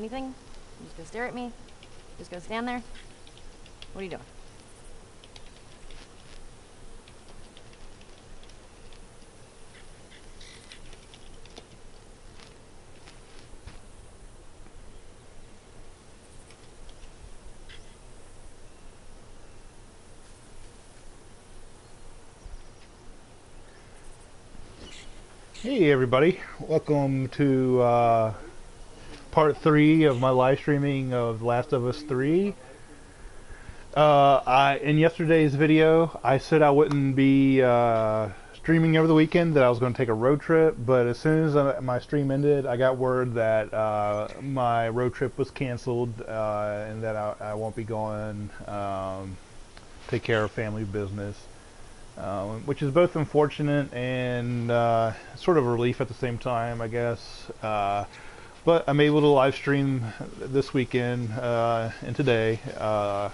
anything? You just gonna stare at me? Just gonna stand there? What are you doing? Hey everybody, welcome to part 3 of my live streaming of Last of Us 3. In yesterday's video, I said I wouldn't be streaming over the weekend, that I was going to take a road trip, but as soon as my stream ended, I got word that my road trip was canceled and that I won't be going, take care of family business. Which is both unfortunate and sort of a relief at the same time, I guess. But I'm able to live stream this weekend and today. I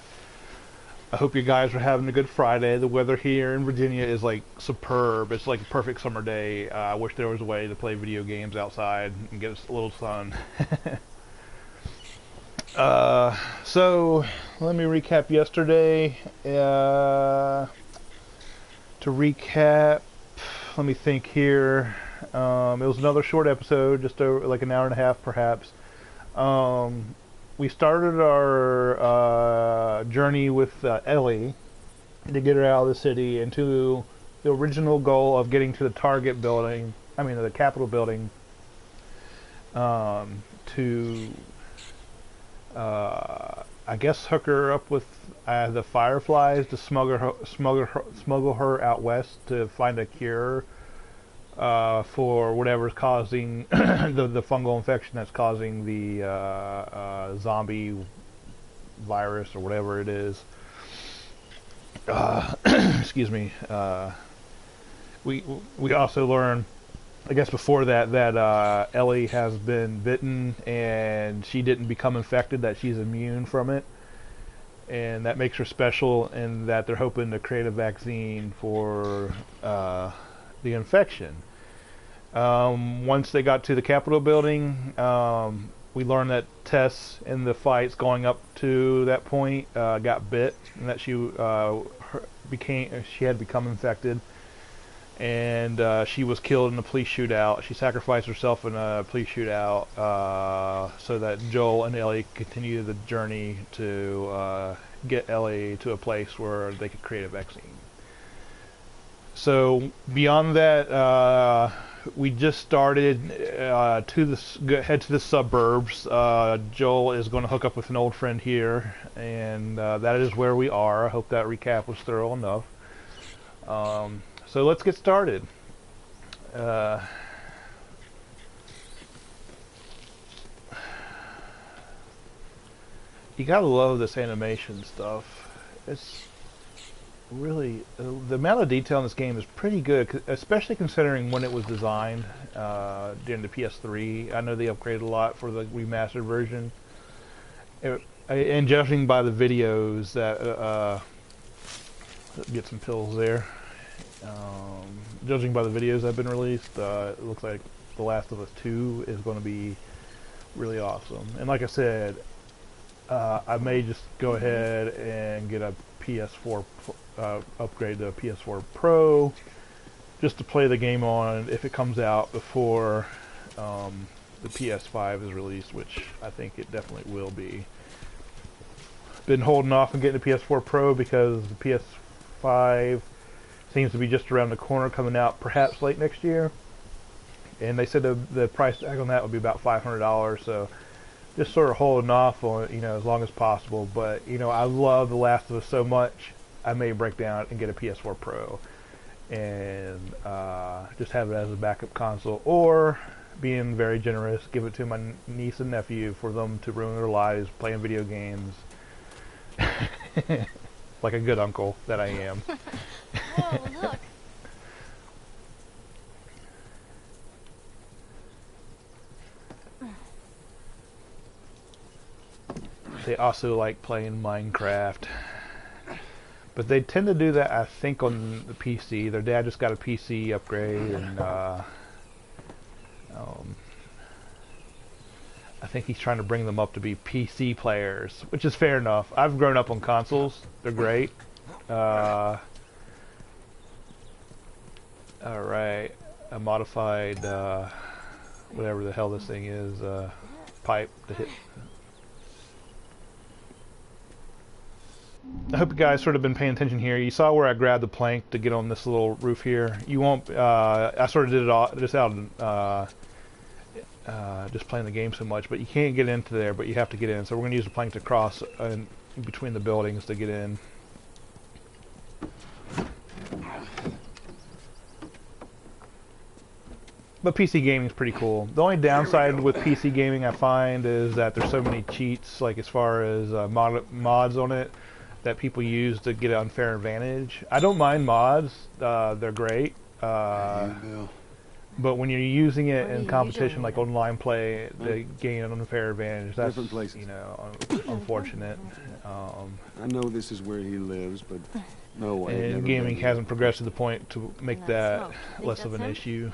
hope you guys are having a good Friday. The weather here in Virginia is like superb. It's like a perfect summer day. I wish there was a way to play video games outside and get a little sun. So let me recap yesterday. To recap, let me think here. It was another short episode, just over like an hour and a half perhaps. We started our journey with Ellie to get her out of the city and to the original goal of getting to the Target building, the Capitol building, to I guess hook her up with the Fireflies to smuggle her out west to find a cure for whatever's causing the fungal infection that's causing the zombie virus or whatever it is. Excuse me. We also learn, I guess before that Ellie has been bitten and she didn't become infected, that she's immune from it, and that makes her special, and that they're hoping to create a vaccine for the infection. Once they got to the Capitol building, we learned that Tess in the fights going up to that point got bit, and that she had become infected. And she was killed in a police shootout. She sacrificed herself in a police shootout so that Joel and Ellie continue the journey to get Ellie to a place where they could create a vaccine. So beyond that, we just started head to the suburbs. Joel is going to hook up with an old friend here, and that is where we are. I hope that recap was thorough enough. So let's get started. You gotta love this animation stuff. It's really, the amount of detail in this game is pretty good, especially considering when it was designed during the PS3. I know they upgraded a lot for the remastered version. And judging by the videos that, get some pills there. Judging by the videos that have been released, it looks like The Last of Us 2 is going to be really awesome. And like I said, I may just go ahead and get a PS4, upgrade to a PS4 Pro, just to play the game on if it comes out before the PS5 is released, which I think it definitely will be. Been holding off on getting a PS4 Pro because the PS5 seems to be just around the corner, coming out perhaps late next year, and they said the price tag on that would be about $500, so just sort of holding off on it, as long as possible. But I love The Last of Us so much, I may break down and get a PS4 Pro and just have it as a backup console, or being very generous, give it to my niece and nephew for them to ruin their lives playing video games. Like a good uncle that I am. Whoa, look. They also like playing Minecraft. But they tend to do that, I think, on the PC. Their dad just got a PC upgrade, and I think he's trying to bring them up to be PC players, which is fair enough. I've grown up on consoles. They're great. Alright. A modified, whatever the hell this thing is, pipe to hit. I hope you guys sort of been paying attention here. You saw where I grabbed the plank to get on this little roof here. You won't, I sort of did it all, just out just playing the game so much, but you can't get into there, but you have to get in. So we're going to use the plank to cross in between the buildings to get in. But PC gaming is pretty cool. The only downside with PC gaming I find is that there's so many cheats, like as far as mods on it, that people use to get an unfair advantage. I don't mind mods; they're great. But when you're using it in competition, like online play, they gain an unfair advantage. That's, you know, unfortunate. I know this is where he lives, but no way. And gaming hasn't progressed to the point to make that less of an issue,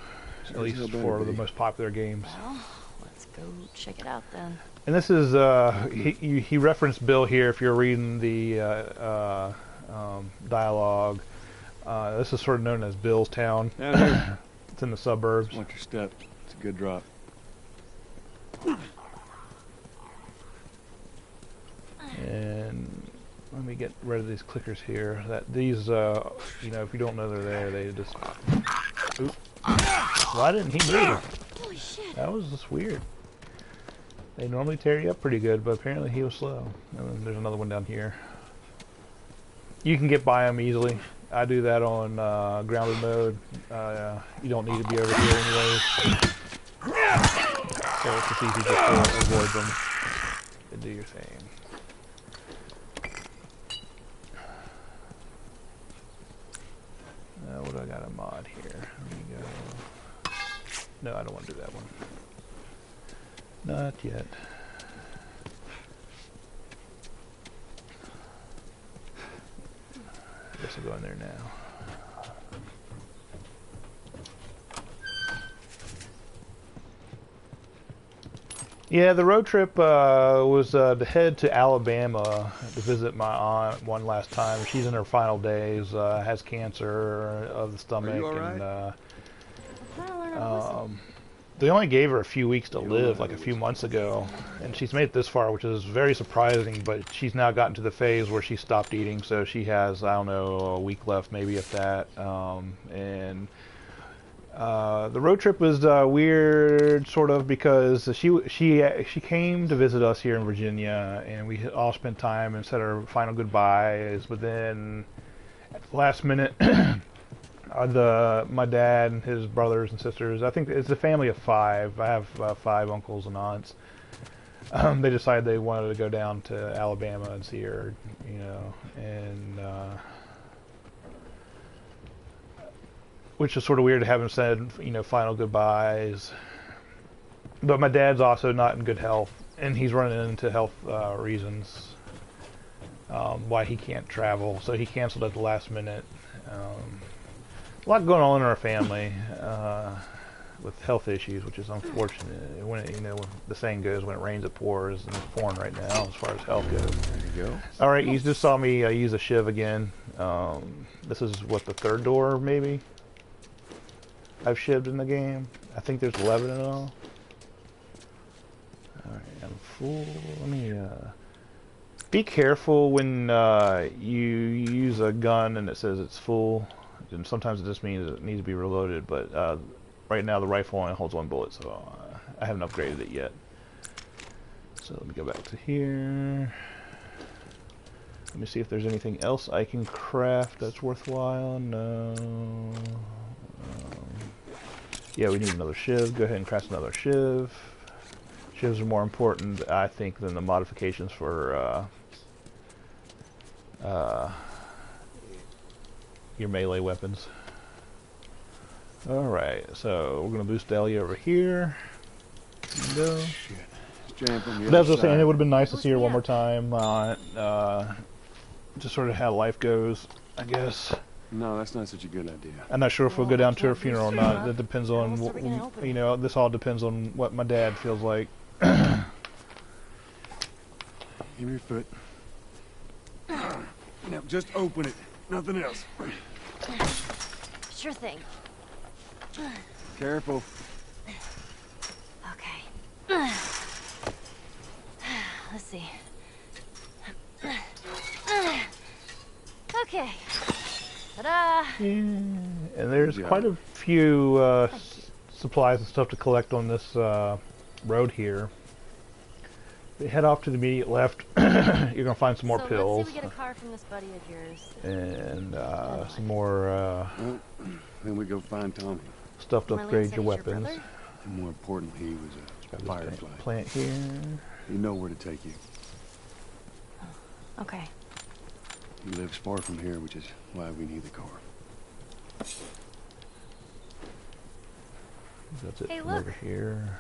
at least for the most popular games. Well, let's go check it out then. And this is, he referenced Bill here if you're reading the dialogue. This is sort of known as Bill's Town. It's in the suburbs. Watch your step. It's a good drop. And let me get rid of these clickers here. These, you know, if you don't know they're there, they just... Oop. Why didn't he move? Holy shit. That was just weird. They normally tear you up pretty good, but apparently he was slow. And then there's another one down here. You can get by them easily. I do that on grounded mode. You don't need to be over here anyways. So it's just easy just to avoid them and do your thing. What do I got a mod here? Let me go. No, I don't want to do that one. Not yet. I guess I'll go in there now. Yeah, the road trip was to head to Alabama to visit my aunt one last time. She's in her final days, has cancer of the stomach, Are you all right? and they only gave her a few weeks to live, like a few months ago, and she's made it this far, which is very surprising, but she's now gotten to the phase where she stopped eating, so she has, I don't know, a week left, maybe if that, and the road trip was weird, sort of, because she came to visit us here in Virginia, and we all spent time and said our final goodbyes, but then at the last minute, my dad and his brothers and sisters, I think it's a family of 5. I have 5 uncles and aunts. They decided they wanted to go down to Alabama and see her, you know, and which is sort of weird to have them said, you know, final goodbyes. But my dad's also not in good health, and he's running into health reasons why he can't travel, so he canceled at the last minute. A lot going on in our family with health issues, which is unfortunate. When it, you know, the saying goes, when it rains it pours, and it's pouring right now as far as health goes. There you go. All right, you just saw me use a shiv again. This is what, the 3rd door maybe I've shivved in the game. I think there's 11 in all. All right, I'm full. Let me be careful when you use a gun and it says it's full. And sometimes it just means it needs to be reloaded, but right now the rifle only holds 1 bullet, so I haven't upgraded it yet. So let me go back to here. Let me see if there's anything else I can craft that's worthwhile. No. Yeah, we need another shiv. Go ahead and craft another shiv. Shivs are more important, I think, than the modifications for your melee weapons. Alright, so we're going to boost Dahlia over here. Go. Shit. Jam from the But as I was other saying, it side. would have been nice to see her one more time. Just sort of how life goes, I guess. No, that's not such a good idea. I'm not sure if we'll go down to her funeral or not. That depends on, you know, this all depends on what my dad feels like. Give me your foot. Now, just open it. Nothing else. Sure thing. Careful. Okay. Let's see. Okay. Ta-da! Yeah. And there's Yeah. quite a few supplies and stuff to collect on this road here. If you head off to the immediate left, you're gonna find some more so pills let's see if we get a car from this buddy of yours. and some more Well, then we go find Tommy. Marlene stuff to upgrade said your he's weapons. brother? And more importantly, he was a Got this firefly. plant here. You know where to take you. Okay. He lives far from here, which is why we need the car. That's it Hey, from look. over here.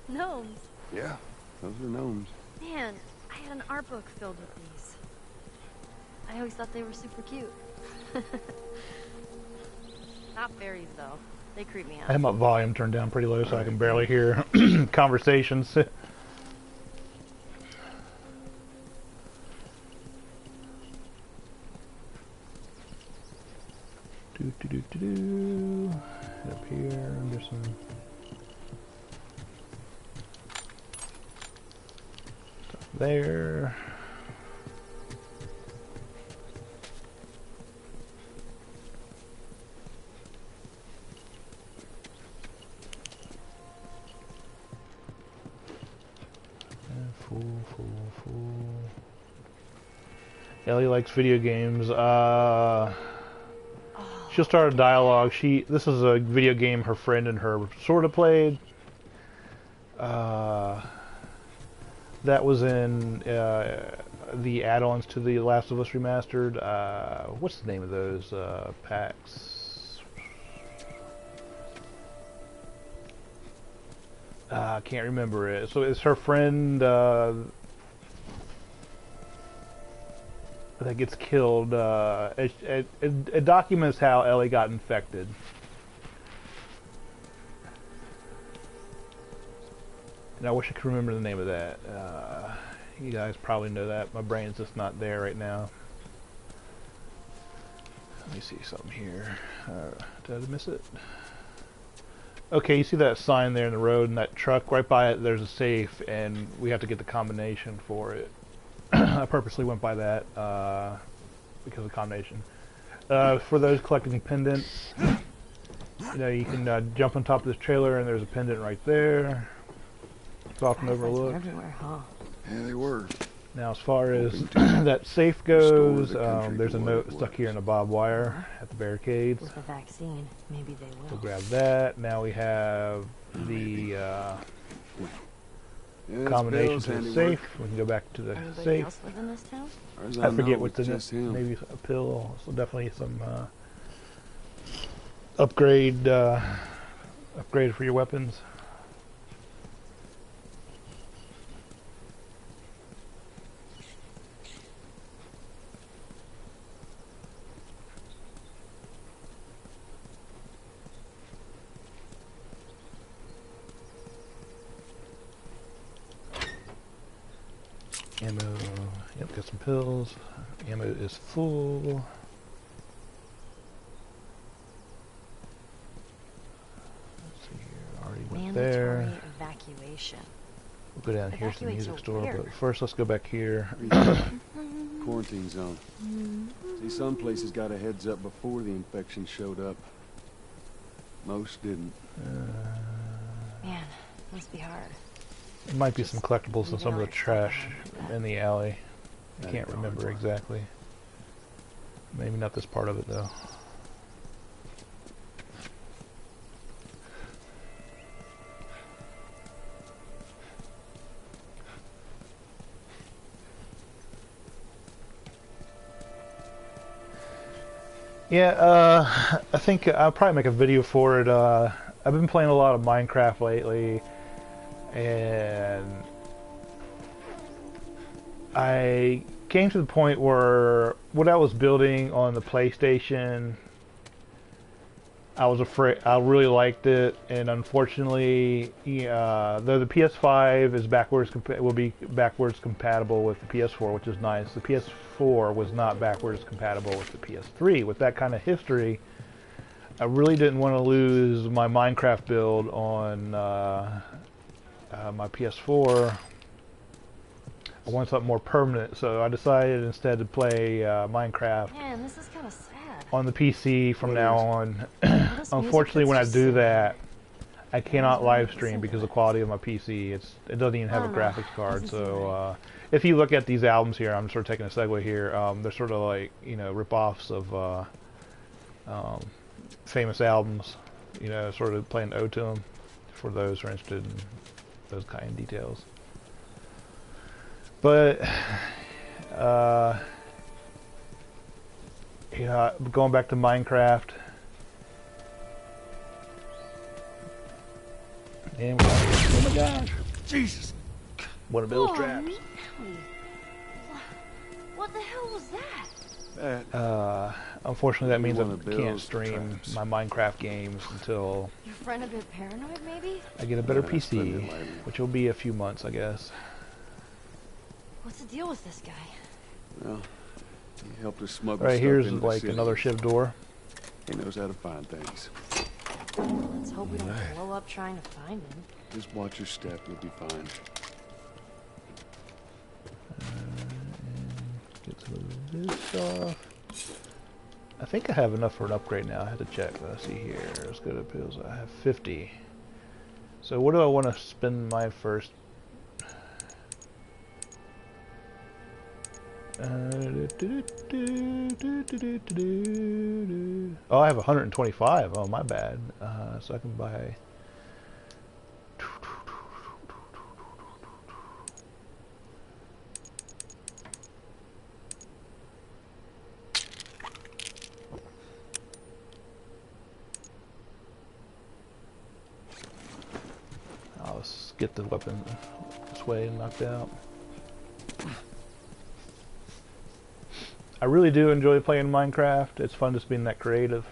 Gnomes. Yeah, those are gnomes. Man, I had an art book filled with these. I always thought they were super cute. Not fairies, though. They creep me I out. have my volume turned down pretty low so I can barely hear conversations. Do. Up here, there's some stuff there. Fool. Ellie likes video games. She'll start a dialogue. This is a video game her friend and her sort of played. That was in the add-ons to the Last of Us Remastered. What's the name of those packs? I can't remember it. So it's her friend that gets killed. It documents how Ellie got infected. And I wish I could remember the name of that. You guys probably know that. My brain's just not there right now. Let me see something here. Did I miss it? Okay, you see that sign there in the road and that truck right by it, there's a safe and we have to get the combination for it. I purposely went by that because of the combination. For those collecting pendants, you know, you can jump on top of this trailer and there's a pendant right there. It's often overlooked. Everywhere, huh? Yeah, they were. Now, as far as that safe goes, Restore the country there's to a what note it stuck was. here in the barbed wire at the barricades. With the vaccine, maybe they We'll will. grab that. Now we have the Yeah, it's combination Bill's to the handiwork. safe. We can go back to the Anybody safe. else live in this town? Far as I forget know, what's it's in just it. him. Maybe a pill. So definitely some upgrade for your weapons. Ammo. Yep, got some pills. Ammo is full. Let's see here. Already went there. Mandatory evacuation. We'll go down here to the Evacuate's music so store, weird. but first let's go back here. Quarantine zone. See, some places got a heads up before the infection showed up. Most didn't. Man, must be hard. There might be some collectibles in leaving some of all the your stuff trash behind like that. in the alley. I That can't ain't the remember hard part. exactly. Maybe not this part of it though. Yeah, I think I'll probably make a video for it. I've been playing a lot of Minecraft lately, and I came to the point where what I was building on the PlayStation I was afraid. I really liked it, and unfortunately, though the PS5 is will be backwards compatible with the PS4, which is nice. The PS4 was not backwards compatible with the PS3. With that kind of history, I really didn't want to lose my Minecraft build on my PS4. I wanted something more permanent, so I decided instead to play Minecraft. Man, this is kind of sad. On the PC from now on. This Unfortunately, music when I that's do just that, I cannot really live listen stream to because the it. quality of my PC, it doesn't even have I a don't know. graphics card. Doesn't seem So if you look at these albums here, I'm sort of taking a segue here. They're sort of like, you know, rip-offs of famous albums. You know, sort of playing ode to them for those who are interested in those kind of details. But yeah, going back to Minecraft. And oh my gosh! Jesus! One of those Oh, traps. Nelly. What the hell was that? That. Unfortunately, that means I One of can't Bill's stream traps. my Minecraft games until Your friend a bit paranoid, maybe? I get a better Yeah, spend it PC, later. which will be a few months, I guess. What's the deal with this guy? Well, he helped us smuggle Right stuff here's into the like city. another shiv door. He knows how to find things. Let's hope we don't blow up trying to find him. Just watch your step, you'll be fine. Get some of this stuff. I think I have enough for an upgrade now. I have to check. Let's see here. Let's go to pills. I have 50. So what do I want to spend my first? Oh, I have 125. Oh, my bad. So I can buy. I'll get the weapon this way and knocked out. I really do enjoy playing Minecraft. It's fun just being that creative.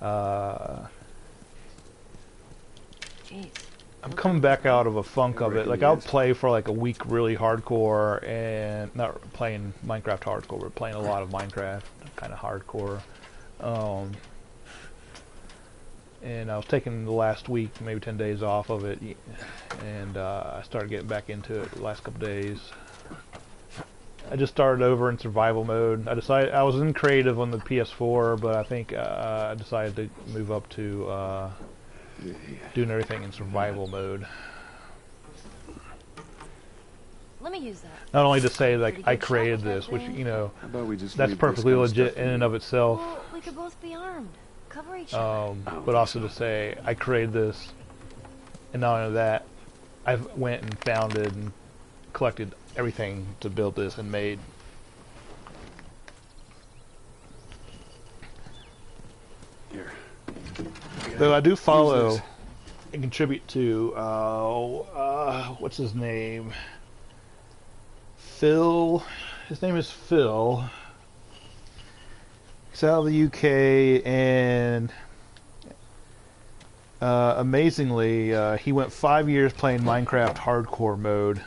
Jeez. I'm coming back out of a funk of it. Like I'll Yes. play for like a week really hardcore, and not playing Minecraft hardcore, but playing a lot of Minecraft kind of hardcore. And I was taking the last week, maybe 10 days off of it, and I started getting back into it the last couple days. I just started over in survival mode. I was in creative on the PS4, but I think I decided to move up to doing everything in survival mode. Let me use that. Not only to say like Pretty I good shot created with that this, which thing. you know How about we just that's leave this perfectly kind of legit stuff in and of itself. Well, we could both be armed. Cover each other. But also to say I created this, and not only that, I went and founded and collected everything to build this and made. Here. Though I do follow this. and contribute to what's his name? Phil. His name is Phil. He's out of the UK, and amazingly, he went 5 years playing Minecraft hardcore mode,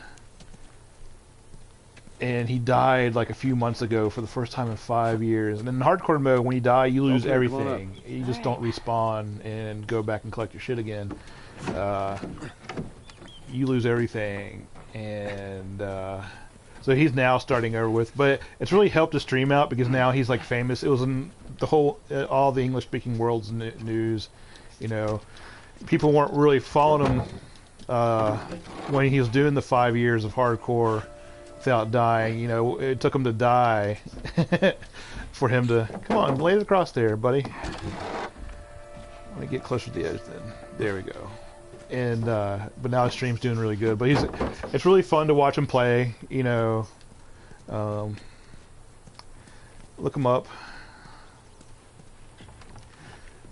and he died like a few months ago for the first time in 5 years. And in hardcore mode, when you die, you lose Okay, come on everything. You just don't respawn and go back and collect your shit again. You lose everything, and so he's now starting over with. But it's really helped his stream out because now he's like famous. It was in the whole, all the English-speaking world's news. You know, people weren't really following him when he was doing the 5 years of hardcore without dying. You know, it took him to die for him to come on, lay it across there, buddy. Let me get closer to the edge then. There we go. And but now his stream's doing really good. But it's really fun to watch him play. You know, look him up.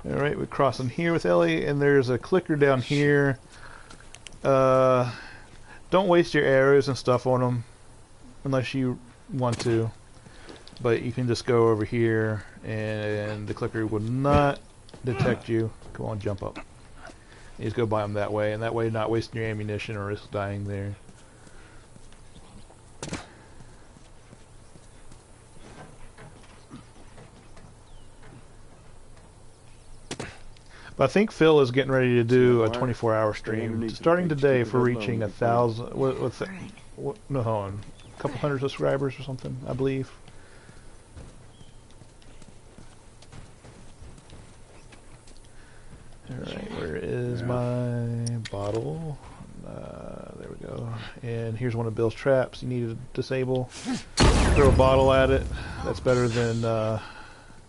All right, we're crossing here with Ellie, and there's a clicker down here. Don't waste your arrows and stuff on them unless you want to. But you can just go over here, and the clicker will not detect you. Come on, jump up. You just go by them that way, and that way you're not wasting your ammunition or risk dying there. But I think Phil is getting ready to do a 24-hour stream starting today for reaching 1,000. What's that? No, hold on. A couple hundred subscribers or something, I believe. Alright, where is my bottle? There we go. And here's one of Bill's traps you need to disable. Throw a bottle at it. That's better than Those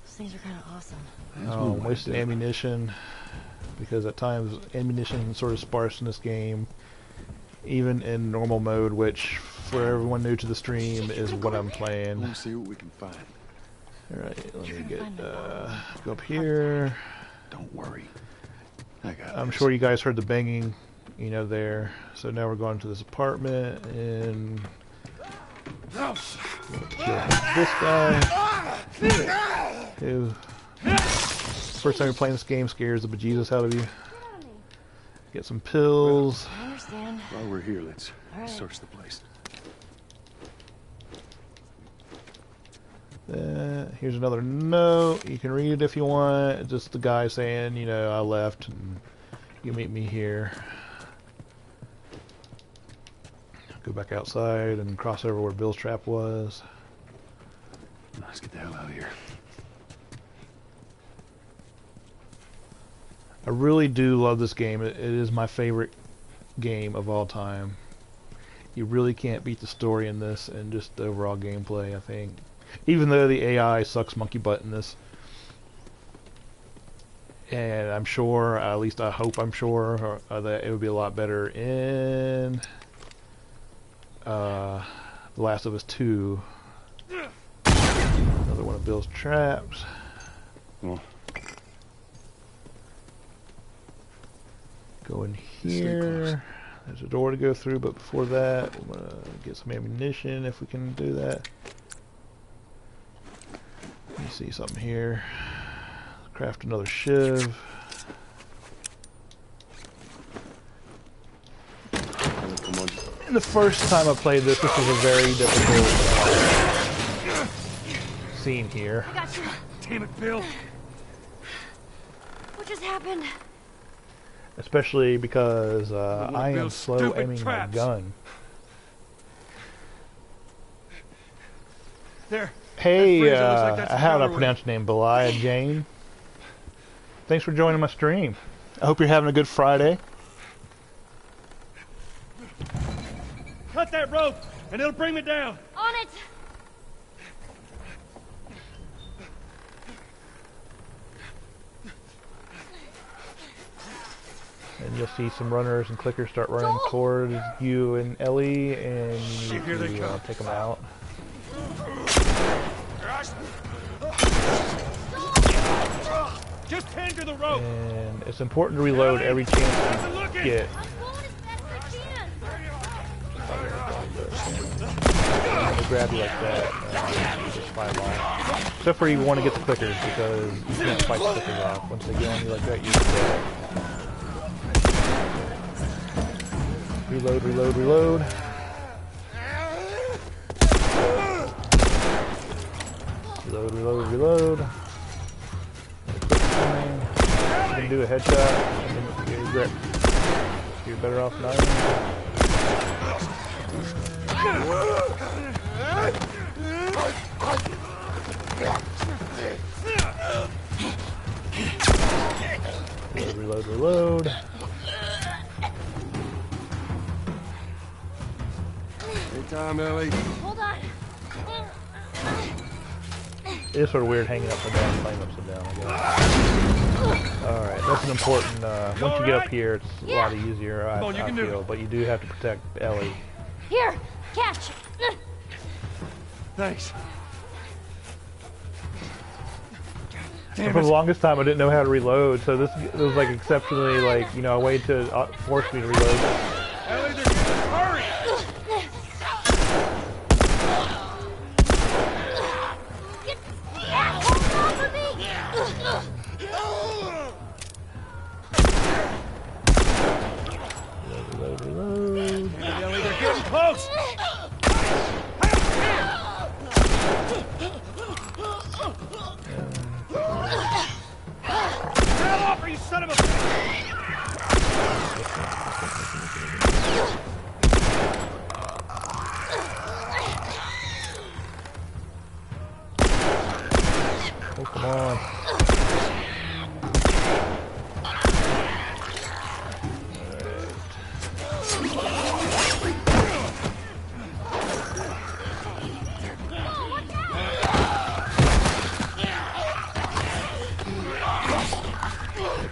things are kind of awesome. wasted ammunition. Because at times ammunition is sort of sparse in this game. Even in normal mode, which for everyone new to the stream is what I'm playing. Let's see what we can find. Alright, let me get go up here. Don't worry. I'm sure you guys heard the banging, you know, there. So now we're going to this apartment and kill this guy. Who, first time you're playing this game scares the bejesus out of you. Get some pills. I understand. While we're here, let's All right. search the place. Here's another note. You can read it if you want. Just the guy saying, you know, I left and you meet me here. Go back outside and cross over where Bill's trap was. Let's get the hell out of here. I really do love this game. It is my favorite game of all time. You really can't beat the story in this and just the overall gameplay, I think. Even though the AI sucks monkey butt in this. And I'm sure, at least I hope I'm sure, that it would be a lot better in The Last of Us 2. Another one of Bill's traps. Well, Go in here. There's a door to go through, but before that, we're gonna get some ammunition if we can do that. Let me see something here. Craft another shiv. And the first time I played this was a very difficult scene here. I got you. damn it, Bill. What just happened? Especially because I am Bill's slow stupid aiming traps. my gun. There. Hey, That freezer looks like that's how do I counterweight. pronounce your name? Belia Jane? Thanks for joining my stream. I hope you're having a good Friday. Cut that rope, and it'll bring me down. On it! And you'll see some runners and clickers start running towards you and Ellie, and you Here they need to come. take them out. Just hang to the rope. And it's important to reload every chance you get. I'm going as fast as I can. They grab you like that, and you just fight along. Except for you want to get the clickers, because you can't fight the clickers off. Once they get on you like that, you just reload, reload, reload. Reload, reload, reload. You can do a headshot, and then you get your grip. You're better off not. Reload, reload, reload. Hey, Tom, Ellie. Hold on. It is sort of weird hanging upside down, playing upside down, I guess. Alright, that's an important, once you get up here, it's a lot easier, I feel, but you do have to protect Ellie. Here, catch. Thanks. And for the longest time, I didn't know how to reload, so this was like exceptionally, like, you know, a way to force me to reload. Ellie, they're getting hurry. Get the asshole off of me! son of a... Oh, come on.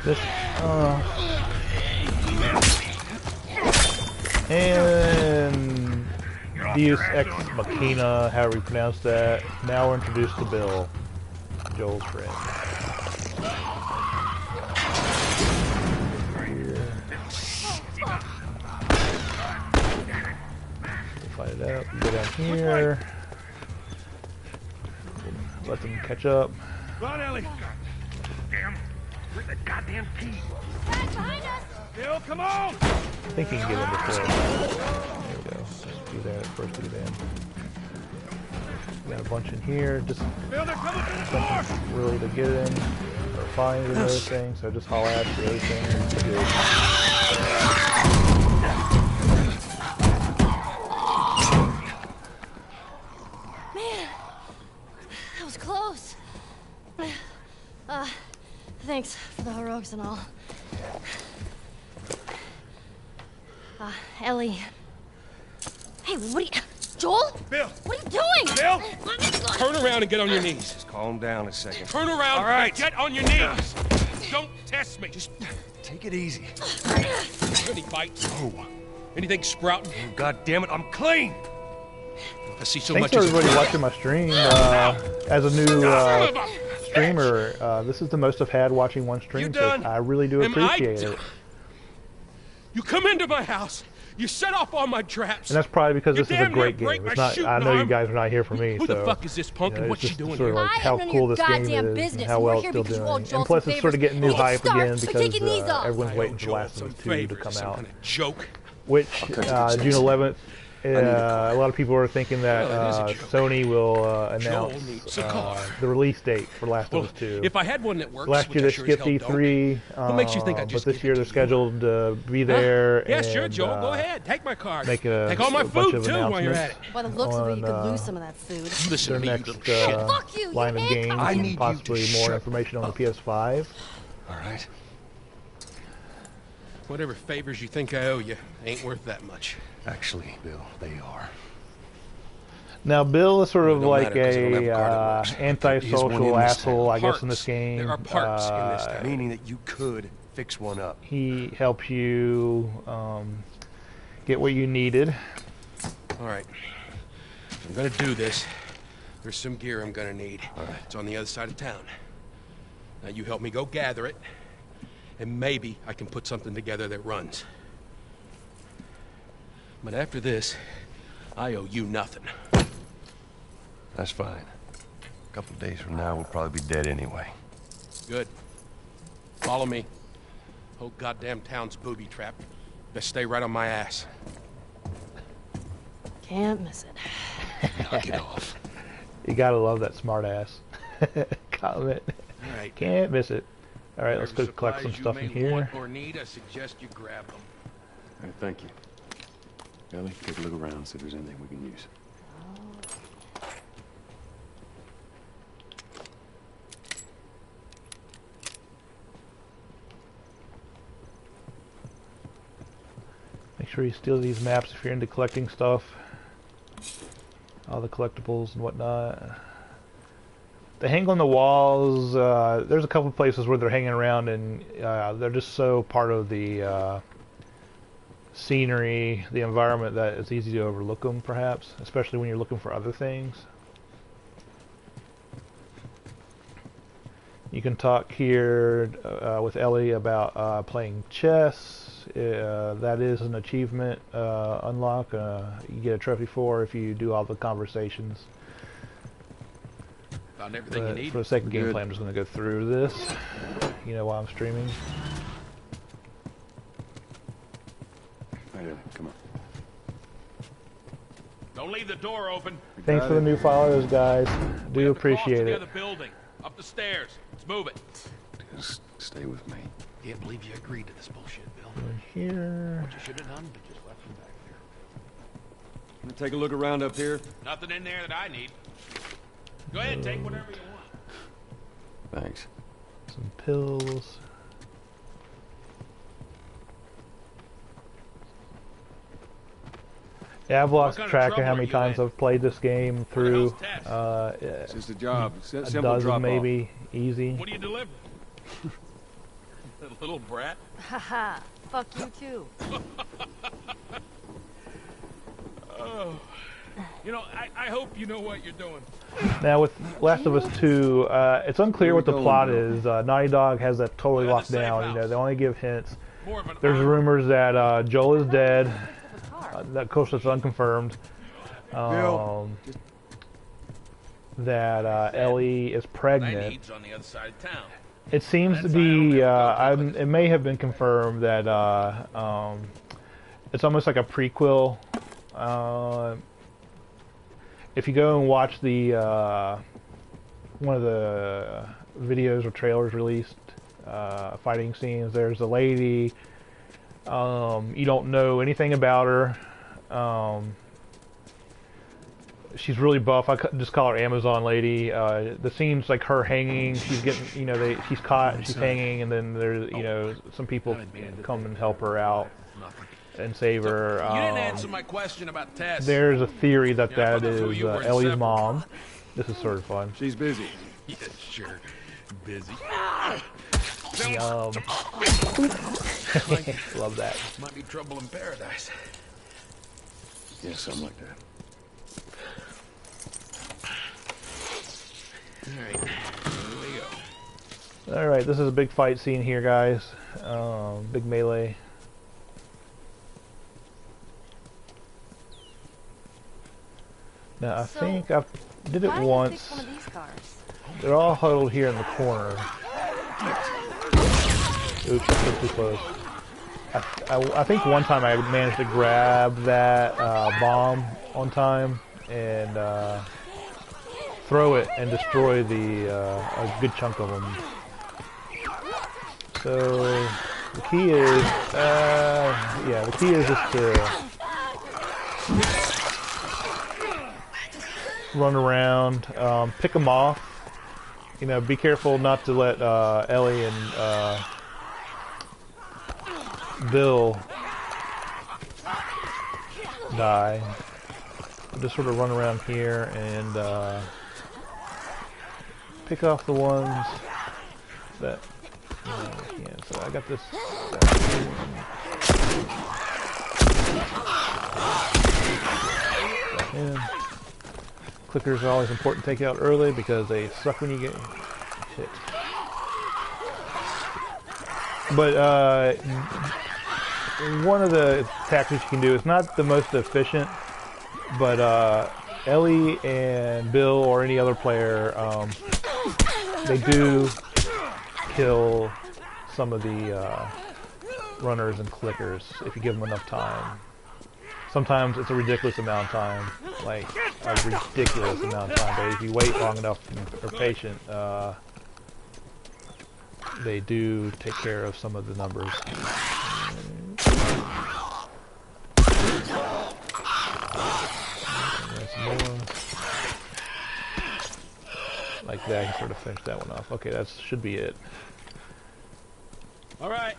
This, and Deus Ex Machina, however you pronounce that. Now we're introduced to Bill, Joel's friend. Here. Fight it out. Go down here. Let them catch up. Come on, Ellie. Damn. Where's the goddamn key? Back behind us! Bill, come on! I think you can get in before. There we go. Let's do that first. Do that. We got a bunch in here. Just Bill, they're coming through the door! really to get in or find and everything. So just holler at for everything. Man, that was close. Thanks for the heroics and all. Ellie. Hey, what are you... Joel? Bill! What are you doing? Bill! Let me go. Turn around and get on your knees. Just calm down a second. Turn around All right. and get on your knees. Don't test me. Just take it easy. Any bites? No. Anything sprouting? Oh, God damn it, I'm clean! I see so Thanks much to as... everybody watching my stream. As a new streamer, this is the most I've had watching one stream, You so done? I really do Am I appreciate done? it. You come into my house. You set off all my traps. And that's probably because You this is a damn near great game. break my It's not. shooting I know you arm. guys are not here for me. Who so, the fuck is this punk and it's what's she just doing sort of here? like I how have none of cool your this game goddamn is business. and how We're well it's here still because you all doing. Joel And plus, some it's sort of favors. getting new You hype start again by because taking these off. everyone's I waiting owe for The Joel Last of some Us 2 to favors, come some out. kind of joke. Which cut you to June chase. 11th. need a car. A lot of people are thinking that Well, it is a joke. Sony will Joel announce needs a car. the release date for Last Well, of Us 2. if I had one that works, Last which year I they sure as skipped hell don't. E3, What makes you think I but just this give year it they're to you? scheduled to be there. Yeah, and, sure, Joel. Go ahead. Take my car. Make Take all my a bunch food, of too, while you're at it. By the looks of it, you on, could lose some of that food. Listen their to me, you next little shit. Fuck you, line of you games handcuffed I and need you to possibly more shut information on the up. PS5. All right? Whatever favors you think I owe you ain't worth that much. Actually, Bill, they are. Now, Bill is sort Well, of it don't like matter 'cause I don't have a car that a works. There is one antisocial in this asshole, town. I guess, in this Parts. game. There are parts in this town. Meaning that you could fix one up. He helps you get what you needed. All right. If I'm gonna do this, there's some gear I'm gonna need. All right. It's on the other side of town. Now you help me go gather it, and maybe I can put something together that runs. But after this, I owe you nothing. That's fine. A couple of days from now, we'll probably be dead anyway. Good. Follow me. Whole goddamn town's booby trapped. Best stay right on my ass. Can't miss it. Knock it off. You gotta love that smart ass comment. All right. Can't miss it. All right, let's go Whatever collect some supplies stuff you in may here. want or need, I suggest you grab them. All right, thank you. Ellie, take a look around, see if there's anything we can use. Make sure you steal these maps if you're into collecting stuff. All the collectibles and whatnot. They hang on the walls. There's a couple places where they're hanging around and they're just so part of the scenery, the environment, that it's easy to overlook them, perhaps, especially when you're looking for other things. You can talk here with Ellie about playing chess. That is an achievement unlock. You get a trophy for if you do all the conversations. Found everything But you need. for the sake of Good. gameplay, I'm just going to go through this. You know, while I'm streaming. All right, Ellie, come on. Don't leave the door open. Thanks for the new followers, guys. We Do have to cross appreciate to the it. other building. Up the stairs. Let's move it. Just stay with me. Can't believe you agreed to this bullshit, Bill. Here. What you should have done, but just left him back there. Wanna take a look around up here? Nothing in there that I need. Go ahead, take whatever you want. Thanks. Some pills. Yeah, I've lost kind of track of trouble how are many you times in? I've played this game through. It's just a job. A Simple dozen drop maybe, easy. What do you deliver? A little brat? Haha, fuck you too. Oh. You know, I hope you know what you're doing. Now with Last of Us 2, it's unclear what the plot is. Naughty Dog has that totally We're in the locked safe down. You know, house. they only give hints. More of an There's armor. rumors that Joel is dead. Of a car. That, of course, it's unconfirmed. Bill, That Ellie is My pregnant. needs on the other side of town. It seems to That's be. I don't know. It may have been confirmed that it's almost like a prequel. If you go and watch the one of the videos or trailers released, fighting scenes, there's a lady. You don't know anything about her. She's really buff. Just call her Amazon lady. The scene's like her hanging. She's getting, you know, she's caught. She's hanging, and then there's, you know, some people come and help her out Nothing. and save her. You didn't answer my question about Tess. There's a theory that Yeah, I that thought that's who is you were in Ellie's separate. mom. This is sort of fun. she's busy. Yeah, sure. Busy. Love that. Might be trouble in paradise. Yeah, something like that. All right, here we go. All right, this is a big fight scene here, guys. Big melee. Now I So, think I did it Why do you once. pick one of these cars? They're all huddled here in the corner. Oops, that's too close. I think one time I managed to grab that bomb on time and throw it and destroy a good chunk of them. So the key is, yeah, the key is just to run around, pick them off. You know, be careful not to let Ellie and Bill die. Just sort of run around here and pick off the ones that you know, I can't. So I got this. And clickers are always important to take out early because they suck when you get hit. But one of the tactics you can do is not the most efficient, but Ellie and Bill or any other player, they do kill some of the runners and clickers if you give them enough time. Sometimes it's a ridiculous amount of time, like a ridiculous amount of time, but if you wait long enough and are patient, they do take care of some of the numbers. Like that, you sort of finish that one off. Okay, that should be it. All right.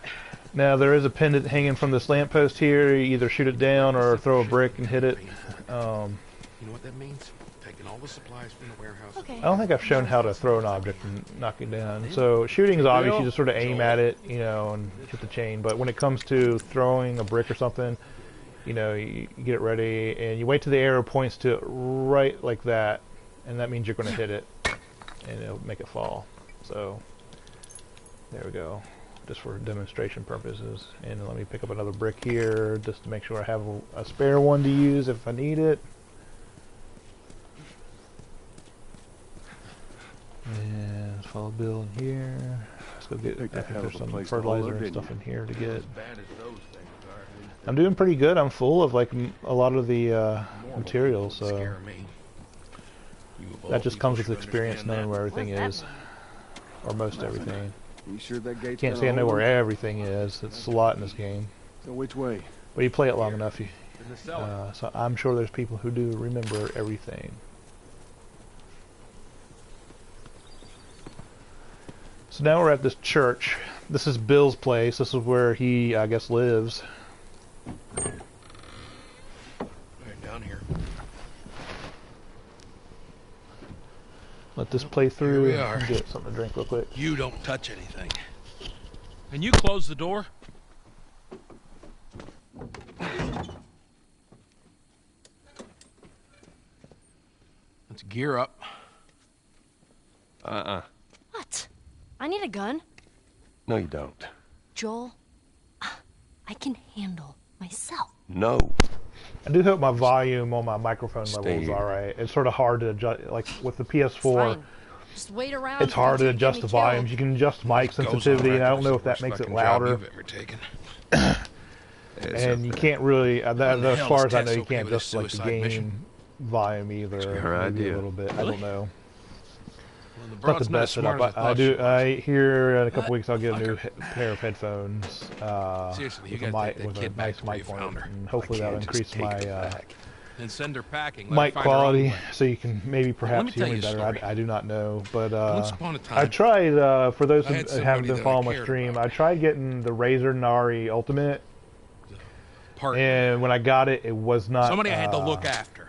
Now there is a pendant hanging from this lamppost here. You either shoot it down or throw a brick and hit it. You know what that means? Taking all the supplies from the warehouse. Okay. I don't think I've shown how to throw an object and knock it down. So shooting is obvious. You just sort of aim at it, you know, and hit the chain. But when it comes to throwing a brick or something, you know, you get it ready and you wait till the arrow points to it right like that, and that means you're going to hit it, and it'll make it fall. So there we go, just for demonstration purposes. And let me pick up another brick here just to make sure I have a spare one to use if I need it. And follow Bill in here. Let's go get. I Think think a hell there's of a some place to hold fertilizer up, and didn't stuff you? in here to get. As bad as those things are. I'm doing pretty good. I'm full of like a lot of the materials, so Scare me. You of all that just people comes with should experience, understand knowing where What everything does is, that mean? or most everything. You sure that gate's Can't got say I a know hold where on it? everything is. It's a lot in this game. So which way? But you play it long enough, In the cellar. so I'm sure there's people who do remember everything. So now we're at this church. This is Bill's place. This is where he, I guess, lives. Right down here. Let this play through. we are. Get something to drink real quick. You don't touch anything. And you close the door? Let's gear up. What? I need a gun. No, you don't. Joel, I can handle myself. No. I do hope my volume on my microphone level Stay is here. alright. It's sort of hard to adjust, like with the PS4. Fine. Just wait around. It's hard to adjust the volumes. You can adjust mic sensitivity, and I don't know if that makes it louder. And you can't really, as far as I know, you can't adjust like the game volume either. Her Maybe idea. a little bit. I don't know. Well, the It's not broad's the not as best smart setup. as I thought she was. I hear in a couple weeks I'll get a new pair of headphones Seriously, you with a, gotta mic, take that with a kid back nice to where mic you on found it, her. and hopefully that'll Can't just increase take my her back. Then send her packing. Let her mic find her own quality, way. so you can maybe perhaps me hear tell me you a better. story. I do not know, but Once upon a time, I tried. For those I who had haven't somebody been that I following my cared stream, about. I tried getting the Razer Nari Ultimate, partner. and when I got it, it was not. Somebody I had to look after.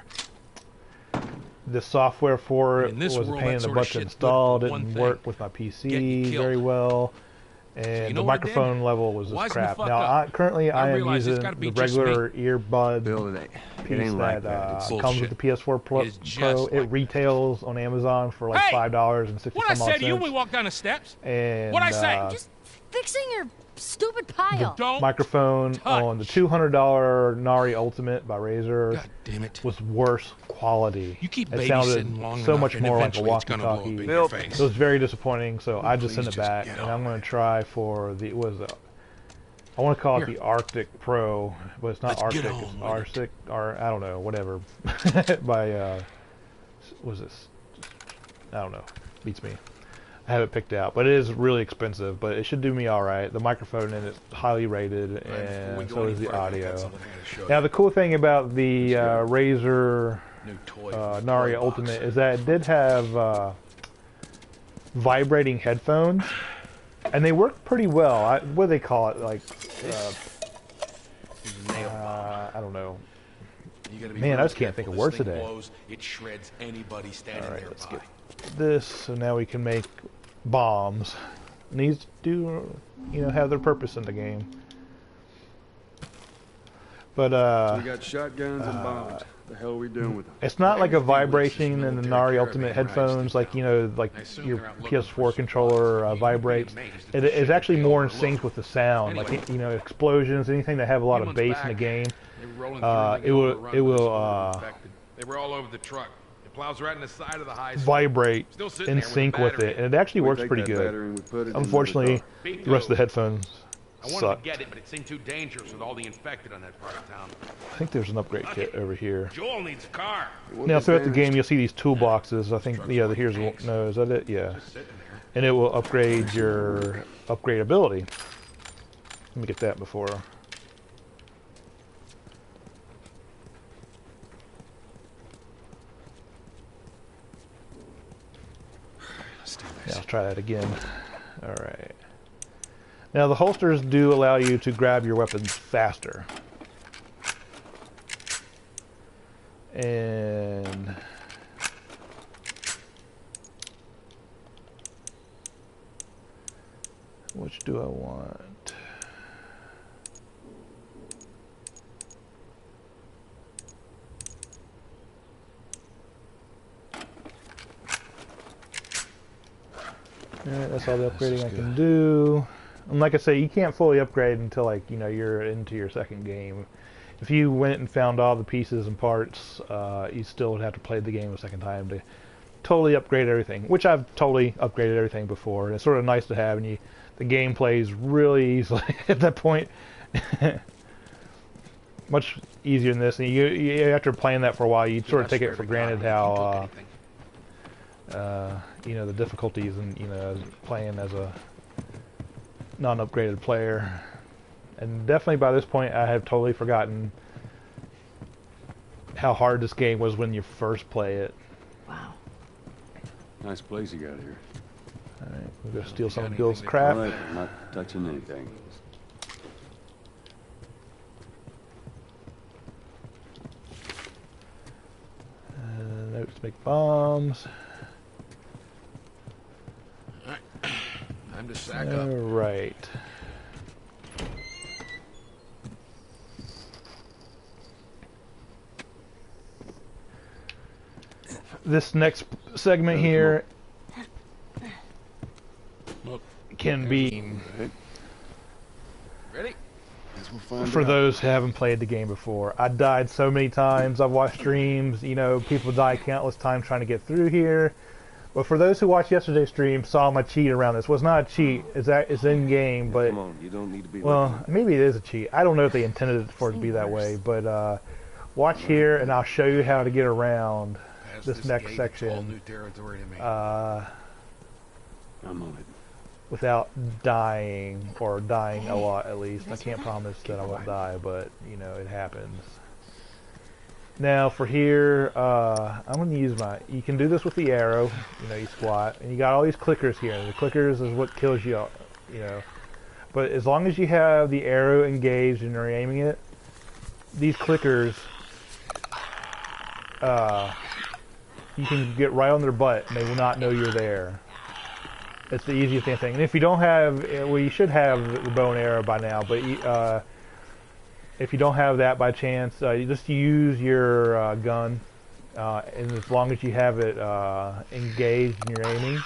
The software for it In this was a world, pain that in the sort of butt to shit's good install. for one Didn't thing. work with my Get you PC killed. very well, and you know the what it did? microphone level was just Wising the crap. fuck Now, up. currently, I am realize it's using gotta be the just regular earbud Bill, it piece ain't like that that. It's comes with the PS4 It's just Pro. like It that. retails on Amazon for like Hey! $5.60 What I some odd said to you when we cents. walked down the steps? And What'd I say? Just fixing your stupid pile. Don't. microphone touch. on the $200 Nari Ultimate by Razer God damn it. was worse quality. You keep it sounded babysitting long so enough, much and more like a eventually it's gonna blow up walkie-talkie. in Bill. your face. It was very disappointing, so I just sent Please it just back, get and I'm on. going to try for the I want to call it Here. the Arctic Pro, but it's not Let's get Arctic, on it's with it. Arctic, or I don't know, whatever. By what was this? I don't know, beats me. I have it picked out, but it is really expensive. But it should do me all right. The microphone in it's highly rated, and so is the audio. Now the cool thing about the Razer New toy. Nari toy box. Ultimate is that it did have vibrating headphones, and they work pretty well. What do they call it? Like, I don't know. You gotta be Man, I real just can't think careful. of This words thing today. blows, it shreds anybody standing All right, nearby. let's get this. So now we can make bombs. And these do, have their purpose in the game. But We got shotguns and bombs. The hell are we doing with them? it's not like a Everything was vibration just in the military Nari caravan Ultimate rides headphones, to like town. like I assume your they're out looking for PS4 controller supplies. vibrates. Being amazed at It the is shit actually they more in overlook. sync with the sound, Anyway. like explosions, anything that have a lot of Humans bass back. in the game. They were rolling Uh, through, it will- overrun it with will, this infected. They were all over the truck. It plows right in the side of the high school. Vibrate Still sitting in there with a sync with battery it, and it actually We works take pretty that good. battery and we put it in Unfortunately, another the rest of the headphones I wanted suck. to get it, but it seemed too dangerous with all the infected on that part of town. I think there's an upgrade kit over here. Joel needs a car. car. Now throughout the game, you'll see these toolboxes. I think, yeah, here's one. No, is that it? Yeah, Sitting there. and it will upgrade your upgradability. Let me get that before. Let's do Yeah, this. let's try that again. All right. Now the holsters do allow you to grab your weapons faster. And which do I want? Alright, that's all the upgrading I can do. And like I say, you can't fully upgrade until you're into your second game. If you went and found all the pieces and parts, you still would have to play the game a second time to totally upgrade everything, which I've totally upgraded everything before. And it's sort of nice to have, and the game plays really easily at that point. Much easier than this, and you after playing that for a while, you sort of take it for granted how the difficulties and playing as a non-upgraded player. And definitely by this point I have totally forgotten how hard this game was when you first play it. Wow. Nice place you got here. Alright, we'll go steal some of got Bill's anything crap. All right, I'm not touching anything. Notes to make bombs. Time to sack up. Alright. This next segment here Look, can be Right? ready? Guess we'll find for out. those who haven't played the game before. I died so many times. I've watched streams, you know, people die countless times trying to get through here. But for those who watched yesterday's stream, saw my cheat around this. Well, it's not a cheat. It's in game, but Come on, you don't need to be. well, maybe it is a cheat. I don't know if they intended it for it to be that way, but watch here, and I'll show you how to get around Past this next gate, it's all section new territory to me. I'm on it. without dying, or dying a lot at least. I can't promise that I won't die, but you know, it happens. Now for here, I'm going to use you can do this with the arrow, you know, you squat, and you got all these clickers here. The clickers is what kills you, you know. But as long as you have the arrow engaged and you're aiming it, these clickers, you can get right on their butt and they will not know you're there. It's the easiest thing. And if you don't have, well, you should have the bow and arrow by now, but if you don't have that by chance, you just use your gun, and as long as you have it engaged and you're aiming,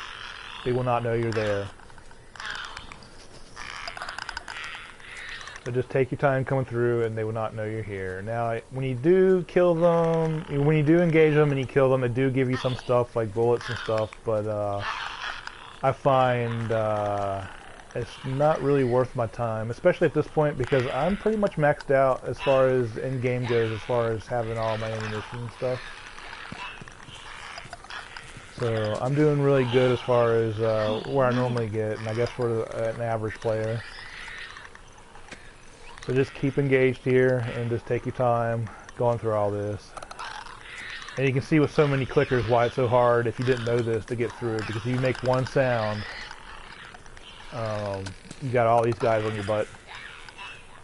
they will not know you're there. So just take your time coming through, and they will not know you're here. Now, when you do kill them, when you do engage them and you kill them, they do give you some stuff like bullets and stuff, but I find it's not really worth my time, especially at this point, because I'm pretty much maxed out as far as in-game goes, as far as having all my ammunition and stuff. So I'm doing really good as far as where I normally get, and I guess for an average player. So just keep engaged here and just take your time going through all this. And you can see with so many clickers why it's so hard, if you didn't know this, to get through it, because if you make one sound, you got all these guys on your butt.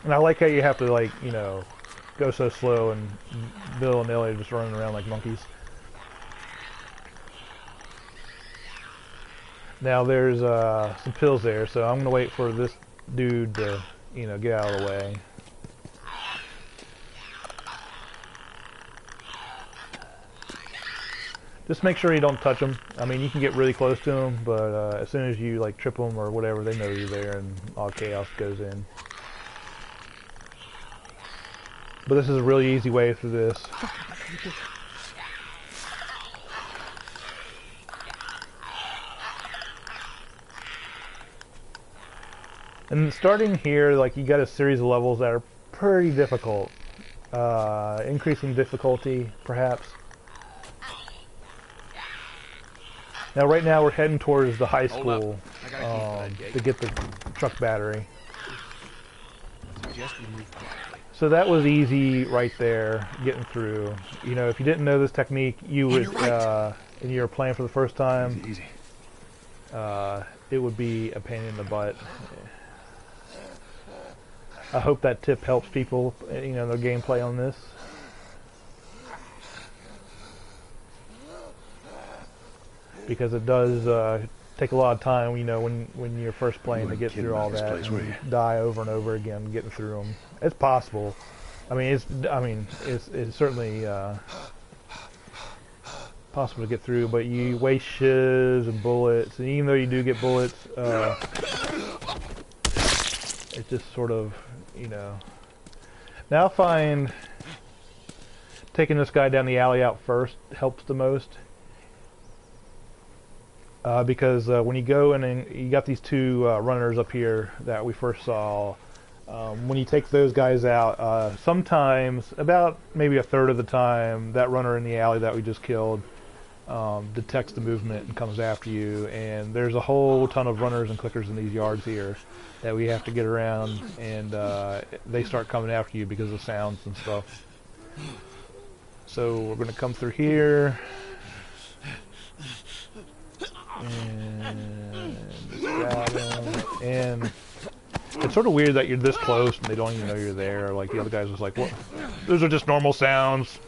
And I like how you have to, like, you know, go so slow, and Bill and Ellie are just running around like monkeys. Now there's some pills there, so I'm going to wait for this dude to, you know, get out of the way. Just make sure you don't touch them. I mean, you can get really close to them, but as soon as you like trip them or whatever, they know you're there, and all chaos goes in. But this is a really easy way through this. And starting here, like, you got a series of levels that are pretty difficult. Increasing difficulty, perhaps. Now, right now, we're heading towards the high school to get the truck battery. Suggest we move quietly. So that was easy right there, getting through. You know, if you didn't know this technique, you would, and you were playing for the first time, Easy. it would be a pain in the butt. I hope that tip helps people, you know, their gameplay on this. Because it does take a lot of time, you know, when you're first playing to get through all that, and die over and over again, getting through them. It's possible. I mean, it's certainly possible to get through, but you waste shivs and bullets, and even though you do get bullets, it's just sort of, you know. Now I find taking this guy down the alley out first helps the most. Because when you go in and you got these two runners up here that we first saw, when you take those guys out, sometimes, about maybe a third of the time, that runner in the alley that we just killed detects the movement and comes after you. And there's a whole ton of runners and clickers in these yards here that we have to get around, and they start coming after you because of sounds and stuff. So we're going to come through here. And just grab them. And it's sort of weird that you're this close and they don't even know you're there. Like the other guys was like, "What? Those are just normal sounds."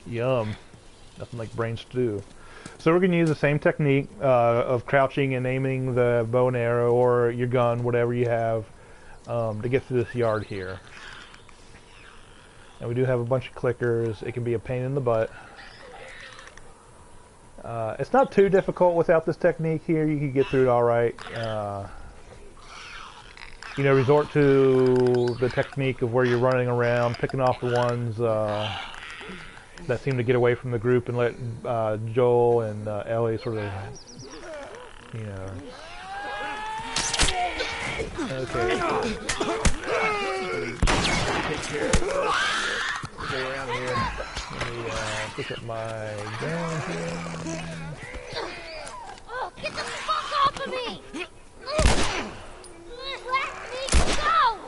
Yum. Nothing like brain stew. So we're going to use the same technique of crouching and aiming the bow and arrow or your gun, whatever you have, to get through this yard here. And we do have a bunch of clickers. It can be a pain in the butt. It's not too difficult without this technique here. You can get through it all right. You know, resort to the technique of where you're running around, picking off the ones that seem to get away from the group, and let Joel and Ellie sort of, you know. Okay. Take care of this. Go around here. Let me pick up my gun here. Oh, get the fuck off of me! Let me go!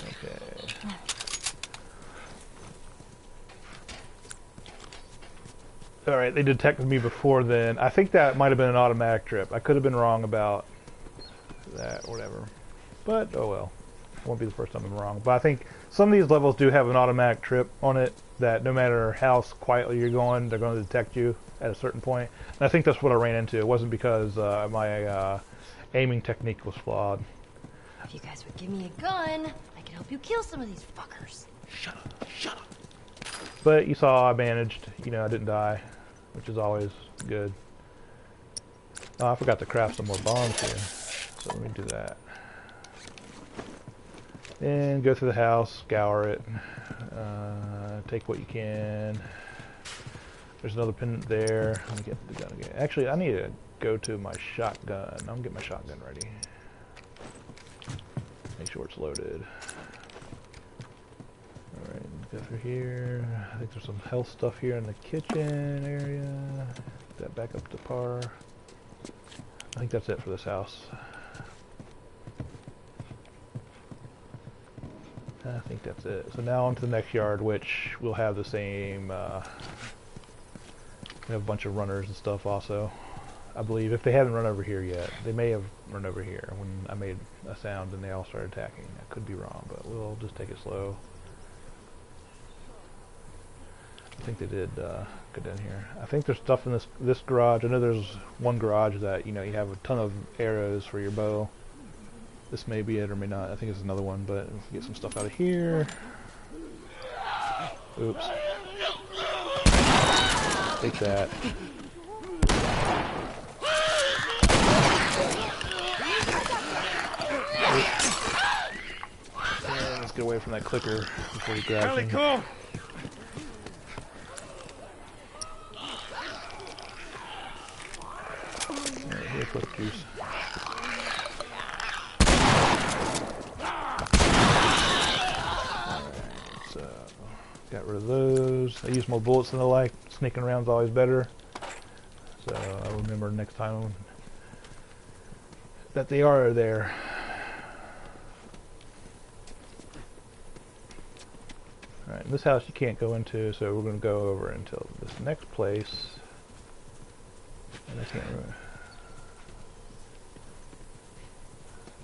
Okay. Alright, they detected me before then. I think that might have been an automatic trip. I could have been wrong about that, whatever. But, oh well. Won't be the first time I'm wrong. But I think some of these levels do have an automatic trip on it that no matter how quietly you're going, they're going to detect you at a certain point. And I think that's what I ran into. It wasn't because my aiming technique was flawed. If you guys would give me a gun, I could help you kill some of these fuckers. Shut up. Shut up. But you saw I managed. You know, I didn't die, which is always good. Oh, I forgot to craft some more bombs here. So let me do that. And go through the house, scour it, take what you can. There's another pendant there. Let me get the gun again. Actually, I need to go to my shotgun. I'm gonna get my shotgun ready. Make sure it's loaded. Alright, go through here. I think there's some health stuff here in the kitchen area. Get that back up to par. I think that's it for this house. I think that's it. So now on to the next yard, which will have the same, we have a bunch of runners and stuff also. I believe, if they haven't run over here yet. They may have run over here when I made a sound and they all started attacking. I could be wrong, but we'll just take it slow. I think they did go down here. I think there's stuff in this garage. I know there's one garage that, you know, you have a ton of arrows for your bow. This may be it or may not. I think it's another one, but we can get some stuff out of here. Oops. Take that. And let's get away from that clicker before he grabs me. Cool. Alright, here's quick juice. Got rid of those. I use more bullets than I like. Sneaking around is always better. So I'll remember next time that they are there. Alright, this house you can't go into, so we're going to go over until this next place. And I can't remember.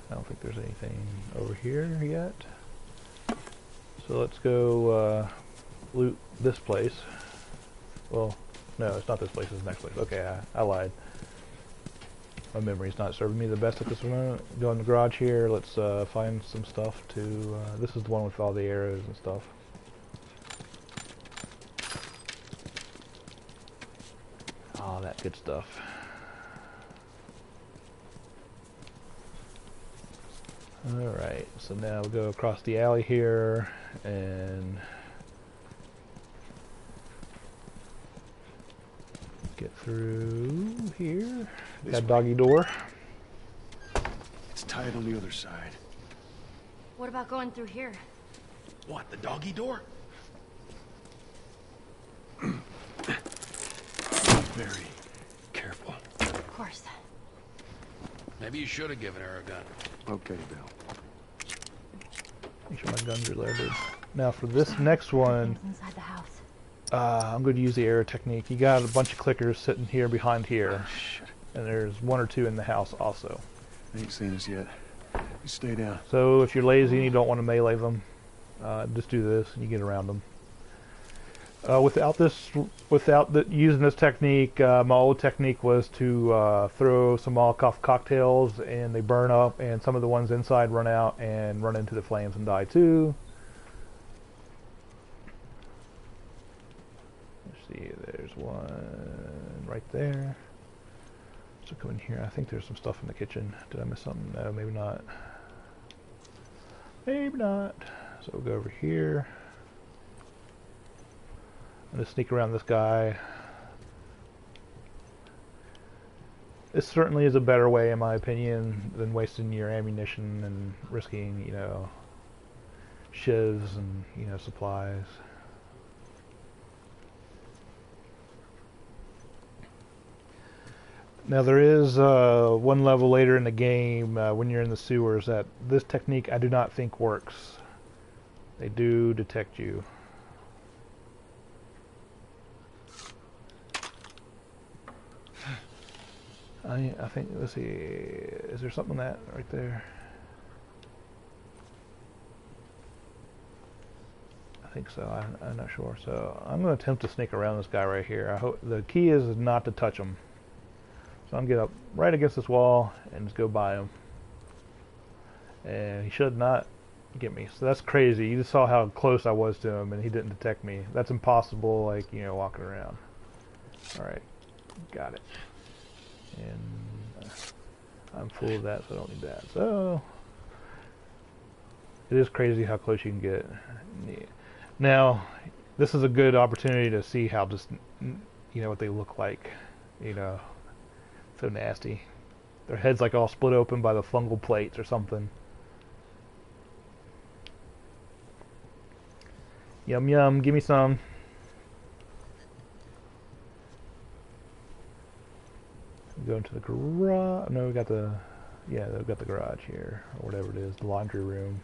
I don't think there's anything over here yet. So let's go loot this place. Well, no, it's not this place, it's the next place. Okay, I lied. My memory's not serving me the best at this moment. Go in the garage here, let's find some stuff to... this is the one with all the arrows and stuff. Oh, that good stuff. Alright, so now we'll go across the alley here and get through here. Got doggy door. tight on the other side. What about going through here? What, the doggy door? Very careful. Of course. Maybe you should have given her a gun. Okay, Bill. Make sure my gun's reloaded. Now for this next one, Things inside the house. I'm going to use the arrow technique. You got a bunch of clickers sitting here behind here, Oh, shit. and there's one or two in the house also. They ain't seen us yet. You stay down. So if you're lazy and you don't want to melee them, just do this and you get around them. Without using this technique, my old technique was to throw some Molotov cocktails and they burn up, and some of the ones inside run out and run into the flames and die too. Let's see, there's one right there. So come in here. I think there's some stuff in the kitchen. Did I miss something? No, maybe not. Maybe not. So we'll go over here. I'm gonna sneak around this guy. This certainly is a better way, in my opinion, than wasting your ammunition and risking, you know, shivs and, you know, supplies. Now there is one level later in the game when you're in the sewers that this technique I do not think works. They do detect you. I think, let's see, is there something that right there? I think so, I'm not sure. So I'm going to attempt to sneak around this guy right here. I hope the key is not to touch him. So I'm going to get up right against this wall and just go by him. And he should not get me. So that's crazy. You just saw how close I was to him and he didn't detect me. That's impossible, like, you know, walking around. Alright, got it. And I'm full of that, so I don't need that. So it is crazy how close you can get. Now, this is a good opportunity to see how just, you know, what they look like. You know, so nasty. Their heads like all split open by the fungal plates or something. Yum yum, give me some. Go into the garage. No, we got the, yeah, we've got the garage here, or whatever it is, the laundry room.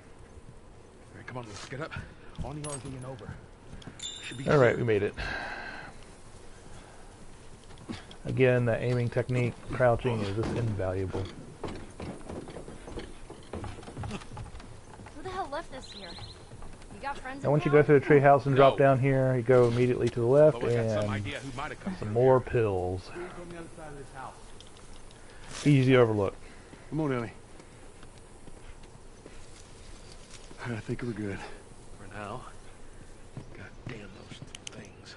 All right, come on, let's get up. On the RV and over. Should be All right, we made it. Again, the aiming technique, crouching, is just invaluable. Who the hell left this here? You got friends? Now, once you go through the tree house and drop down here, you go immediately to the left, But we got some and idea who might have come some through more here. pills. Who's on the other side of this house? Easy to overlook. Come on, Ellie. I think we're good. For now. God damn those things.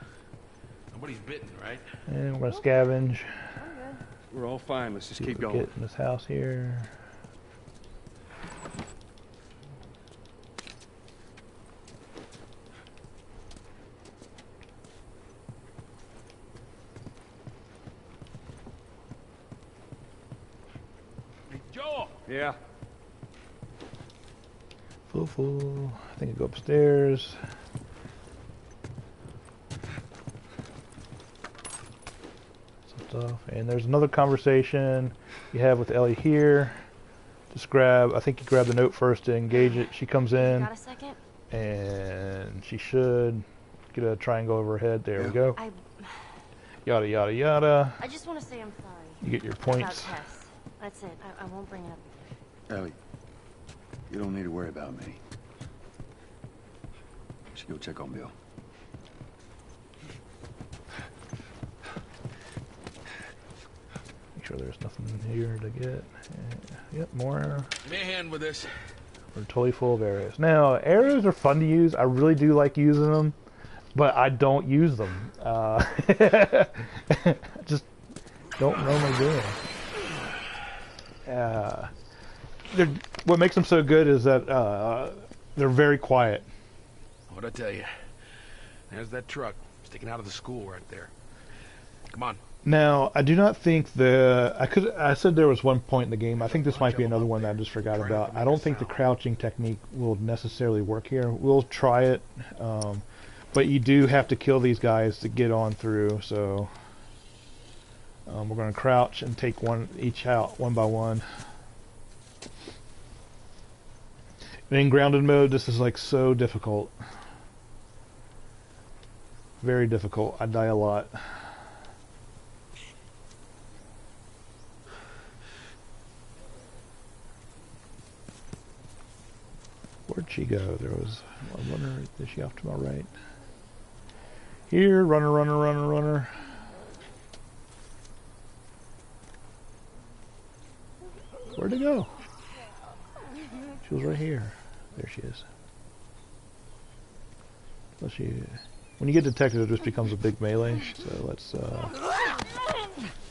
Nobody's bitten, right? And we're gonna scavenge. We're all fine. Let's just See keep what we going. get in this house here. Hey, Joel! Yeah. Full. I think I go upstairs. Some stuff. And there's another conversation you have with Ellie here. Just grab, I think you grab the note first to engage it. She comes in, Got a second? and she should get a triangle over her head. There we Yeah. go. Yada, yada, yada. I just want to say I'm sorry. You get your About points. Tess. That's it. I won't bring it up again. Ellie, you don't need to worry about me. Should go check on Bill. Make sure there's nothing here to get. Yep, more. Give me a hand with this. We're totally full of arrows. Now, arrows are fun to use. I really do like using them, but I don't use them. Just don't normally do them. What makes them so good is that they're very quiet. What'd I tell you? There's that truck sticking out of the school right there. Come on, Now, I do not think I said there was one point in the game. I think this might be another one that I just forgot about. I don't think the crouching technique will necessarily work here. We'll try it, but you do have to kill these guys to get on through. So we're going to crouch and take each out one by one. And in grounded mode, this is like so difficult. Very difficult. I die a lot. Where'd she go? There was a runner. Is she off to my right? Here, runner, runner, runner, runner. Where'd it go? She was right here. There she is. Well, when you get detected, it just becomes a big melee. So let's.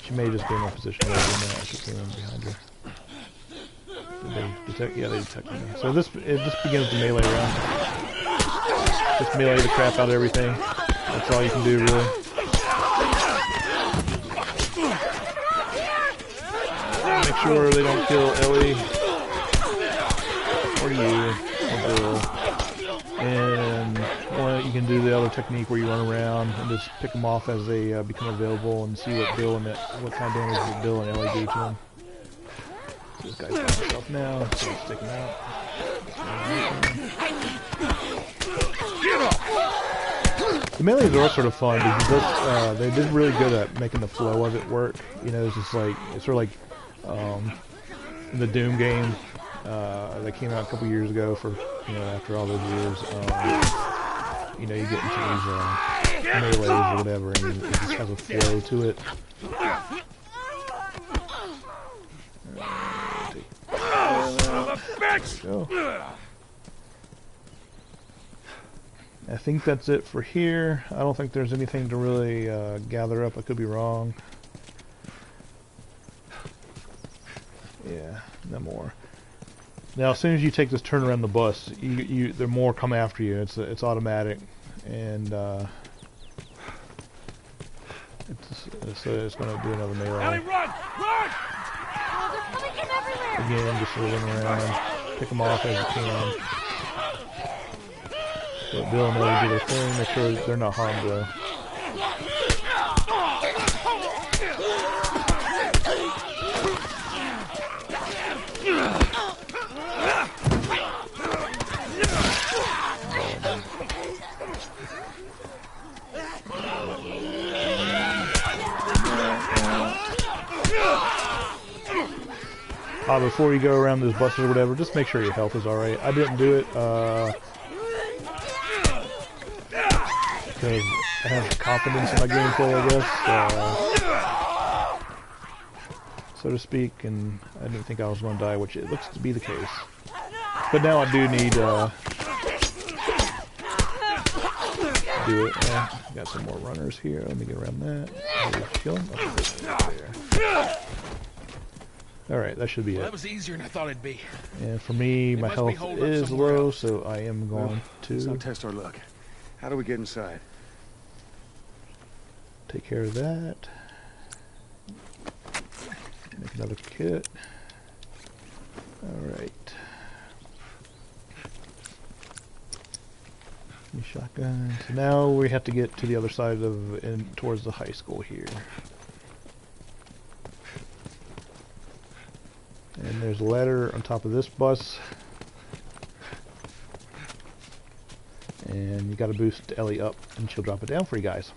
She may just be in a position where I should run behind her. Did they detect? Yeah, they detected me. So this begins the melee round. Just melee the crap out of everything. That's all you can do, really. Make sure they don't kill Ellie or you or Bill. And you can do the other technique where you run around and just pick them off as they become available and see what kind of damage Bill and Ellie do to them. So this guy's by himself now, so let's take him out. The melees are sort of fun because they did really good at making the flow of it work. You know, it's just like it's sort of like in the Doom game that came out a couple years ago. For after all those years, you get into these melees or whatever, and it just has a flow to it. Go. I think that's it for here. I don't think there's anything to really gather up. I could be wrong. Yeah, no more. Now, as soon as you take this turn around the bus, there more come after you. It's automatic, and it's going to do another melee. Ellie, run! Run! Oh, they're coming in everywhere. Again, just run around, pick them off as you can. Let Bill and Ellie do their thing. Make sure they're not harmed though. Before you go around those buses or whatever, just make sure your health is alright. I didn't do it, because I have confidence in my gameplay, I guess, so to speak, and I didn't think I was going to die, which it looks to be the case. But now I do need, do it. Got some more runners here. Let me get around that. Kill him. There. Alright, that should be it. That was easier than I thought it'd be. And for me, my health is low, so I am going to... Let's not test our luck. How do we get inside? Take care of that. Make another kit. Alright. Shotgun. So now we have to get to the other side towards the high school here. And there's a ladder on top of this bus. And you gotta boost Ellie up and she'll drop it down for you guys.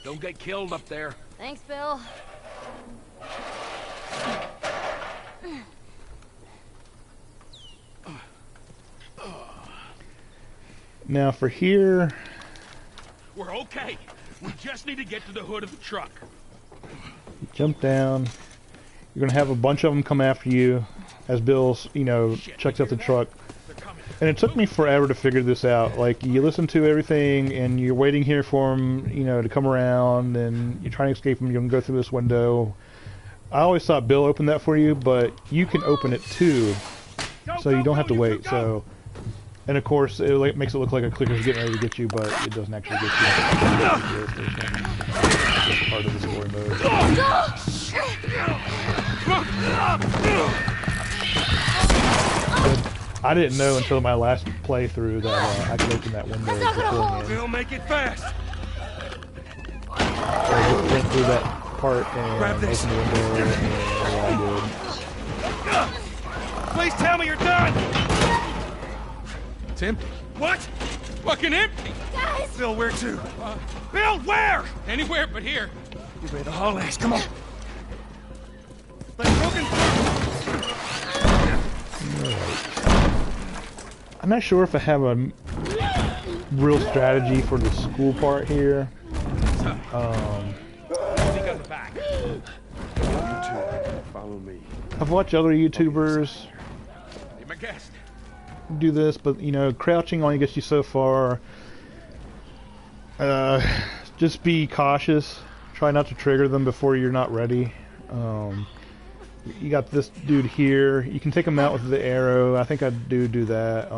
Don't get killed up there. Thanks, Bill. Now for here... We're okay. We just need to get to the hood of the truck. You jump down. You're going to have a bunch of them come after you as Bill, checks out the truck. They're coming. And it took me forever to figure this out. Like, you listen to everything, and you're waiting here for him, you know, to come around, and you're trying to escape him, you're going to go through this window. I always thought Bill opened that for you, but you can open it too, so you don't have to wait. So, and of course, it makes it look like a clicker's getting ready to get you, but it doesn't actually get you. It's just part of the story mode. I didn't know until my last playthrough that I could open that window beforehand. We'll make it fast. I just went through that part and opened the window, and I did. Please tell me you're done. It's empty. What? Fucking empty. Guys! Bill, where to? Bill, where? Anywhere but here. You ready to haul ass? Come on. Like broken. I'm not sure if I have a real strategy for the school part here. Follow me. I've watched other YouTubers Be my guest. do this, but you know, crouching only gets you so far. Just be cautious. Try not to trigger them before you're not ready. You got this dude here. You can take him out with the arrow. I think I do that.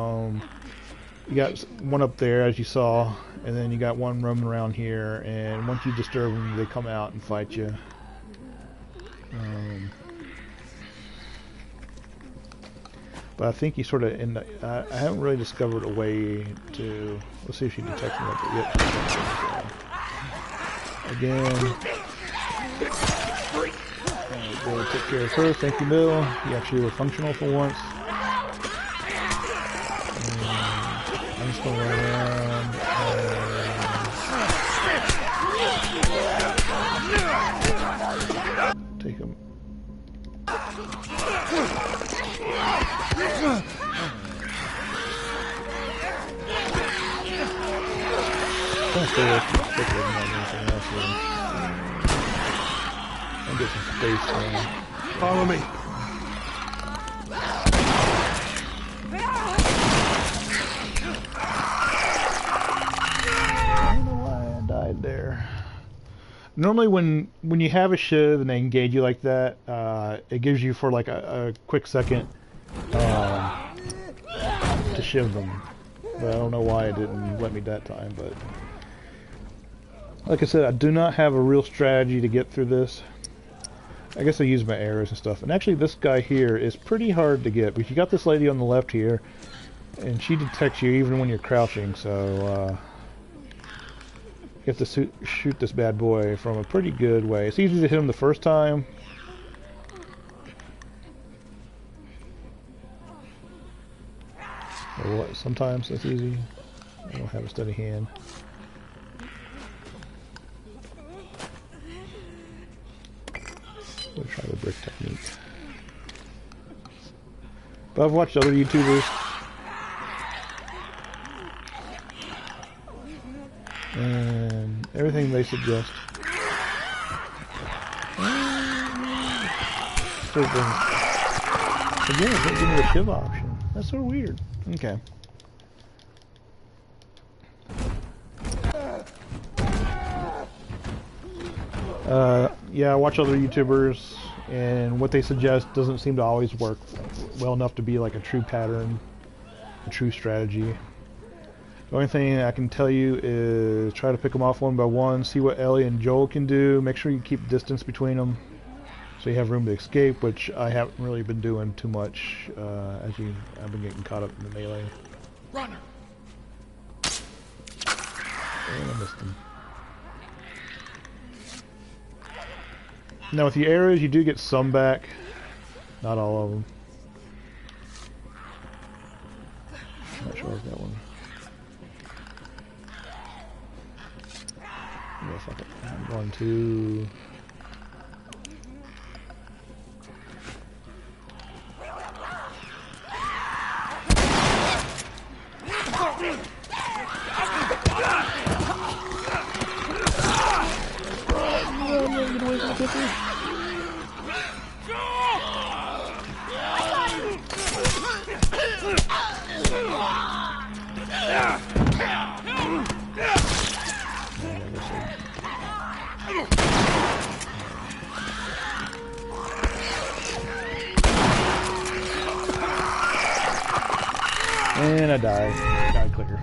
You got one up there, as you saw, and then you got one roaming around here. And once you disturb them, they come out and fight you. But I think you sort of end up, I haven't really discovered a way to. Let's see if she detects me. Yep. Again. We'll take care of her. Thank you, Bill. You actually were functional for once. I'm just going to run around and take him. I'll get some space on. Follow me. I don't know why I died there. Normally when you have a shiv and they engage you like that, it gives you for like a quick second to shiv them. But I don't know why it didn't let me that time, but like I said, I do not have a real strategy to get through this. I guess I use my arrows and stuff. And actually this guy here is pretty hard to get, because you got this lady on the left here, and she detects you even when you're crouching, so you have to shoot this bad boy from a pretty good way. It's easy to hit him the first time. Or what? Sometimes it's easy. I don't have a steady hand. We'll try the brick technique. But I've watched other YouTubers. And everything they suggest. Again, it didn't give me a shiv option. That's so weird. Okay. Yeah, I watch other YouTubers, and what they suggest doesn't seem to always work well enough to be like a true pattern, a true strategy. The only thing I can tell you is try to pick them off one by one, see what Ellie and Joel can do, make sure you keep distance between them so you have room to escape, which I haven't really been doing too much, I've been getting caught up in the melee. Runner. And I missed him. Now with the arrows, you do get some back. Not all of them. I'm not sure if that one. Yeah, fuck it. I'm going to. And I died. Died clicker.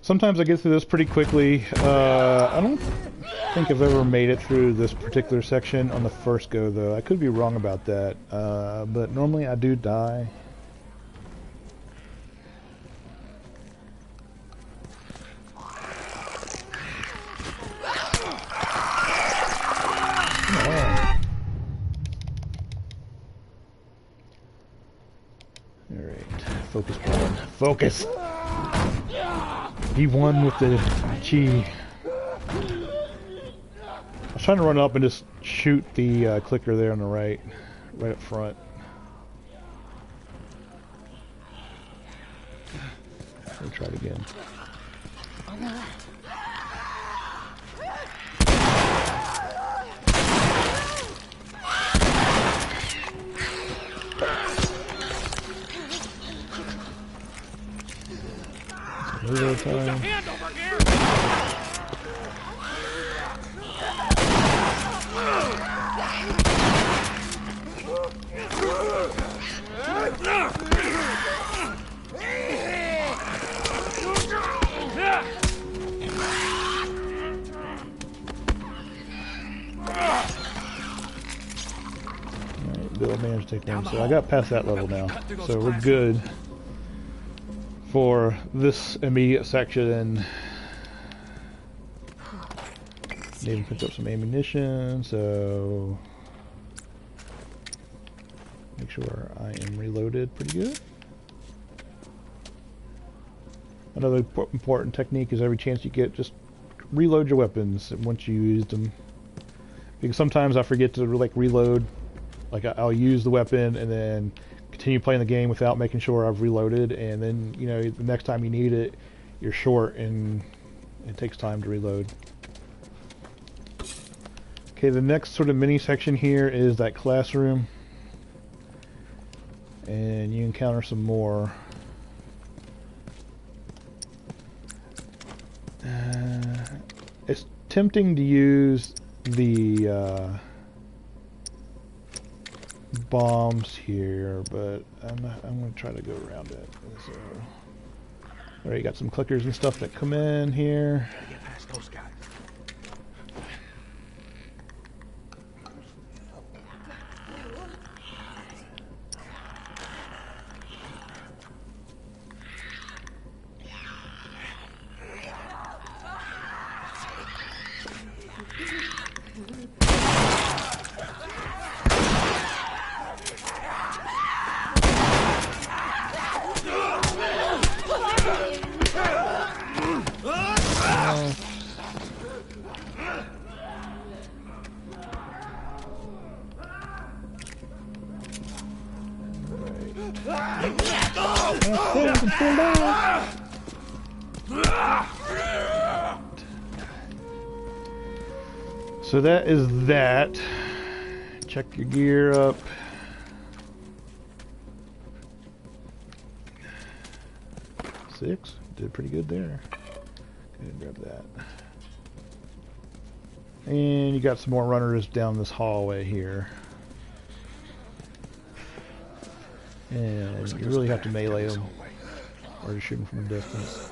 Sometimes I get through this pretty quickly. I don't think I've ever made it through this particular section on the first go, though. I could be wrong about that. But normally I do die. Alright, focus button. Focus! He won with the chi. I was trying to run up and just shoot the clicker there on the right up front. Let me try it again. On the left. Reload time. Alright, Bill managed to take them, so I got past that level now. So we're good for this immediate section. Even picked up some ammunition, so make sure I am reloaded pretty good. Another important technique is every chance you get, just reload your weapons once you used them. Because sometimes I forget to like reload, like I'll use the weapon and then continue playing the game without making sure I've reloaded, and then, you know, the next time you need it, you're short and it takes time to reload. Okay, the next sort of mini section here is that classroom, and you encounter some more. It's tempting to use the bombs here, but I'm going to try to go around it. So, alright, got some clickers and stuff that come in here. Get past those guys. So that is that. Check your gear up. Six. Did pretty good there. Go ahead and grab that. And you got some more runners down this hallway here. And you really have to melee them, or just shoot them from a distance.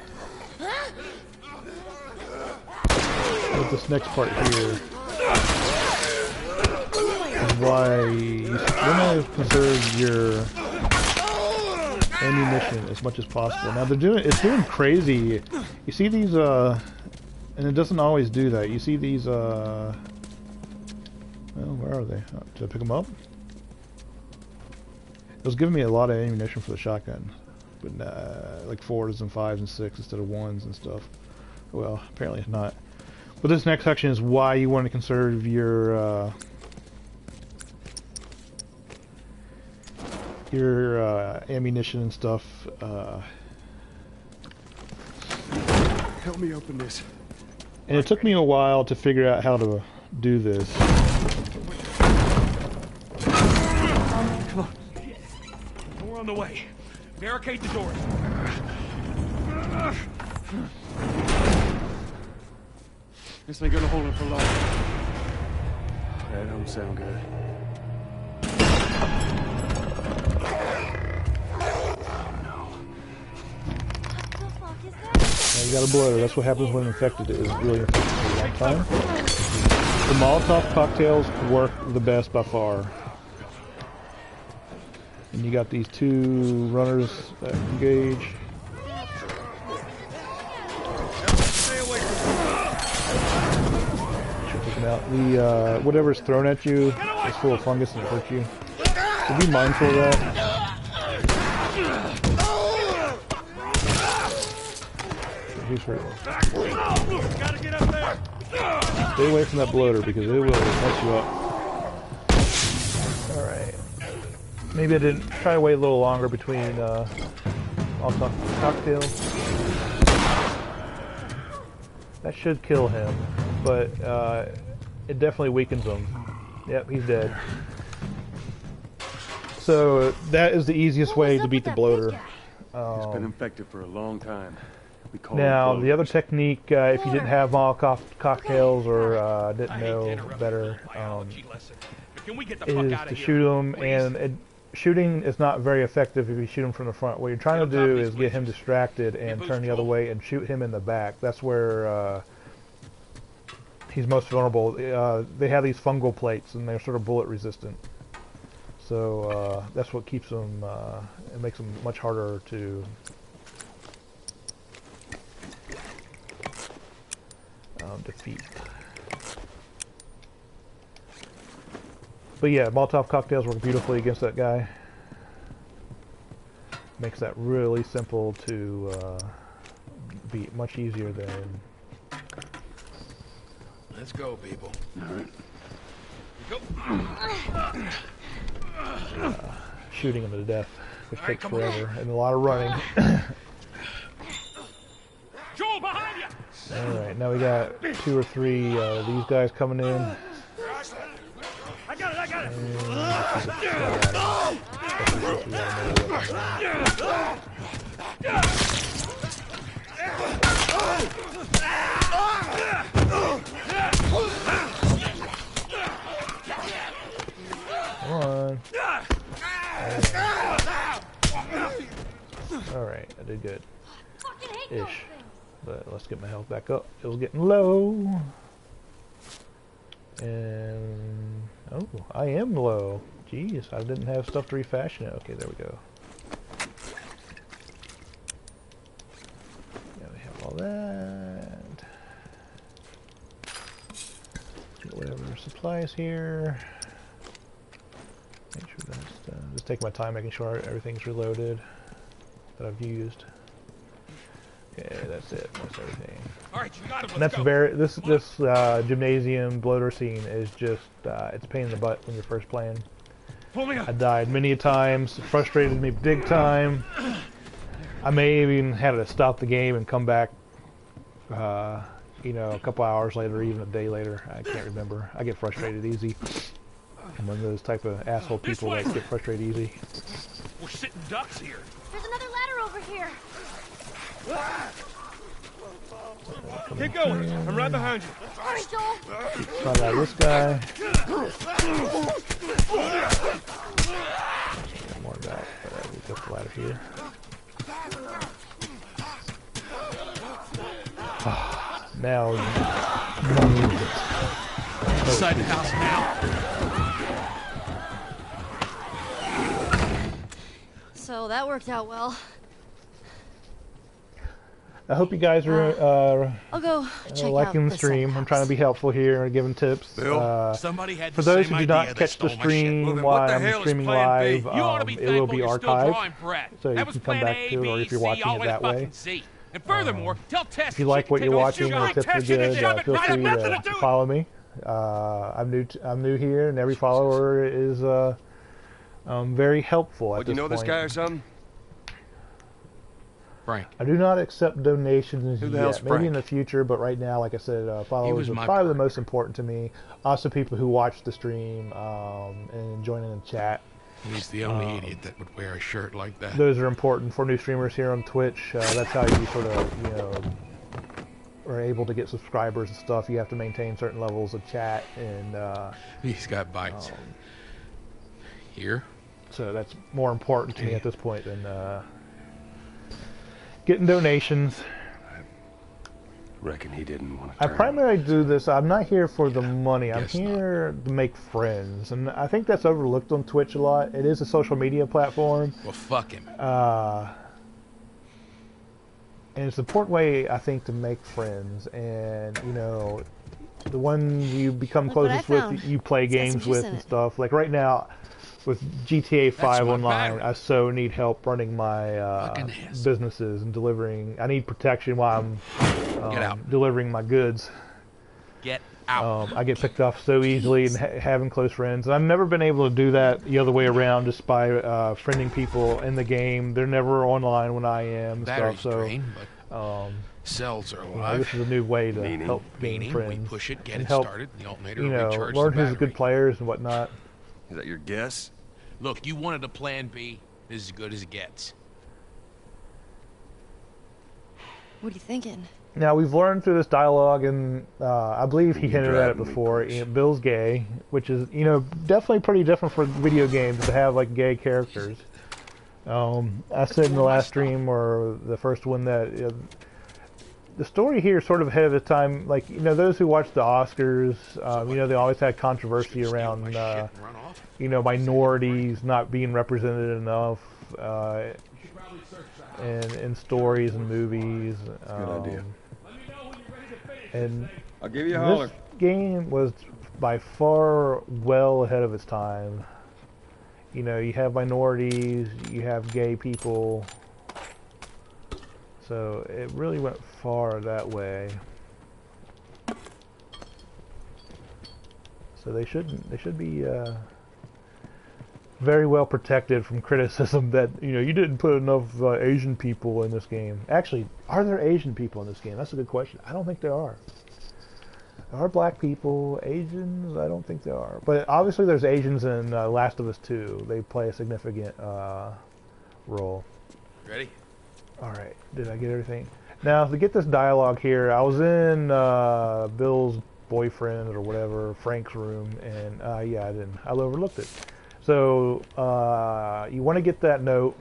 But this next part here is why you want to conserve your ammunition as much as possible. Now it's doing crazy. You see these, and it doesn't always do that. You see these, well, where are they? Did I pick them up? It was giving me a lot of ammunition for the shotgun, but like 4s and 5s and 6s instead of 1s and stuff. Well, apparently it's not. But this next section is why you want to conserve your ammunition and stuff. Help me open this. And it took me a while to figure out how to do this. Come on. We're on the way. Barricade the doors. This ain't gonna hold him for long. That don't sound good. The fuck is that? Now you got a bloater. That's what happens when infected. It is really infected for a long time. The Molotov cocktails work the best by far. And you got these two runners that engage. Stay away from Should take them out. The whatever's thrown at you is full of fungus and it hurts you. So be mindful of that. He's hurt. Gotta get up there. Stay away from that bloater because it will mess you up. Alright. Maybe I didn't try to wait a little longer between Molotov cocktails. That should kill him, but it definitely weakens him. Yep, he's dead. So that is the easiest way to beat the bloater. He's been infected for a long time. We call Now, it the other technique, if you didn't have Molotov cocktails or didn't know better, Can we get the fuck is out to of here? shoot them. Please? And shooting is not very effective if you shoot him from the front. What you're trying to do is get him distracted and turn the other way and shoot him in the back. That's where he's most vulnerable. They have these fungal plates and they're sort of bullet resistant. So that's what keeps them, it makes them much harder to defeat. But yeah, Molotov cocktails work beautifully against that guy. Makes that really simple to beat, much easier than Let's go, people. Go. shooting him to death, which takes forever and a lot of running. Joel, behind you! Alright, now we got 2 or 3 these guys coming in. I got it, I got it! Come on. Alright, I did good. Fucking hate those Ish. things. But let's get my health back up. It was getting low. And oh, I am low. Jeez, I didn't have stuff to refashion it. Okay, there we go. Yeah, we have all that. Get whatever supplies here. Make sure that's done. Just take my time making sure everything's reloaded that I've used. Okay, that's it. That's everything. All right, you got him. And Let's that's go. this gymnasium bloater scene is just it's a pain in the butt when you're first playing. Pull me I up. died many a times, frustrated me big time. I may have even had to stop the game and come back, you know, a couple hours later, even a day later. I can't remember. I get frustrated easy. I'm one of those type of asshole people that get frustrated easy. We're sitting ducks here. There's another ladder over here. Keep going. I'm right behind you. Hurry, Joel. Shot out this guy. Got more of that, but we got the ladder here. Now, Inside the house now. So that worked out well. I hope you guys are I'll go check liking out the stream. I'm trying to be helpful here and giving tips. Somebody had For the those same who did idea not that catch the stole my shit. stream Well, then what while the I'm hell is streaming plan B? live, You ought to be it will thankful be you're still archived, drawing breath. so you That can was come plan back A, to it, or B, if you're C, watching all it the way to that way. fucking Z. And furthermore, tell Tess If you like what you're watching and the tips are good, feel free to follow me. I'm new here, and every follower is very helpful at What, this you know point. this guy or something? Frank. I do not accept donations Who the hell's yet. Maybe Frank? in the future, but right now, like I said, followers was are my probably the partner. most important to me. Also, people who watch the stream and join in the chat. He's the only idiot that would wear a shirt like that. Those are important for new streamers here on Twitch. That's how you sort of, you know, are able to get subscribers and stuff. You have to maintain certain levels of chat and He's got bites. Here? So that's more important to me at this point than getting donations. Reckon he didn't want to. I primarily do this. I'm not here for the money. I'm Guess here to make friends, and I think that's overlooked on Twitch a lot. It is a social media platform. Well, fuck him. And it's an important way, I think, to make friends. And, you know, the one you become Look what I closest with, found. you play It's got some games juice with in and it. stuff. Like right now, with GTA 5 my Online, battery. I so need help running my Fucking ass. businesses and delivering. I need protection while I'm Get out. delivering my goods. Get out. I get picked off so easily and having close friends. And I've never been able to do that the other way around just by friending people in the game. They're never online when I am and Battery's stuff. So drained, but cells are you know, alive. this is a new way to help gain Meaning, friends. we push it, get and it help, started, the alternator you know, recharge learn the who's battery. good players and whatnot. Is that your guess? Look, you wanted a plan B. This is as good as it gets. What are you thinking? Now, we've learned through this dialogue, and I believe he You hinted at it driving me before, crazy. you know, Bill's gay, which is, you know, definitely pretty different for video games to have, like, gay characters. I said in the last stream, or the first one, that the story here is sort of ahead of its time. Like, you know, those who watch the Oscars, you know, they always had controversy Steal my around, shit and run off. you know, minorities not being represented enough in stories and movies. Good idea. And I'll give you a this holler. game was by far well ahead of its time. You know, you have minorities, you have gay people, so it really went far that way. So they should be very well protected from criticism that, you know, you didn't put enough Asian people in this game. Actually, are there Asian people in this game? That's a good question. I don't think there are. Are black people Asians? I don't think there are. But obviously there's Asians in Last of Us 2. They play a significant role. Ready? Alright, did I get everything? Now, to get this dialogue here, I was in Bill's boyfriend or whatever, Frank's room, and yeah, I overlooked it. So, you want to get that note,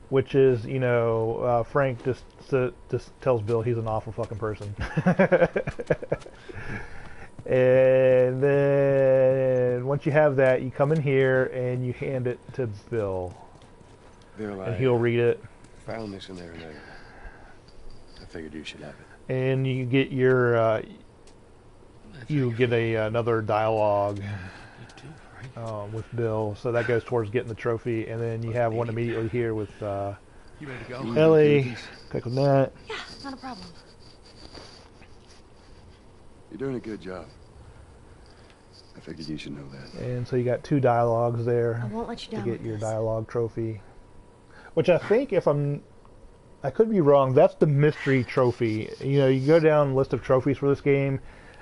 which is, you know, Frank just tells Bill he's an awful fucking person. And then, once you have that, you come in here and you hand it to Bill. Bill, And he'll read it. found this in there and there. I figured you should have it. And you get your, another dialogue with Bill, so that goes towards getting the trophy, and then you have one immediately here with You ready to go? Ellie. Click on that. Yeah, not a problem. You're doing a good job. I figured you should know that. And so you got two dialogues there I won't let you to down get with your this. dialogue trophy. Which I think, I could be wrong, that's the mystery trophy. You know, you go down the list of trophies for this game,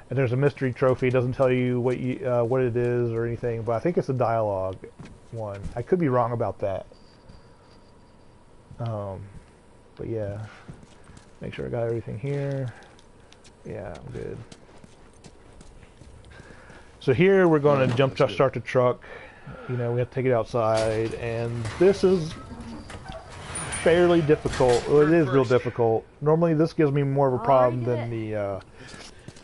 and there's a mystery trophy. It doesn't tell you what it is or anything, but I think it's a dialogue one. I could be wrong about that. But yeah, make sure I got everything here. Yeah, I'm good. So here we're going to start the truck. You know, we have to take it outside, and this is fairly difficult. Well, it is real difficult. Normally this gives me more of a problem than the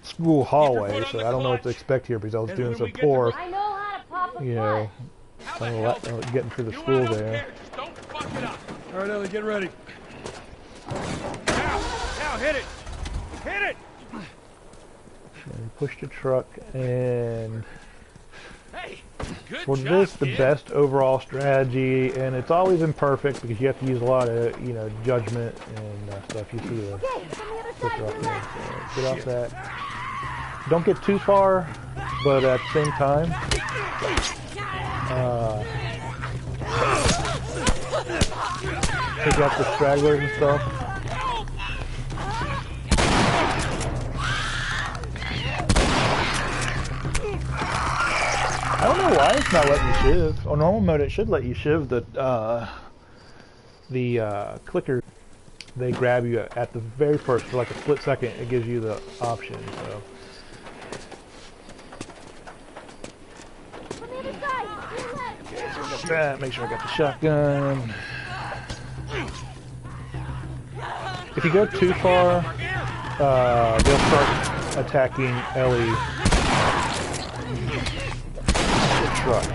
school hallway, so I don't know what to expect here because I was doing so poor, I know how to pop a you know, getting through the school there. Just don't fuck it up. All right, Ellie, get ready. Now, hit it. Hit it. And push the truck, and Hey, good for job, this, the kid. best overall strategy, and it's always imperfect because you have to use a lot of, you know, judgment and stuff. You see the clicker up there. So get off that. Don't get too far, but at the same time, take out the stragglers and stuff. I don't know why it's not letting you shiv. On normal mode, it should let you shiv the clicker. They grab you at the very first, for like a split second. It gives you the option. So. Make sure I got the shotgun. If you go too far, they'll start attacking Ellie. The truck.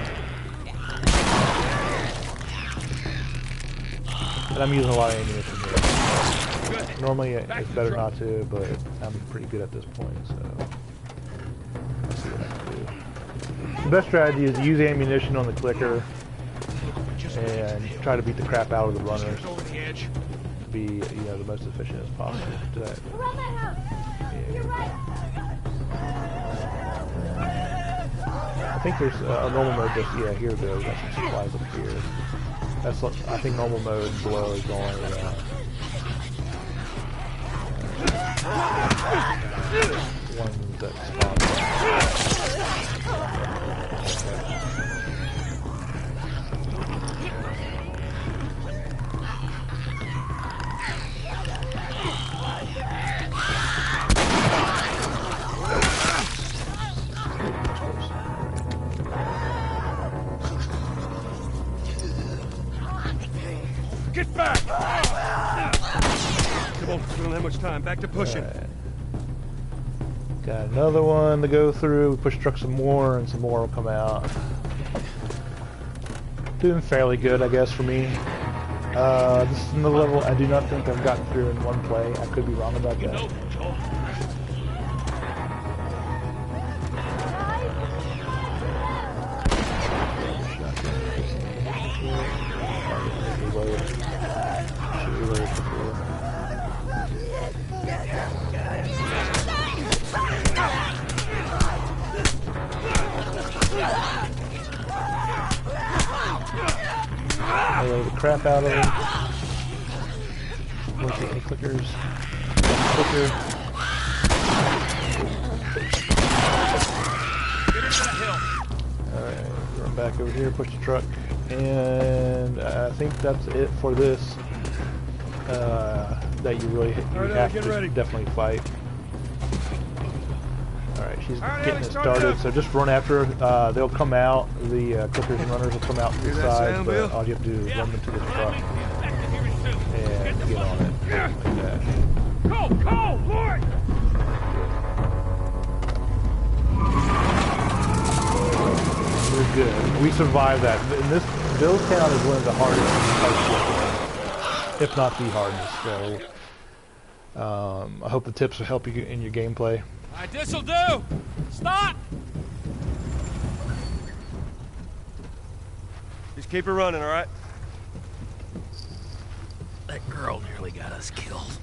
And I'm using a lot of ammunition here. Normally it's better not to, but I'm pretty good at this point, so let's see what I can do. The best strategy is to use ammunition on the clicker and try to beat the crap out of the runners. Be the most efficient as possible. Yeah. I think there's a normal mode. Just here it goes. Got some supplies up here. That's what I think normal mode below is going. Ones that spawn. Get back! Come on, we don't have much time. Back to pushing. Right. Got another one to go through. We push truck some more, and some more will come out. Doing fairly good, I guess, for me. This is another level I do not think I've gotten through in one play. I could be wrong about that. The crap out of them. Won't see any clickers. Clicker. Alright, run back over here, push the truck. And I think that's it for this. That you really have to definitely fight. Alright, she's getting it started, so just run after her. They'll come out, the clickers and runners will come out to the side, but all you have to do is run them to the truck and get on it. Like that. Go, Lord! We're good. We survived that. And this Bill's Town is one of the hardest parts, if not the hardest, so I hope the tips will help you in your gameplay. Alright, this'll do! Stop! Just keep her running, alright? That girl nearly got us killed.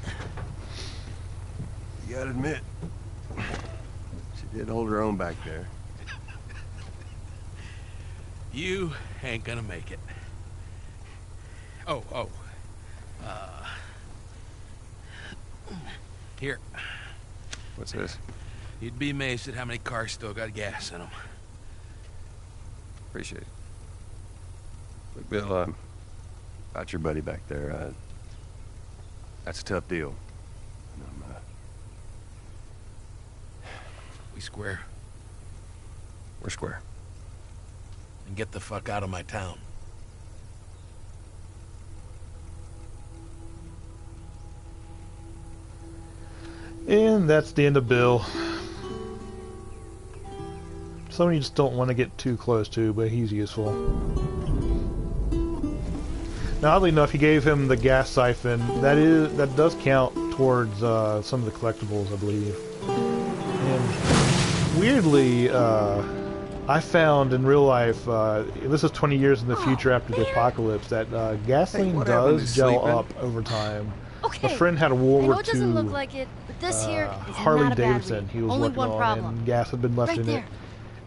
You gotta admit, she did hold her own back there. You ain't gonna make it. Here. What's this? You'd be amazed at how many cars still got gas in them. Appreciate it. Look, Bill, about your buddy back there, that's a tough deal. We square. We're square. And get the fuck out of my town. And that's the end of Bill. Some you just don't want to get too close to, but he's useful. Now, oddly enough, he gave him the gas siphon. That does count towards some of the collectibles, I believe. And weirdly, I found in real life, this is 20 years in the future after the apocalypse, that gasoline does gel up over time. Okay. A friend had a World War I know it doesn't look II like it, but this here is Harley not a bad Davidson read. he was Only working one on, problem. and gas had been left Right in there. it,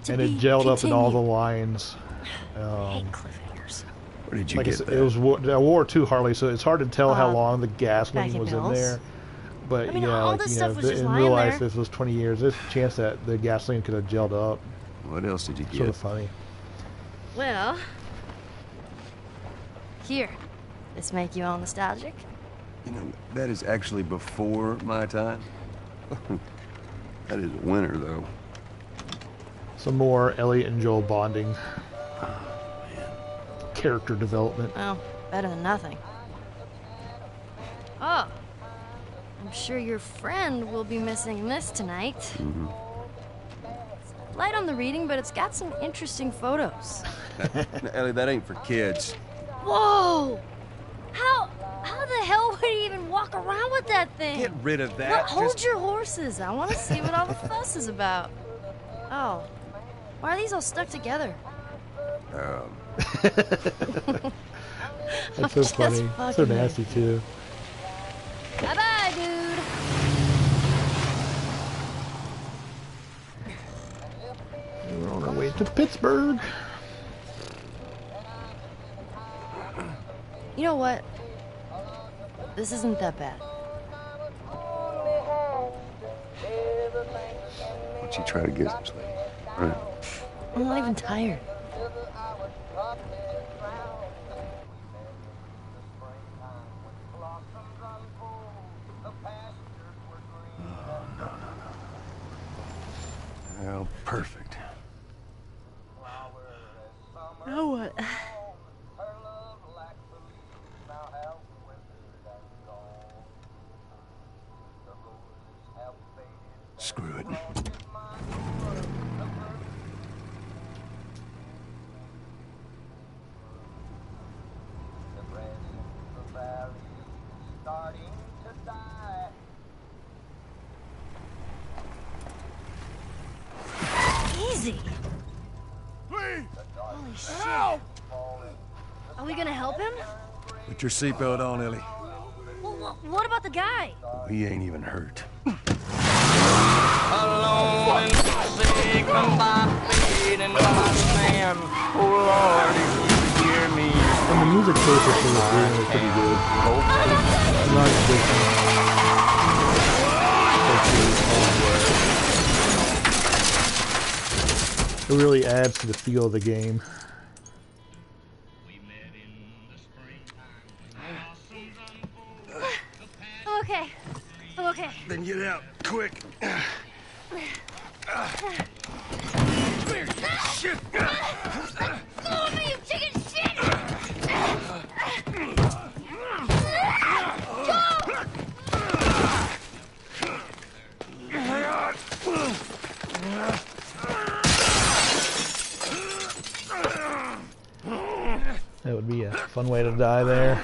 To and it be gelled up in all the continued. lines. I hate cliffhangers. Where did you Like I get said, that? it was a World War II Harley, so it's hard to tell how long the gasoline back in was in Bill's. there. But I mean, yeah, all like, this you stuff know, was just in lying real life, there. if it was 20 years, there's a chance that the gasoline could have gelled up. What else did you Sort get? of funny. Well... Here. This make you all nostalgic? You know, that is actually before my time. That is a winner, though. Some more Elliot and Joel bonding. Character development. Well, better than nothing. Oh. I'm sure your friend will be missing this tonight. Mm-hmm. It's light on the reading, but it's got some interesting photos. Now, Ellie, that ain't for kids. Whoa! How the hell would he even walk around with that thing? Get rid of that. Well, hold your horses. I want to see what all the fuss is about. Oh. Why are these all stuck together? That's so funny. So nasty, too. Bye-bye, dude. We're on our way to Pittsburgh. You know what? This isn't that bad. Why don't you try to get some sleep? All right. I'm not even tired. Well, perfect. Now what? Screw it. Easy. Please! Holy shit. Are we gonna help him? Put your seatbelt on, Ellie. Well, what about the guy? He ain't even hurt. Alone and forsaken by fate and by man. Oh Lord, if you hear me. And the music choices for this game are pretty good. Not different. It really adds to the feel of the game. I'm okay. I'm okay. Then get out, quick. Shit! Go me, you chicken shit! That would be a fun way to die there.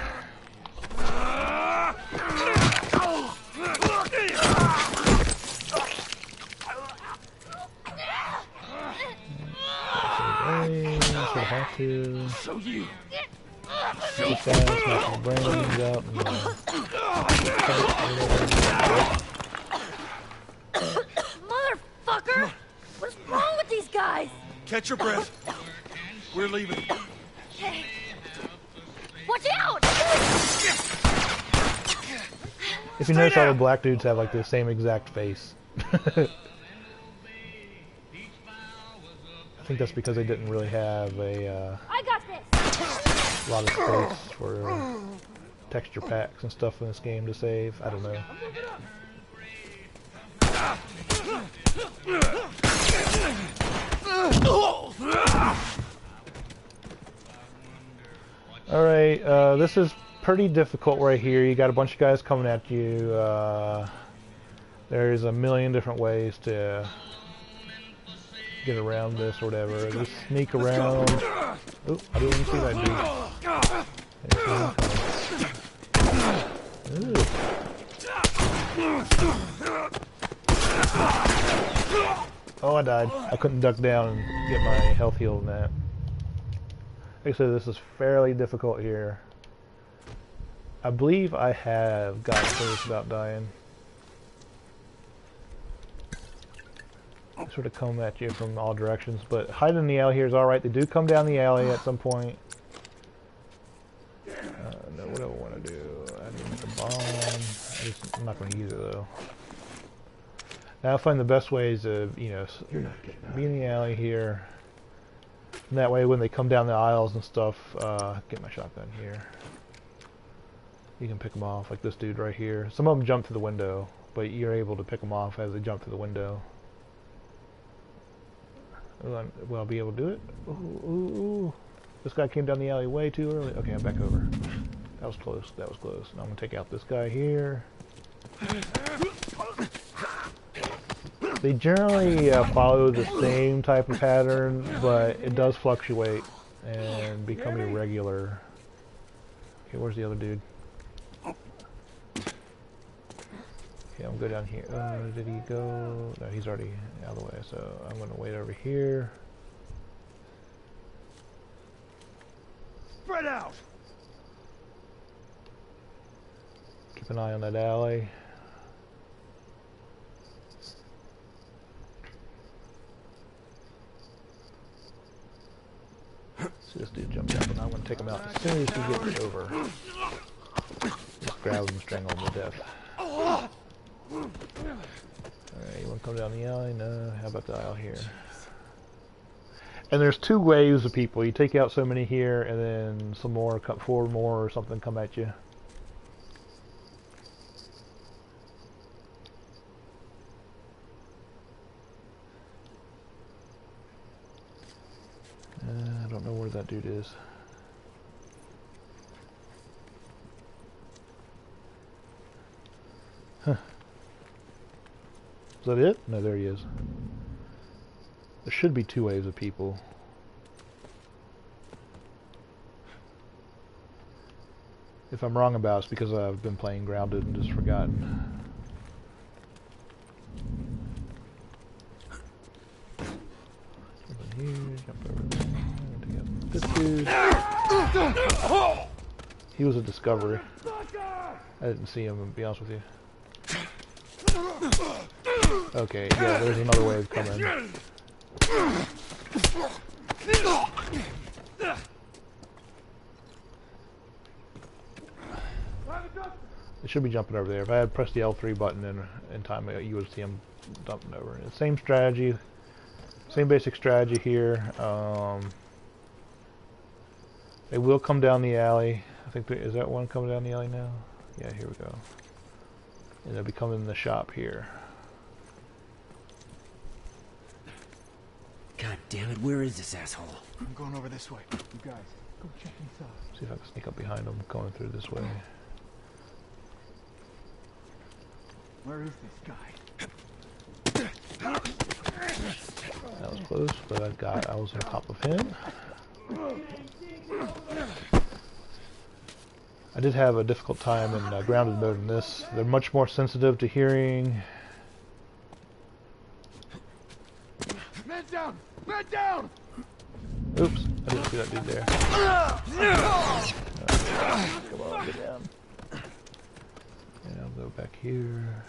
Have to So you... keep fast, knock my brains out, and Motherfucker! What's wrong with these guys? Catch your breath. We're leaving. Okay. Watch out! if you notice, all the black dudes have like the same exact face. I think that's because they didn't really have a I got this. lot of space for texture packs and stuff in this game to save. I don't know. Alright, this is pretty difficult right here. You got a bunch of guys coming at you. There's a million different ways to get around this or whatever. Just sneak around. Oh, I didn't even see that dude. Oh, I died. I couldn't duck down and get my health healed in that. Like I said, this is fairly difficult here. I believe I have got close without dying. They sort of come at you from all directions, but hiding in the alley here is alright. They do come down the alley at some point. No, what do I want to do? I need to make a bomb. I'm not going to use it though. Now I find the best ways to, you know, be in the alley here. And that way when they come down the aisles and stuff, get my shotgun here. You can pick them off, like this dude right here. Some of them jump through the window, but you're able to pick them off as they jump through the window. Ooh, will I be able to do it? Ooh, ooh, ooh. This guy came down the alley way too early. Okay, I'm back over. That was close, that was close. Now I'm going to take out this guy here. They generally follow the same type of pattern, but it does fluctuate and become irregular. Okay, where's the other dude? Okay, I'm going to go down here. Did he go? No, he's already out of the way, so I'm going to wait over here. Spread out! Keep an eye on that alley. See this dude jump up, and I'm going to take him out as soon as he gets over. Just grab him and strangle him to death. Alright, you want to come down the alley? No, how about the aisle here? And there's two waves of people. You take out so many here, and then some more, cut 4 more or something come at you. I don't know where that dude is. Huh. Is that it? No, there he is. There should be 2 waves of people. If I'm wrong about it, it's because I've been playing Grounded and just forgotten. Jump in here, jump over there. This dude. He was a discovery. I didn't see him, to be honest with you. Okay, yeah, there's another wave coming. It should be jumping over there. If I had pressed the L3 button in time, you would see him dumping over. And same strategy, same basic strategy here. They will come down the alley. I think is that one coming down the alley now? Yeah, here we go. And they'll be coming in the shop here. God damn it, where is this asshole? I'm going over this way. You guys, go check inside. See if I can sneak up behind him, going through this way. Where is this guy? That was close, but I was on top of him. I did have a difficult time in grounded mode in this. They're much more sensitive to hearing. Man down! Man down! Oops, I didn't see that dude there. Come on, get down. And I'll go back here.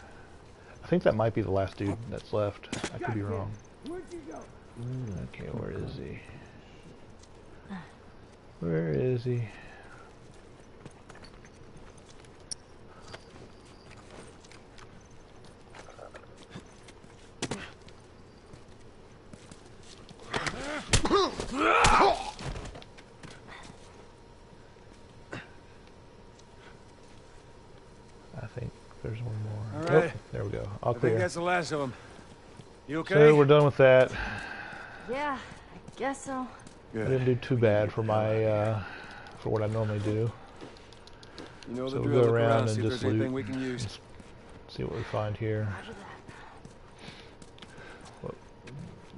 I think that might be the last dude that's left. I could be wrong. Okay, where is he? Where is he? I think there's one more. All right. Oh, there we go. All I clear. think that's the last of them. You okay? So we're done with that. Yeah, I guess so. I didn't do too bad for my for what I normally do. You know So the we'll drill. go Look around see and if just there's anything loot. we can use. See what we find here. Roger that. Whoop.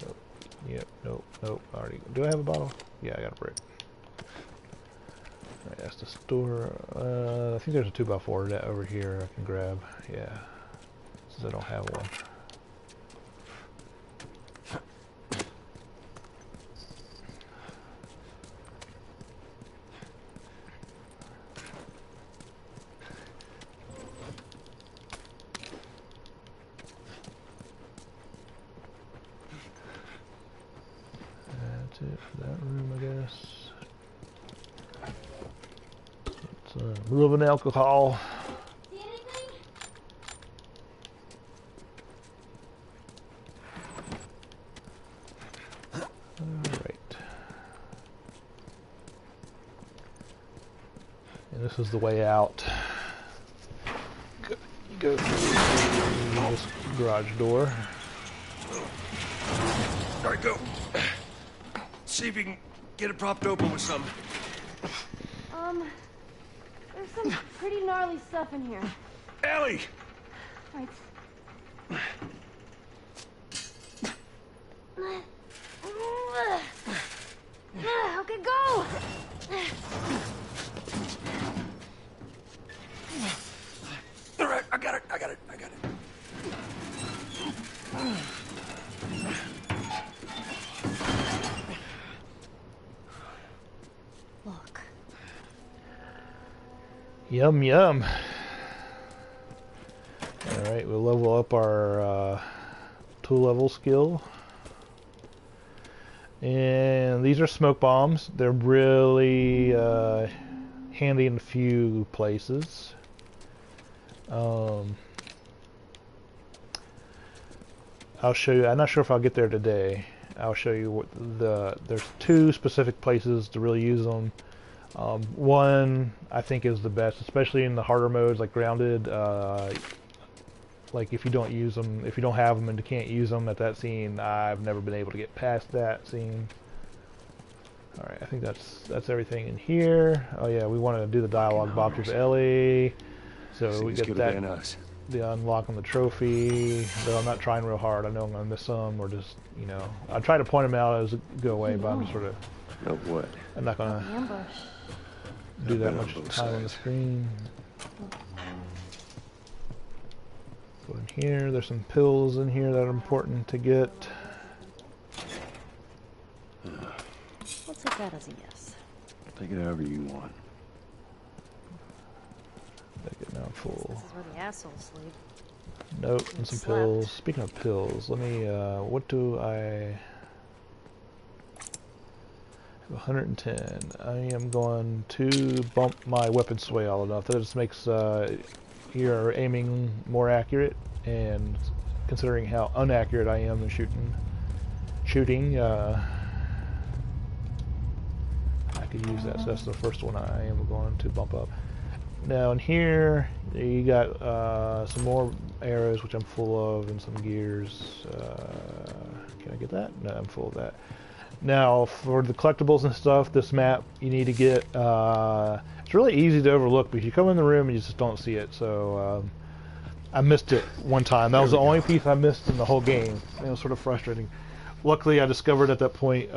Nope. Yep. Nope. Nope. Already. Do I have a bottle? Yeah, I got a brick. Alright, that's the store. I think there's a 2x4 that over here I can grab. Yeah. Since I don't have one. That's it for that room, I guess. It's a little bit of alcohol. See anything? Alright. this is the way out. Go through this garage door. All right, go. See if you can get it propped open with something. There's some pretty gnarly stuff in here. Ellie! Right. Okay, go! All right, I got it. Look. Yum, yum. Alright, we'll level up our tool level skill. And these are smoke bombs. They're really handy in a few places. I'll show you. I'm not sure if I'll get there today. I'll show you what there's two specific places to really use them. One I think is the best, especially in the harder modes like grounded. Like if you don't use them, if you don't have them and you can't use them at that scene, I've never been able to get past that scene. All right, I think that's everything in here. Oh yeah, we want to do the dialogue box with Ellie, so we get that. The unlocking the trophy. Though I'm not trying real hard. I know I'm gonna miss some, or just I try to point them out as go away, but I'm just sort of. No what? I'm not gonna do that much time on the screen. Go in here. There's some pills in here that are important to get. We'll take that as a yes. Take it however you want. Make it now full. This is where the assholes sleep. Nope, and some pills. Speaking of pills, let me, what do I... have 110. I am going to bump my weapon sway all enough. That just makes your aiming more accurate, and considering how inaccurate I am in shooting, I could use that. So that's the first one I am going to bump up. Now in here, you got some more arrows, which I'm full of, and some gears. Can I get that? No, I'm full of that. Now for the collectibles and stuff, this map you need to get. It's really easy to overlook, but you come in the room and you just don't see it. So I missed it one time. That was the only piece I missed in the whole game. It was sort of frustrating. Luckily, I discovered at that point.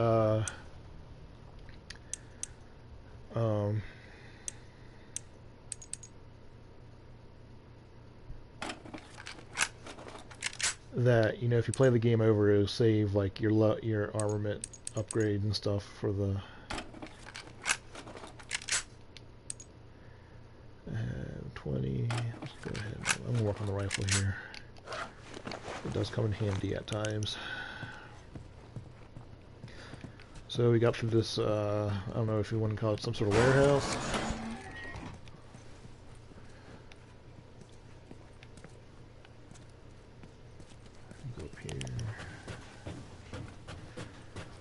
That if you play the game over, it'll save like your armament upgrade and stuff for the 20. Let's go ahead. I'm gonna work on the rifle here. It does come in handy at times. So we got through this. I don't know if you want to call it some sort of warehouse.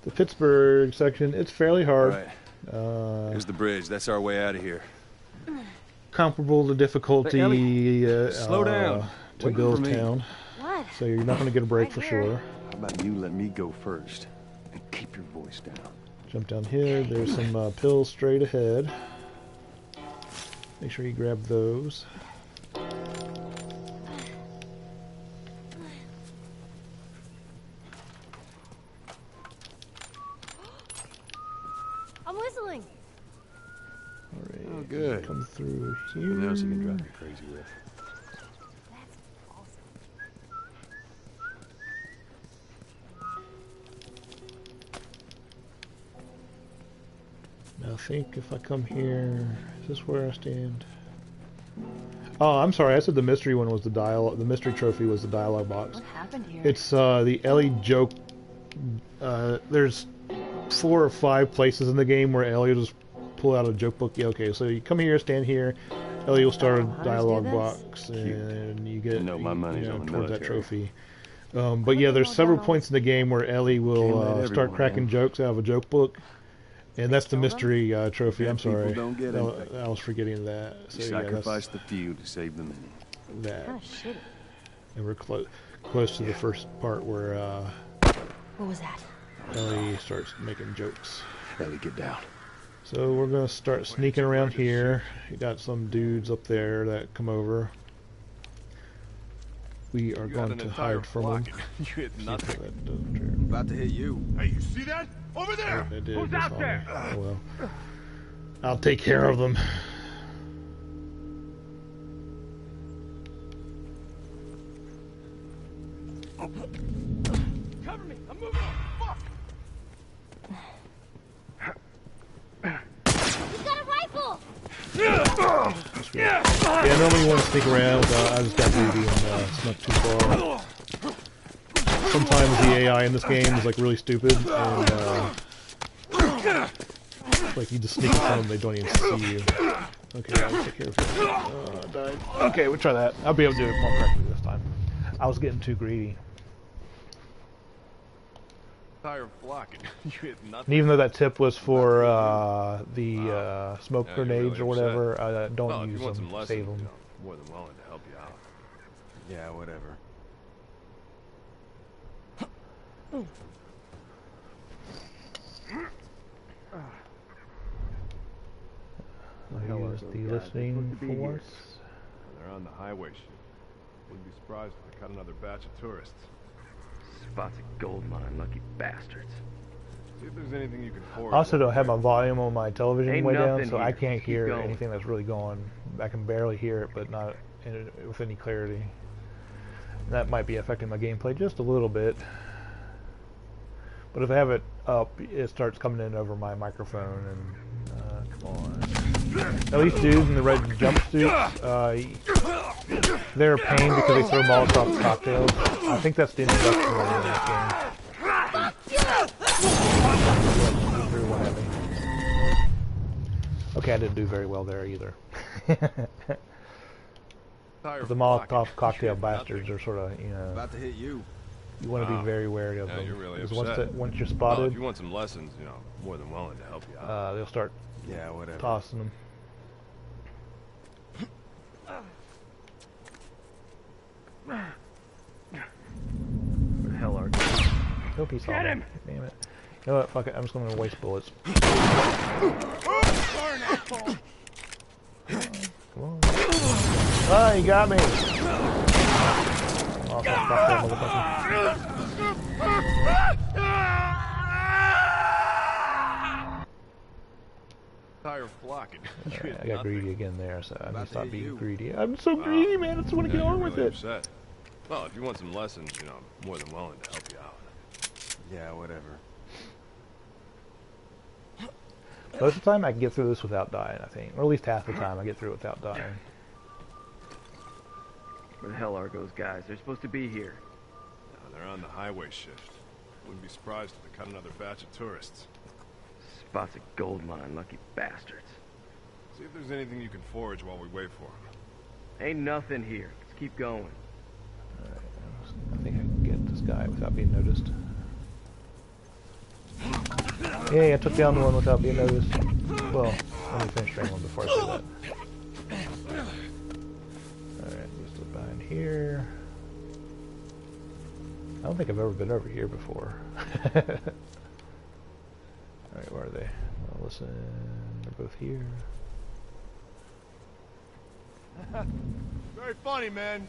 The Pittsburgh section, it's fairly hard. Right. Here's the bridge. That's our way out of here. Comparable to difficulty slow down. to Billstown. What? So you're not going to get a break for Here. sure. How about you let me go first and keep your voice down? Jump down here. There's some pills straight ahead. Make sure you grab those. I'm whistling. Alright. Oh, good. Come through here. What else you can drive me crazy with? That's awesome. Now I think if I come here, is this where I stand? Oh, I'm sorry. I said the mystery one was the dialogue. The mystery trophy was the dialogue box. What happened here? It's the Ellie joke. There's 4 or 5 places in the game where Ellie will just pull out a joke book. Yeah, okay, so you come here, stand here. Ellie will start a dialogue box, and you get my money's on the towards that military. trophy. But yeah, there's several points in the game where Ellie will Can't let start everyone cracking in. jokes out of a joke book. And that's the Kill them? mystery trophy. I'm Dead people sorry. don't get anything. I was forgetting that. You So yeah, sacrifice the few to save the many. that. Kind of shitty. And we're close to the first part where What was that? Ellie starts making jokes. Ellie, get down. So we're gonna start sneaking around here. You got some dudes up there that come over. We are going to hide from them. You hit nothing. That doesn't trigger. About to hit you. Hey, you see that? Over there! Who's out there? Oh well. I'll take care of them. Cover me! I'm moving on! Fuck! He's got a rifle! Yeah, normally you want to stick around. I just got greedy and snuck too far. Sometimes the AI in this game is like really stupid, and like you just sneak in front of them, they don't even see you. Okay, I'll take care of it. I died. Okay, we'll try that. I'll be able to do it more correctly this time. I was getting too greedy. Tire flocking. You hit And nothing. even though that tip was for the smoke grenades or whatever, don't use them. Save them. More than willing to help you out. Yeah, whatever. Use the listening force. They're on the highway shift. Wouldn't be surprised if they cut another batch of tourists. Spots a gold mine, lucky bastards. See if there's anything you can forward. I also don't have my volume on my television Ain't way down, nothing so I here. can't Keep hear going. anything that's really going. I can barely hear it, but not with any clarity. That might be affecting my gameplay just a little bit. But if I have it up, it starts coming in over my microphone, and come on. At least dudes in the red jumpsuits, they're a pain because they throw Molotov cocktails. I think that's the introduction in this game. Threw one at me. Okay, I didn't do very well there either. The Molotov cocktail bastards are sort of, you know, About to hit you. you want to be very wary of Yeah, them. you're really Because upset. once you're Well, spotted, if you want some lessons, you know, more than willing to help you out. they'll start Yeah, whatever. tossing them. Where the hell are you? Nope, he saw me. Damn it. You know what? Fuck it. I'm just going to waste bullets. Come on. Ah, you got me. Oh, fuck that motherfucker. Tire flocking. Alright, I got greedy again there, so I need to About to stop hit being you. greedy. I'm so greedy, man. I just want to get on with it. Upset. Well, if you want some lessons, you know, I'm more than willing to help you out. Yeah, whatever. Most of the time, I can get through this without dying, I think. Or at least half the time, I get through it without dying. Where the hell are those guys? They're supposed to be here. No, they're on the highway shift. Wouldn't be surprised if they cut another batch of tourists. Spots a gold mine, lucky bastards. See if there's anything you can forage while we wait for them. Ain't nothing here. Let's keep going. Alright, I think I can get this guy without being noticed. Hey, I took down the one without being noticed. Well, let me finish training one before I say that. Alright, let's look behind here. I don't think I've ever been over here before. Alright, where are they? Well, listen, they're both here. Very funny, man.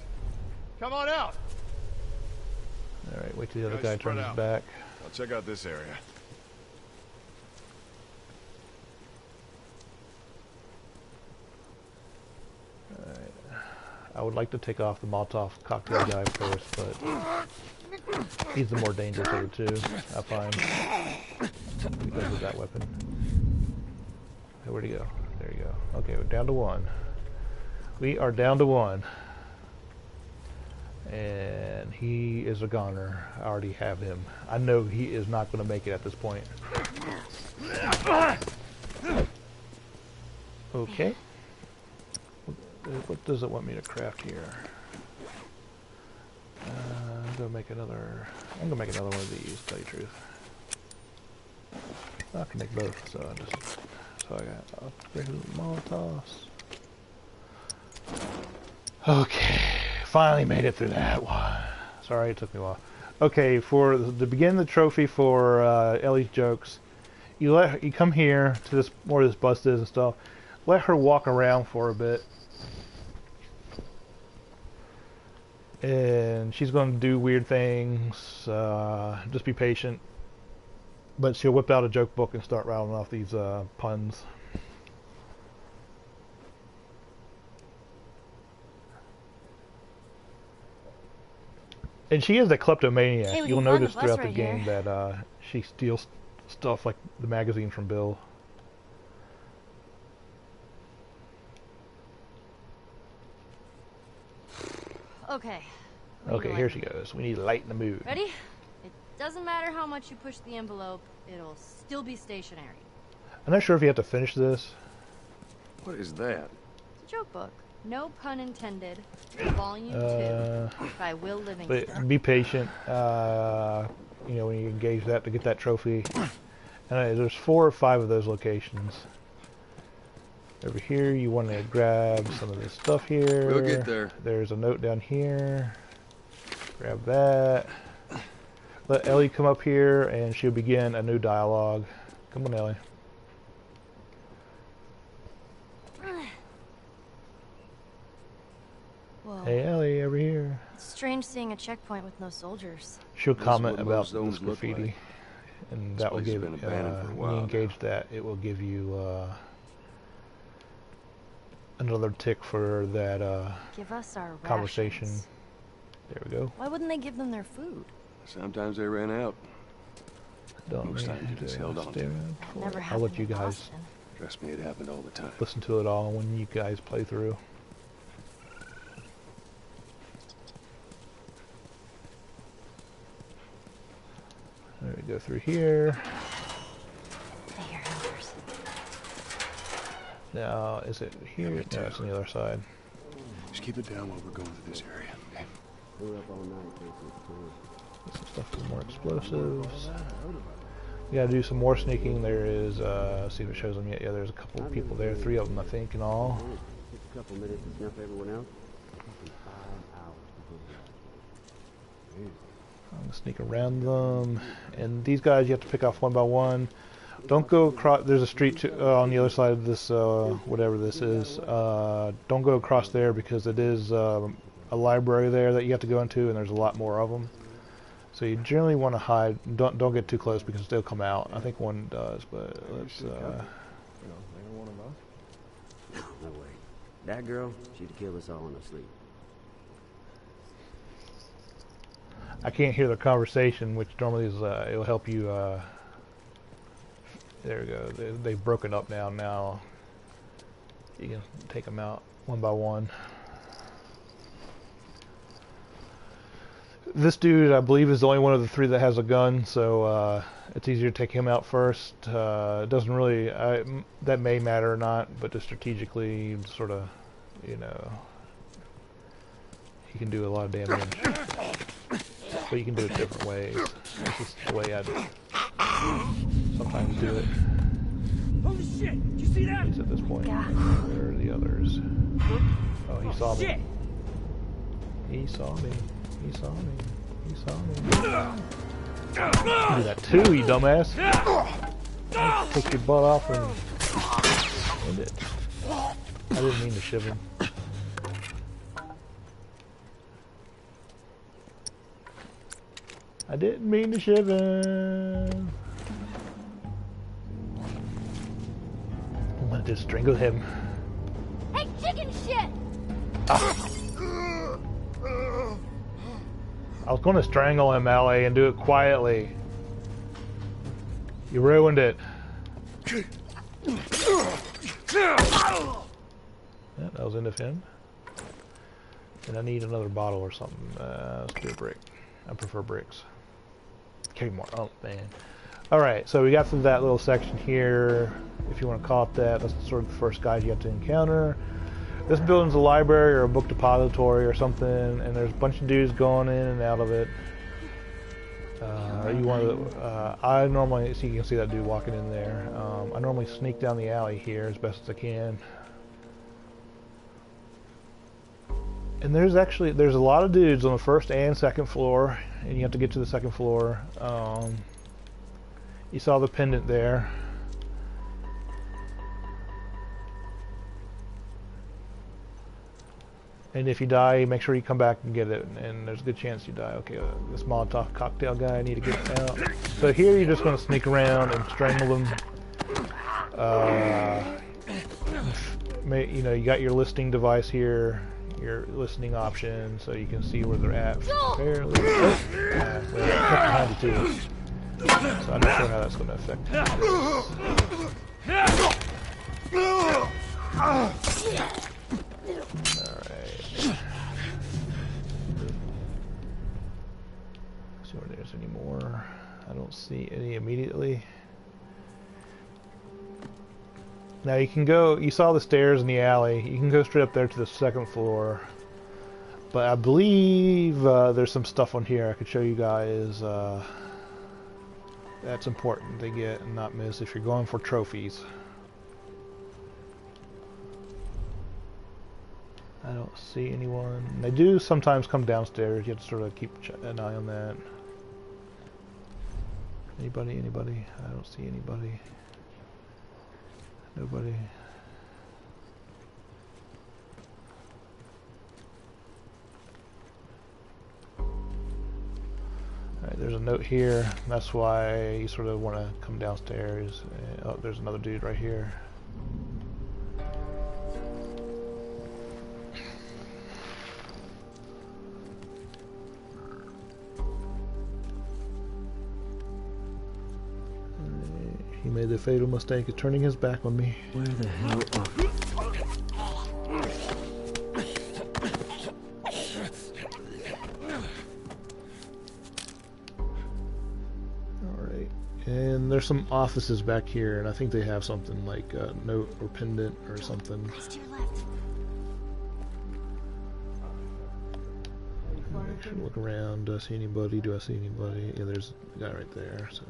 Come on out. Alright, wait till the other Guys, guy spread turns his out. back. I'll check out this area. I would like to take off the Molotov cocktail guy first, but he's the more dangerous of the two, I find, because of that weapon. Okay, where'd he go? There you go. Okay, we're down to one. We are down to one. And he is a goner. I already have him. I know he is not going to make it at this point. Okay. What does it want me to craft here? I'm gonna make another one of these, to tell you the truth. I can make both, so I got upgraded Molotovs. Okay, finally made it through that one. Sorry, it took me a while. Okay, for to begin the trophy for Ellie's jokes, you come here to this where this bus is and stuff. Let her walk around for a bit, and she's going to do weird things. Just be patient. But she'll whip out a joke book and start rattling off these puns. And she is a kleptomaniac. Hey, You'll notice throughout the game that she steals stuff like the magazine from Bill. Okay. Okay, here she goes. We need to lighten the mood. Ready? It doesn't matter how much you push the envelope, it'll still be stationary. I'm not sure if you have to finish this. What is that? It's a joke book. No pun intended. Volume 2 by Will Livingston. But be patient. You know, when you engage that to get that trophy. And there's 4 or 5 of those locations. Over here, you want to grab some of this stuff here. We'll get there. There's a note down here. Grab that. Let Ellie come up here, and she'll begin a new dialogue. Come on, Ellie. Whoa. Hey, Ellie, over here. It's strange seeing a checkpoint with no soldiers. She'll comment what about most zones this look graffiti, like. and This that will place has give. been abandoned for a When you while engage now. that, it will give you another tick for that Give us our conversation. rations. There we go. Why wouldn't they give them their food? Sometimes they ran out. Don't Most need times you to just held on to stare it. for Never it. I'll happened let you in guys Boston. Trust me, it happened all the time. listen to it all when you guys play through. There we go through here. I hear hunters. Now, is it here? No, it's on the other side. Just keep it down while we're going through this area, okay? Get some stuff for more explosives. We gotta do some more sneaking. There is, see if it shows them yet. Yeah, there's a couple of people there. 3 of them, I think, in all. A couple minutes to snuff everyone else. I'm gonna sneak around them. And these guys you have to pick off one by one. Don't go across. There's a street on the other side of this, whatever this is. Don't go across there because it is a library there that you have to go into, and there's a lot more of them. So you generally want to hide. Don't get too close because they'll come out. I think one does, but let's. No way. That girl, she'd kill us all in her sleep. I can't hear the conversation, which normally is it'll help you. There we go. They've broken up now. Now you can take them out one by one. This dude, I believe, is the only one of the 3 that has a gun, so it's easier to take him out first. It doesn't really, that may matter or not, but just strategically, sort of, you know, he can do a lot of damage. But you can do it different ways. This is the way I'd sometimes do it. Holy shit! Did you see that? At least at this point. Yeah. Where are the others? Oh, he saw me. Shit! He saw me. He saw me. He saw me. You do that too, you dumbass. Take your butt off and end it. I didn't mean to shiv him. I didn't mean to shiv him. I'm gonna just strangle him. Hey, chicken shit! I was going to strangle him, Ellie, and do it quietly. You ruined it. Yeah, that was end of him. And I need another bottle or something. Let's do a brick. I prefer bricks. Okay, more. Oh, man. Alright, so we got through that little section here. If you want to call it that, that's sort of the first guys you have to encounter. This building's a library or a book depository or something, and there's a bunch of dudes going in and out of it. You want to? I normally, so you can see that dude walking in there. I normally sneak down the alley here as best as I can. And there's a lot of dudes on the first and second floor, and you have to get to the second floor. You saw the pendant there. And if you die, make sure you come back and get it, and there's a good chance you die. Okay, this Molotov cocktail guy, I need to get it out. So here you're just going to sneak around and strangle them. You know, you got your listing device here, your listening option, so you can see where they're at fairly. Behind you too. So I'm not sure how that's going to affect see where there's any more. I don't see any immediately. Now you can go, you saw the stairs in the alley, you can go straight up there to the second floor. But I believe there's some stuff on here I could show you guys. That's important to get and not miss if you're going for trophies. I don't see anyone. They do sometimes come downstairs. You have to sort of keep an eye on that. Anybody? I don't see anybody. Nobody. Alright, there's a note here. That's why you sort of want to come downstairs. Oh, there's another dude right here. He made the fatal mistake of turning his back on me. Where the hell Alright. And there's some offices back here, and I think they have something like a note or pendant or something. To your left. Make sure to look around. Do I see anybody? Do I see anybody? Yeah, there's a guy right there, so...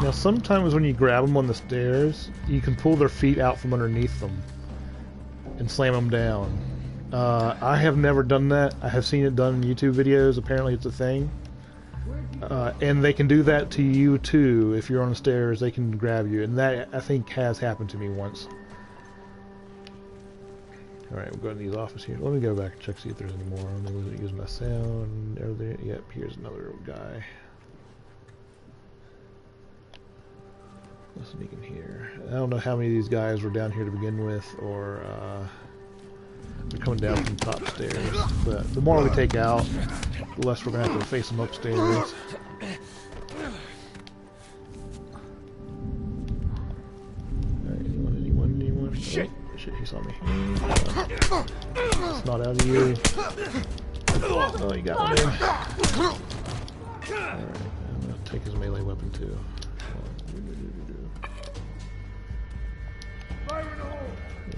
Now sometimes when you grab them on the stairs, you can pull their feet out from underneath them and slam them down. I have never done that. I have seen it done in YouTube videos. Apparently it's a thing. And they can do that to you too. If you're on the stairs, they can grab you. And that, I think, has happened to me once. Alright, we'll go to these offices here. Let me go back and check, see if there's any more. Let me use my sound. There. Yep, here's another guy. Let's sneak in here. I don't know how many of these guys were down here to begin with, or they're coming down from the top stairs. But the more we take out, the less we're going to have to face them upstairs. Alright, anyone? Shit! Oh, shit, he saw me. It's not out of you. Oh, you got one in. Alright, I'm going to take his melee weapon too.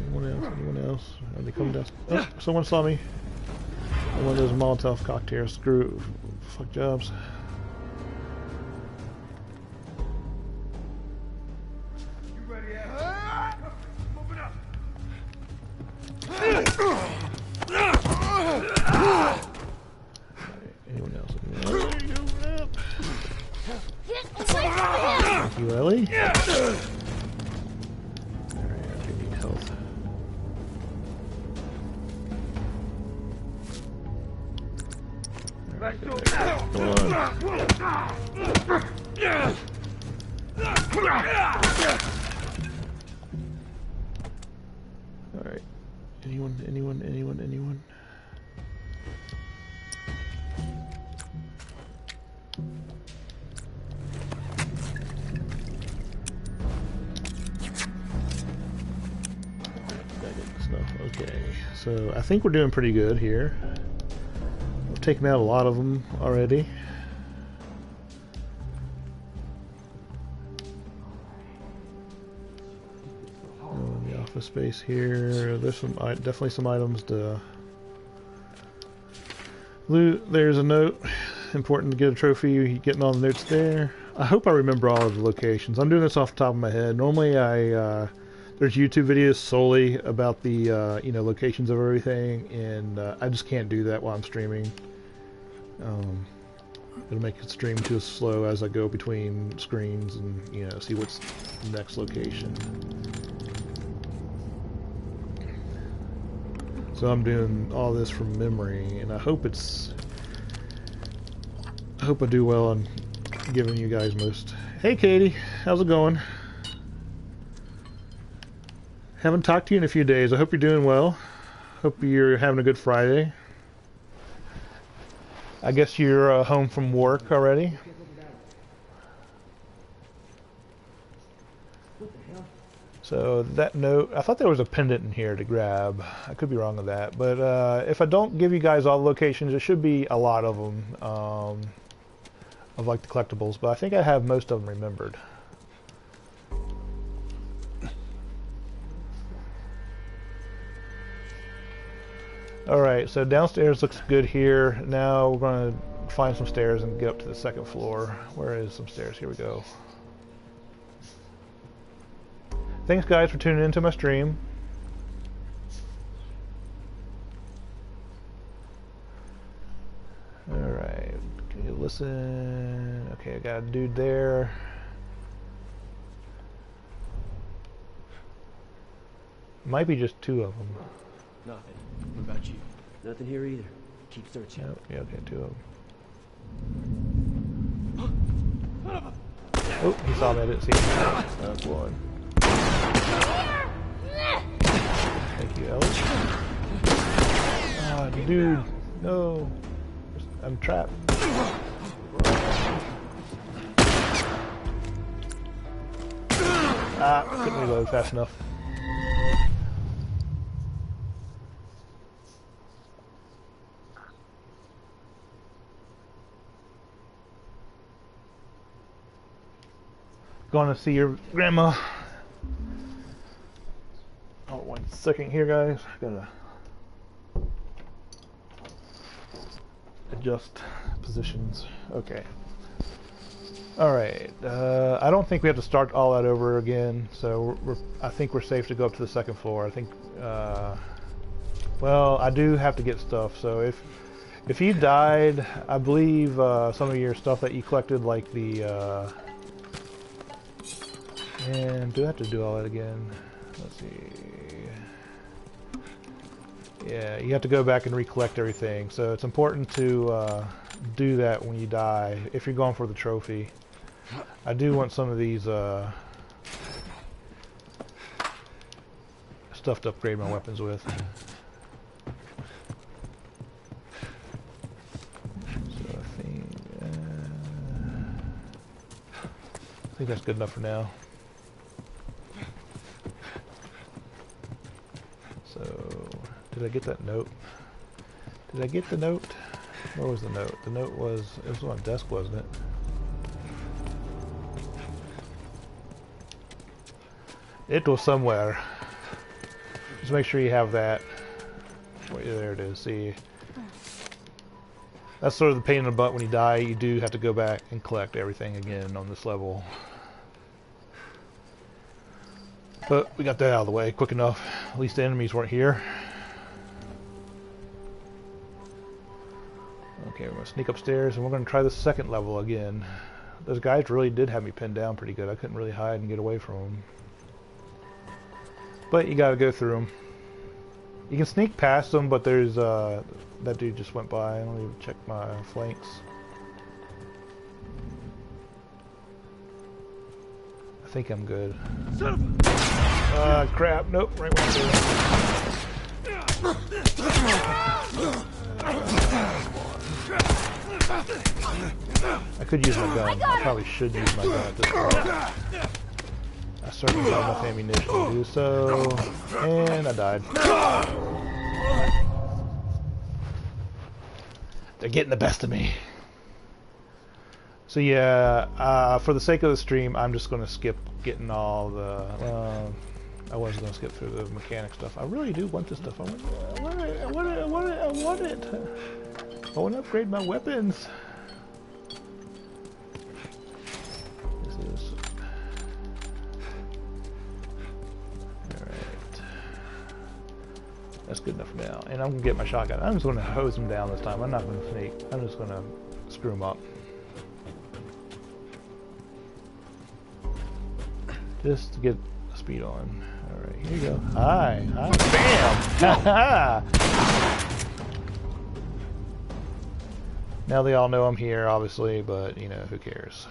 Anyone else? Are they coming down? Oh, someone saw me. One of those Molotov cocktails. Screw. Fuck jobs. You ready, Moving up. Anyone else? Get away from him! Thank you, Ellie. Alright. Anyone? Okay, so I think we're doing pretty good here. We've taken out a lot of them already. In the office space here, there's some definitely some items to loot. There's a note. Important to get a trophy. Getting all the notes there. I hope I remember all of the locations. I'm doing this off the top of my head. Normally, there's YouTube videos solely about the you know, locations of everything, and I just can't do that while I'm streaming. It'll make it stream too slow as I go between screens and, you know, see what's the next location. So I'm doing all this from memory, and I hope I do well on giving you guys most. Hey Katie, how's it going? Haven't talked to you in a few days. I hope you're doing well. Hope you're having a good Friday. I guess you're home from work already. So that note, I thought there was a pendant in here to grab. I could be wrong with that, but if I don't give you guys all the locations, there should be a lot of them of like the collectibles, but I think I have most of them remembered. Alright, so downstairs looks good here. Now we're going to find some stairs and get up to the second floor. Where is some stairs? Here we go. Thanks guys for tuning into my stream. Alright, can you listen? Okay, I got a dude there. Might be just two of them. Nothing. What about you? Nothing here either. Keep searching. Oh, yeah, okay, two of them. Oh, he saw me, I didn't see him. That's one. Thank you, Ellis. Ah, dude, no. I'm trapped. Ah, couldn't reload fast enough. Going to see your grandma. Oh, 1 second here, guys. Gotta adjust positions. Okay. Alright. I don't think we have to start all that over again, so I think we're safe to go up to the second floor. I think, well, I do have to get stuff, so if you died, I believe some of your stuff that you collected, like the, and do I have to do all that again? Let's see. Yeah, you have to go back and recollect everything. So it's important to do that when you die, if you're going for the trophy. I do want some of these stuff to upgrade my weapons with. So I think that's good enough for now. So, did I get that note? Did I get the note? Where was the note? The note was, it was on my desk, wasn't it? It was somewhere. Just make sure you have that. Wait, there it is, see. That's sort of the pain in the butt when you die. You do have to go back and collect everything again on this level. But we got that out of the way quick enough. At least the enemies weren't here. Okay, we're going to sneak upstairs and we're going to try the second level again. Those guys really did have me pinned down pretty good. I couldn't really hide and get away from them. But you got to go through them. You can sneak past them, but there's that dude just went by. I don't even check my flanks. I think I'm good. Crap. Nope. Right where I could use my gun. I probably should use my gun at this point. I certainly got enough ammunition to do so, and I died. They're getting the best of me. So yeah, for the sake of the stream, I'm just going to skip getting all the... I was going to skip through the mechanic stuff. I really do want this stuff. I want it. I want to upgrade my weapons. This is... Alright. That's good enough for now. And I'm going to get my shotgun. I'm just going to hose them down this time. I'm not going to sneak. I'm just going to screw them up. Just to get speed on. Alright, here you go. Hi. Bam! Now they all know I'm here, obviously, but, you know, who cares?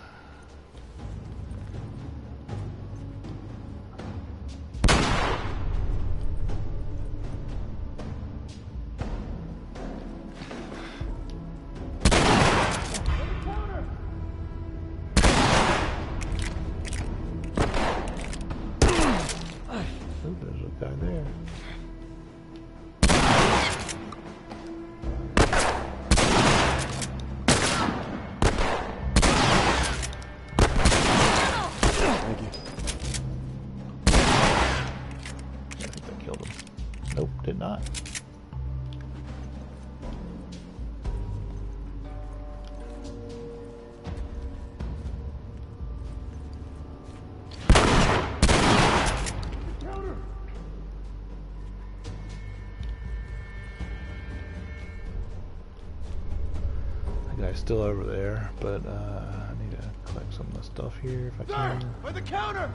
Still over there, but I need to collect some of the stuff here if I can. By the counter!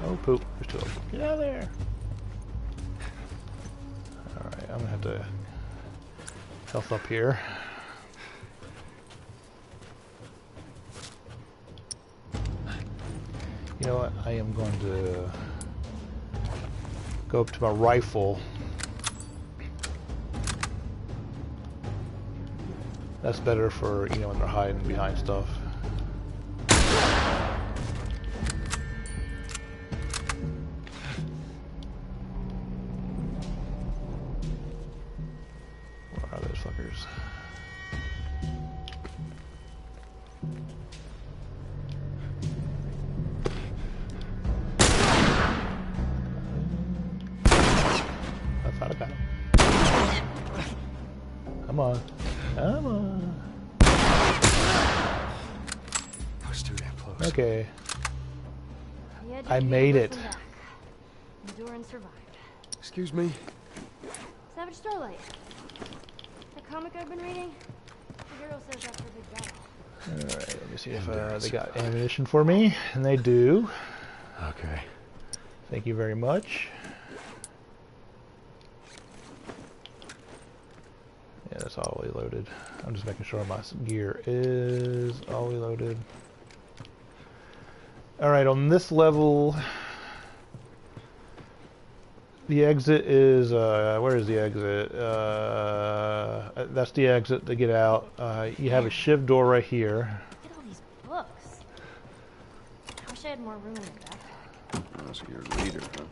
Oh poop, there's two of them. Get out of there! Alright, I'm gonna have to health up here. You know what, I am going to go up to my rifle. That's better for, you know, when they're hiding behind stuff. Where are those fuckers? I thought I got him. Come on. Come on. That was too damn close. Okay. I made it. Endure and survived. Excuse me. Savage Starlight. That comic I've been reading? The hero says after a big battle. Alright, let me see if they got ammunition for me. And they do. Okay. Thank you very much. Yeah, that's always loaded. I'm just making sure my gear is always loaded. Alright, on this level, the exit is, where is the exit? That's the exit to get out. You have a shiv door right here. Look at all these books. I wish I had more room in the backpack. Oh, so you're a leader, huh?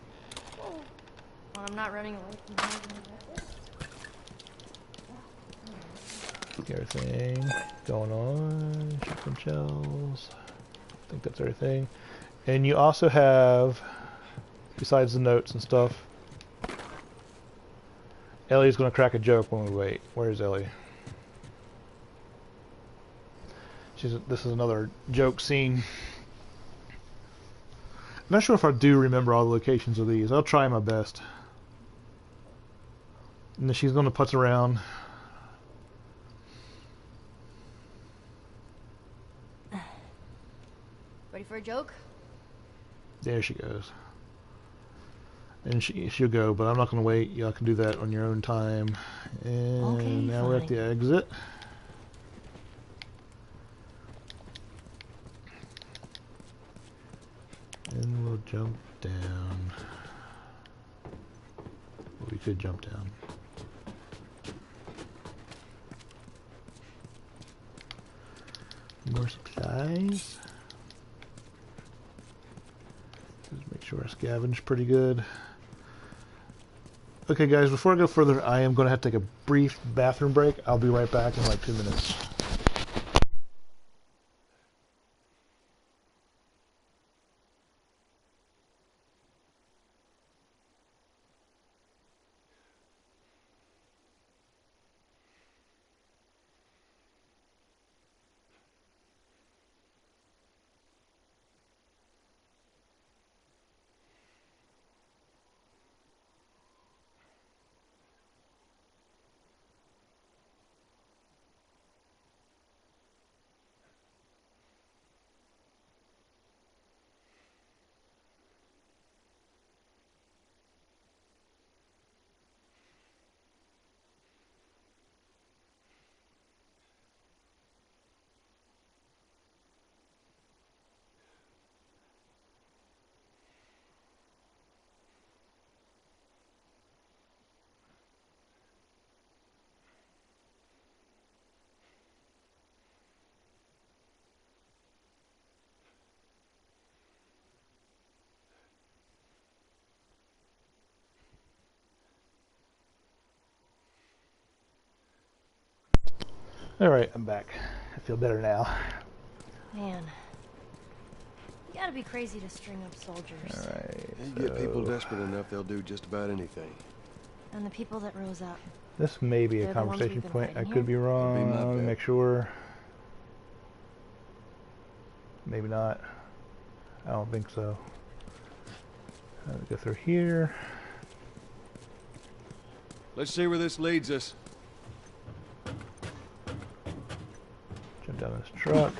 Well, I'm not running away from home like this. Everything going on, shotgun shells. I think that's everything. And you also have, besides the notes and stuff, Ellie's going to crack a joke when we wait. Where's Ellie? This is another joke scene. I'm not sure if I do remember all the locations of these. I'll try my best. And then she's going to putz around. Ready for a joke? There she goes. And she'll go, but I'm not going to wait. Y'all can do that on your own time. And okay, now fine. we're at the exit. And we'll jump down. Well, we could jump down. more supplies. Just make sure our scavenge pretty good. Okay guys, before I go further, I am going to have to take a brief bathroom break. I'll be right back in like 2 minutes. Alright, I'm back. I feel better now. Man. You gotta be crazy to string up soldiers. Alright. You get people desperate enough, they'll do just about anything. And the people that rose up. This may be a They're the ones conversation we've been point. I fighting could be here? wrong. my Let me bet. make sure. Maybe not. I don't think so. Go through here. Let's see where this leads us. Jump down this truck.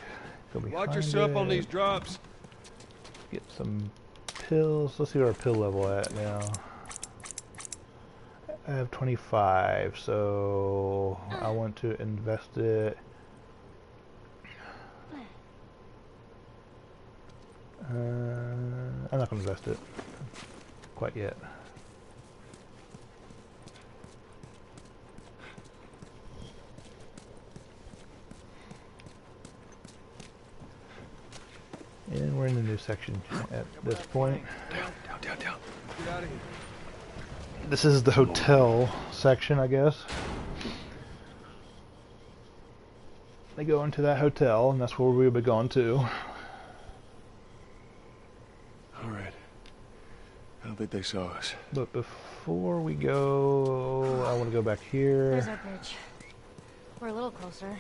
Go behind Watch yourself it. on these drops. Get some pills. Let's see what our pill level at now. I have 25, so I want to invest it. I'm not going to invest it quite yet. And we're in the new section at this point. Down. Get out of here. This is the hotel section, I guess. They go into that hotel, and that's where we'll be going to. Alright. I don't think they saw us. But before we go, I want to go back here. There's our bridge. We're a little closer.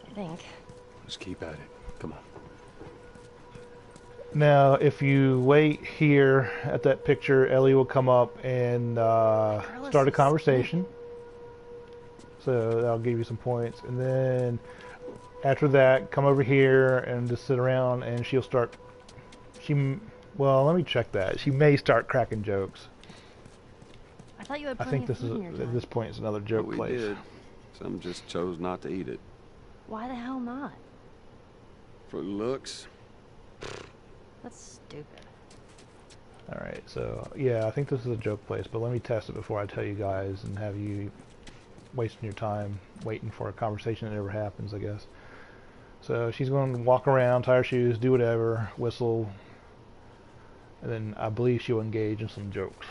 I think. Let's keep at it. Come on. Now, if you wait here at that picture, Ellie will come up and start a conversation. So that'll give you some points. And then after that, come over here and just sit around, and she'll start... Well, let me check that. She may start cracking jokes. I thought you had I plenty think of this is food in your at time. this point it's another joke We place. did. Some just chose not to eat it. Why the hell not? For looks. That's stupid. Alright, so yeah, I think this is a joke place, but let me test it before I tell you guys and have you wasting your time waiting for a conversation that never happens, I guess. So she's going to walk around, tie her shoes, do whatever, whistle, and then I believe she'll engage in some jokes.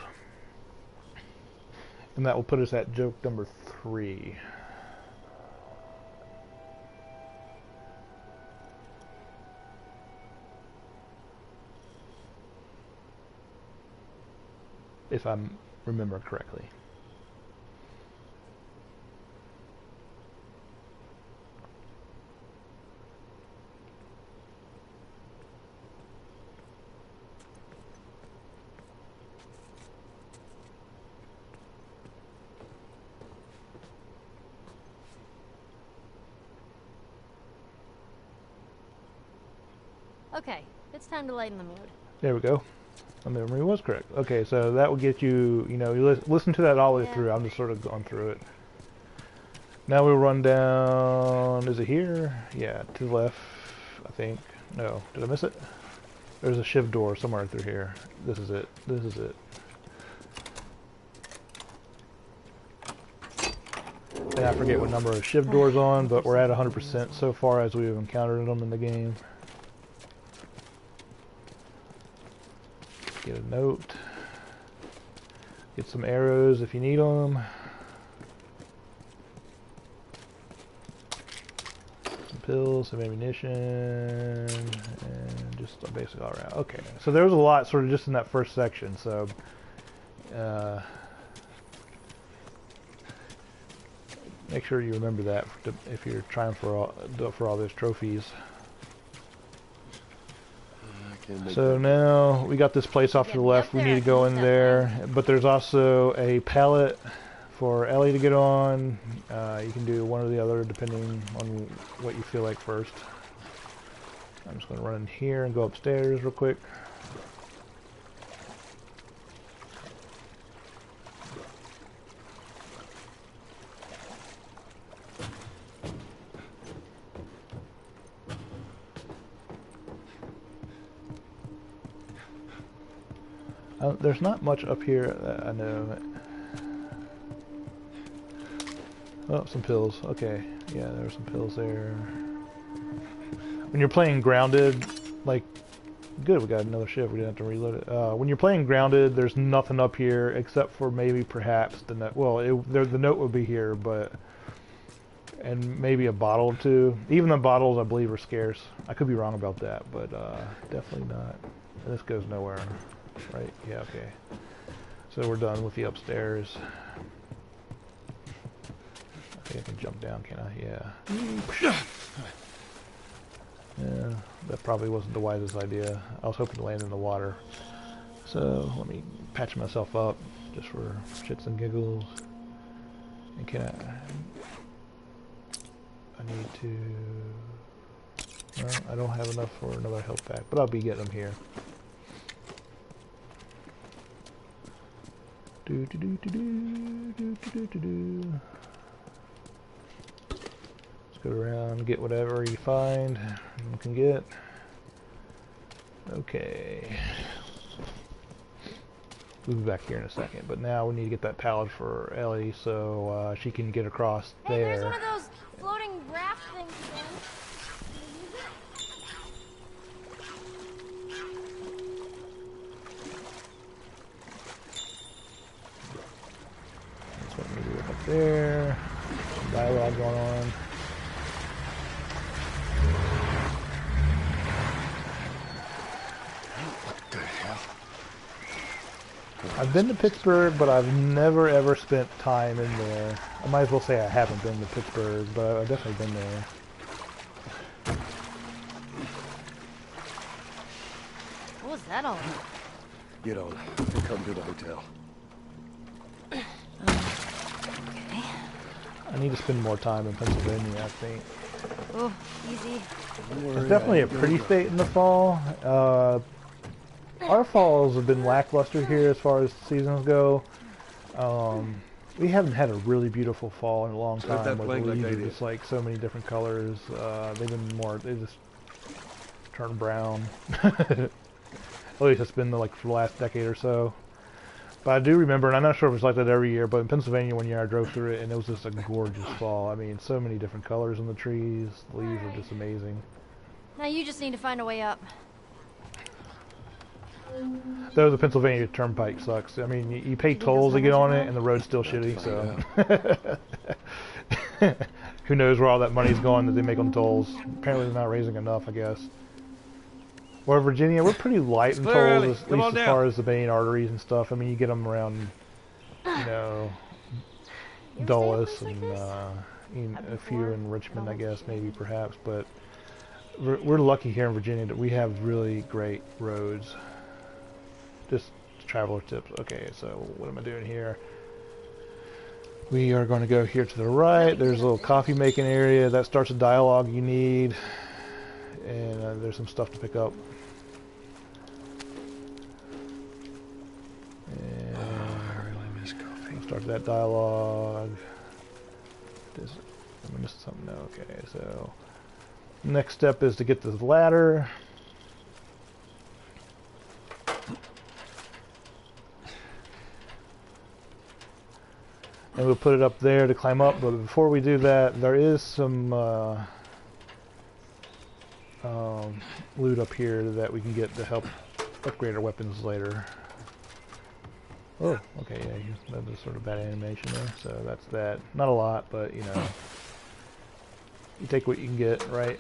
And that will put us at joke number 3. If I remember correctly. Okay, it's time to lighten the mood. There we go. My memory was correct. Okay, so that will get you, you know, you listen to that all the way through. I'm just sort of going through it. Now we'll run down, is it here? Yeah, to the left, I think. No, did I miss it? There's a shiv door somewhere through here. This is it. This is it. And I forget what number of shiv doors on, but we're at 100% so far as we've encountered them in the game. Get a note. Get some arrows if you need them. Some pills, some ammunition, and just basically all around. Okay, so there was a lot sort of just in that first section, so make sure you remember that if you're trying for all those trophies. So now we got this place off to the left. We need to go in there, but there's also a pallet for Ellie to get on. You can do one or the other depending on what you feel like first. I'm just going to run in here and go upstairs real quick. There's not much up here that I know. Oh, some pills. Okay, yeah, there were some pills there. When you're playing Grounded, like, good, we got another shift. We didn't have to reload it. When you're playing Grounded, there's nothing up here except for maybe perhaps the note. Well, the note would be here, but and maybe a bottle or two. Even the bottles, I believe, are scarce. I could be wrong about that, but definitely not. And this goes nowhere. Right, yeah, okay. So we're done with the upstairs. I think I can jump down, can I? Yeah. Yeah, that probably wasn't the wisest idea. I was hoping to land in the water. So let me patch myself up just for shits and giggles. And can I need to... Well, I don't have enough for another health pack, but I'll be getting them here. Let's go around and get whatever you find you can get. Okay. We'll be back here in a second, but now we need to get that pallet for Ellie so she can get across there. Hey, there's one of those floating raft things again. Up there, some dialogue going on. What the hell? I've been to Pittsburgh, but I've never ever spent time in there. I might as well say I haven't been to Pittsburgh, but I've definitely been there. What was that all about? Get on. We'll come to the hotel. I need to spend more time in Pennsylvania, I think. Oh, easy. It's definitely a pretty state in the fall. Our falls have been lackluster here as far as seasons go. We haven't had a really beautiful fall in a long time. With the leaves are just like so many different colors. They've been more, they just turn brown. At least it's been like for the last decade or so. But I do remember, and I'm not sure if it's like that every year, but in Pennsylvania one year I drove through it and it was just a gorgeous fall. I mean, so many different colors in the trees. The leaves are just amazing. Now you just need to find a way up. Though the Pennsylvania Turnpike sucks. I mean, you pay tolls to get on it and the road's still shitty, so... Who knows where all that money's going that they make on tolls. Apparently they're not raising enough, I guess. Where Virginia, we're pretty light in tolls, at least as far as the main arteries and stuff. I mean, you get them around, you know, Dulles and a few in Richmond, I guess, maybe, perhaps. But we're lucky here in Virginia that we have really great roads. Just traveler tips. Okay, so what am I doing here? We are going to go here to the right. There's a little coffee making area. That starts a dialogue you need. And there's some stuff to pick up. And I really miss coffee. Start that dialogue. Am I missing something? No. Okay, so next step is to get this ladder. and we'll put it up there to climb up. But before we do that, there is some loot up here that we can get to help upgrade our weapons later. Oh, okay, yeah, that was sort of bad animation there, so that's that. Not a lot, but, you know, you take what you can get, right?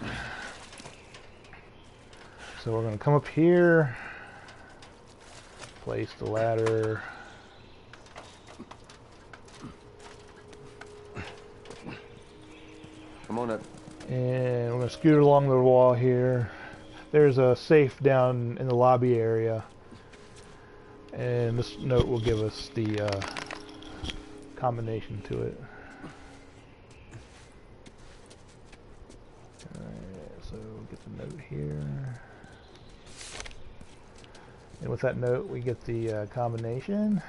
So we're going to come up here, place the ladder. Come on up. And we're going to scoot along the wall here. There's a safe down in the lobby area. And this note will give us the combination to it. Alright, so we'll get the note here. And with that note, we get the combination.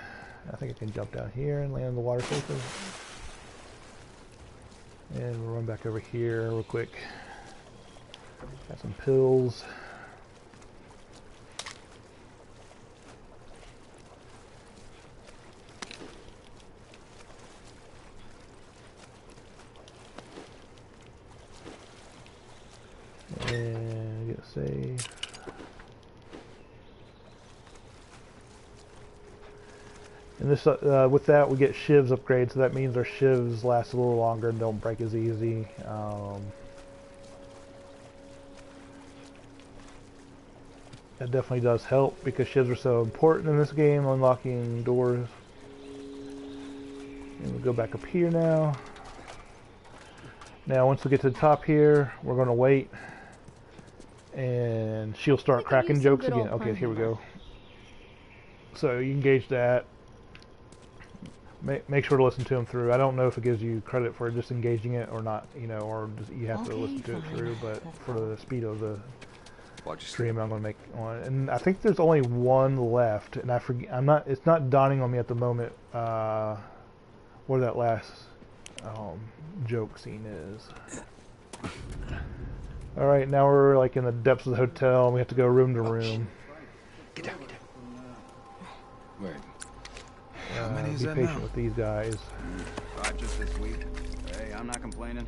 I think I can jump down here and land on the water safely. And we'll run back over here real quick. Got some pills. And get safe. And this, with that, we get shivs upgrade, so that means our shivs last a little longer and don't break as easy. That definitely does help because shivs are so important in this game, unlocking doors. And we'll go back up here now. Now, once we get to the top here, we're going to wait. And she'll start cracking jokes again. Okay, here we go. So you engage that. Make sure to listen to them through. I don't know if it gives you credit for just engaging it or not, you know, or just, you have to listen to it through. But for the speed of the stream, I'm going to make one. And I think there's only one left, and I forget. It's not dawning on me at the moment where that last joke scene is. All right, now we're like in the depths of the hotel, and we have to go room to room. Get down, get down. Wait. How many is be that patient now? with these guys. 5 just this week. Hey, I'm not complaining.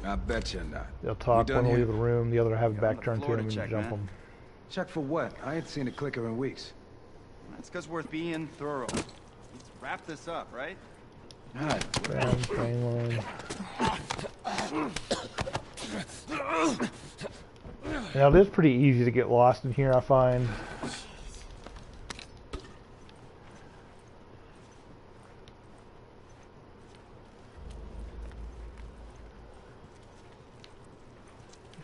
I bet you're not. They'll talk, one will leave the room, the other will have a back turned to him and check, jump man. them. Check for what? I ain't seen a clicker in weeks. That's because we're being thorough. Let's wrap this up, right? Alright. Round, train line. Now it is pretty easy to get lost in here, I find.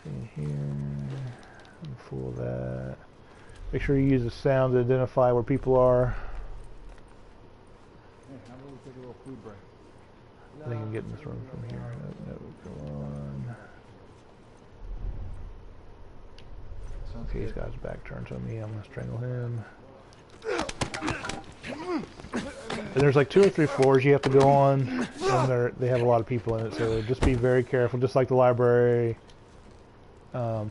In here, I'm full of that. Make sure you use the sound to identify where people are. Hey, how about we take a little food break? I think I can get in this room from here. No, go on. Okay, he's got his back turned to me. I'm gonna strangle him. And there's like 2 or 3 floors you have to go on, and they have a lot of people in it. So just be very careful, just like the library.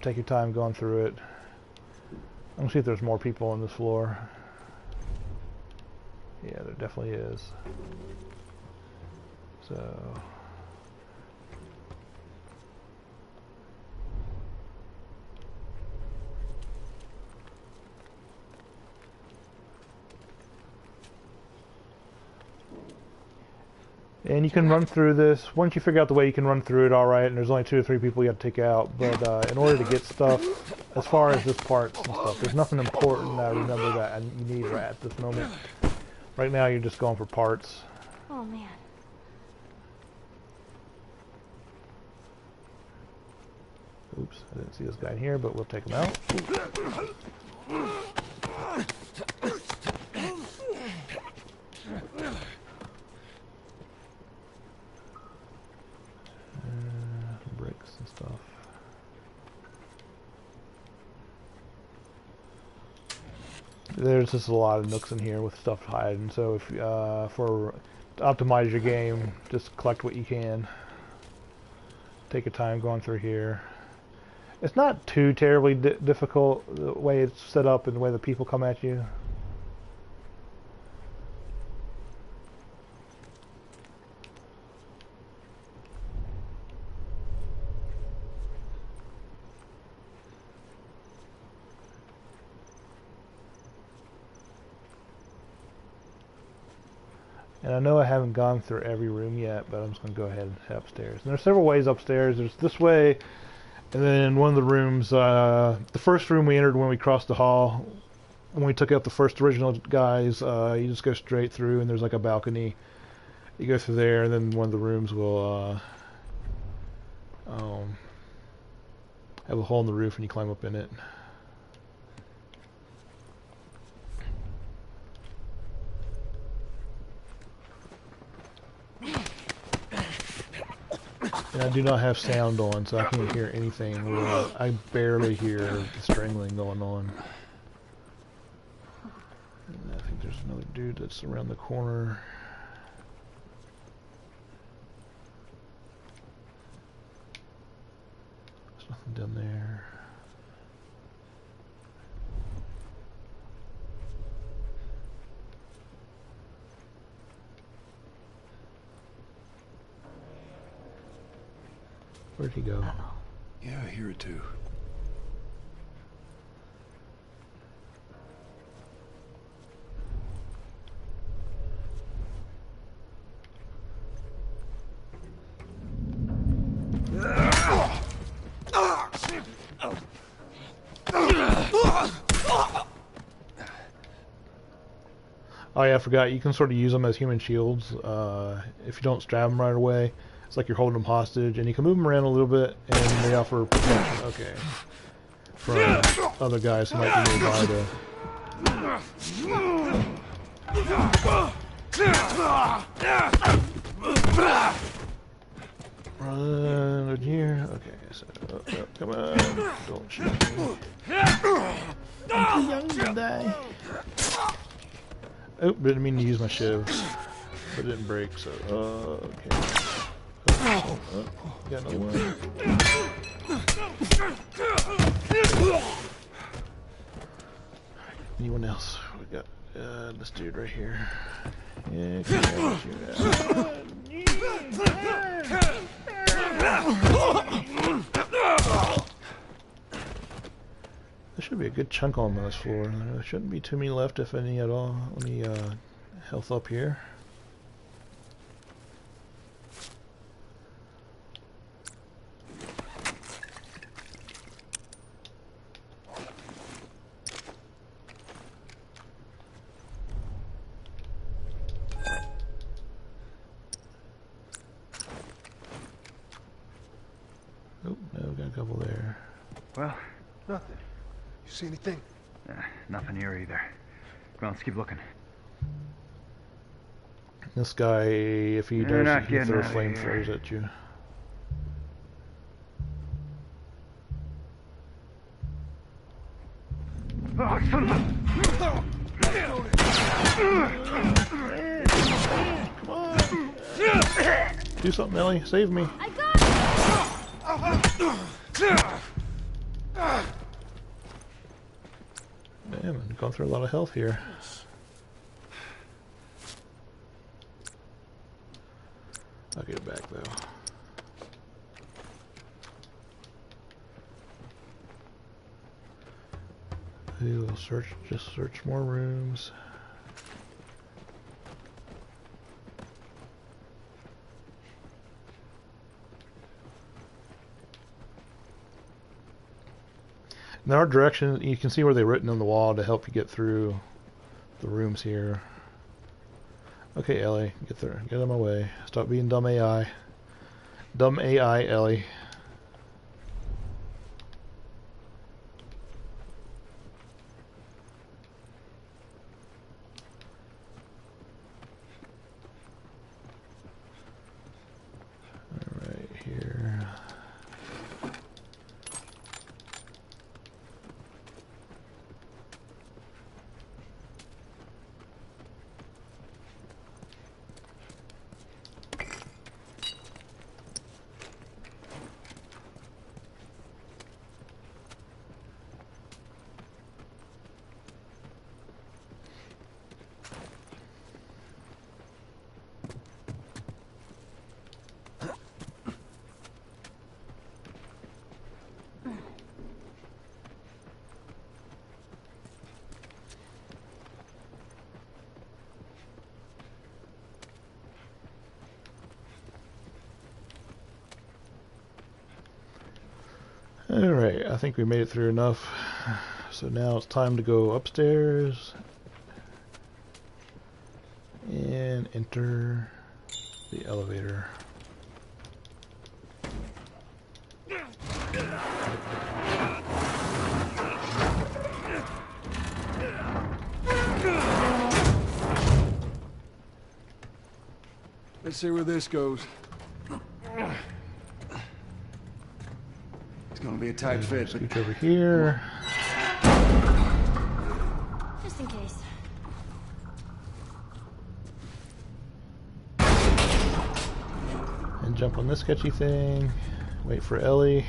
Take your time going through it. I'm gonna see if there's more people on this floor. Yeah, there definitely is. So. And you can run through this. Once you figure out the way, you can run through it all right, and there's only 2 or 3 people you have to take out. But in order to get stuff, as far as just parts and stuff, there's nothing important that I remember that you need right at this moment. Right now, you're just going for parts. Oh, man. Oops, I didn't see this guy in here, but we'll take him out. Bricks and stuff. There's just a lot of nooks in here with stuff hiding, so if to optimize your game, just collect what you can. Take your time going through here. It's not too terribly difficult the way it's set up and the way the people come at you. And I know I haven't gone through every room yet, but I'm just going to go ahead and head upstairs. And there's several ways upstairs. There's this way, and then in one of the rooms, the first room we entered when we crossed the hall, when we took out the first original guys, you just go straight through, and there's like a balcony. You go through there, and then one of the rooms will have a hole in the roof, and you climb up in it. And I do not have sound on, so I can't hear anything. Really. I barely hear the strangling going on. And I think there's another dude that's around the corner. There's nothing down there. Where'd he go? Yeah, I hear it too. Oh yeah, I forgot. You can sort of use them as human shields if you don't stab them right away. It's like you're holding them hostage, and you can move them around a little bit, and they offer protection. Okay, from other guys who might be nearby to. Run over here. Okay, so come on, don't shoot me. I'm too young to die. Oh, didn't mean to use my shiv, but it didn't break. So okay. Oh, got another one. Anyone else? We got this dude right here. Yeah, there should be a good chunk on this floor. There shouldn't be too many left, if any at all. Let me health up here. Oh, no, we got a couple there. Well, Nothing. You see anything? nothing here either. Come on, let's keep looking. This guy, if he You're does, not he can throw getting out of here. flamethrowers at you. Oh, son of a... Come on! Do something, Ellie. Save me. I got Damn, I'm going through a lot of health here. I'll get it back though. We'll just search more rooms. Now our direction, you can see where they've written on the wall to help you get through the rooms here. Okay, Ellie, get there. Get out of my way. Stop being dumb AI. Dumb AI, Ellie. Alright, here. Alright, I think we made it through enough. So now it's time to go upstairs and enter the elevator. Let's see where this goes. It's gonna be a tight fit. Scooch over here. Just in case. And jump on this sketchy thing. Wait for Ellie.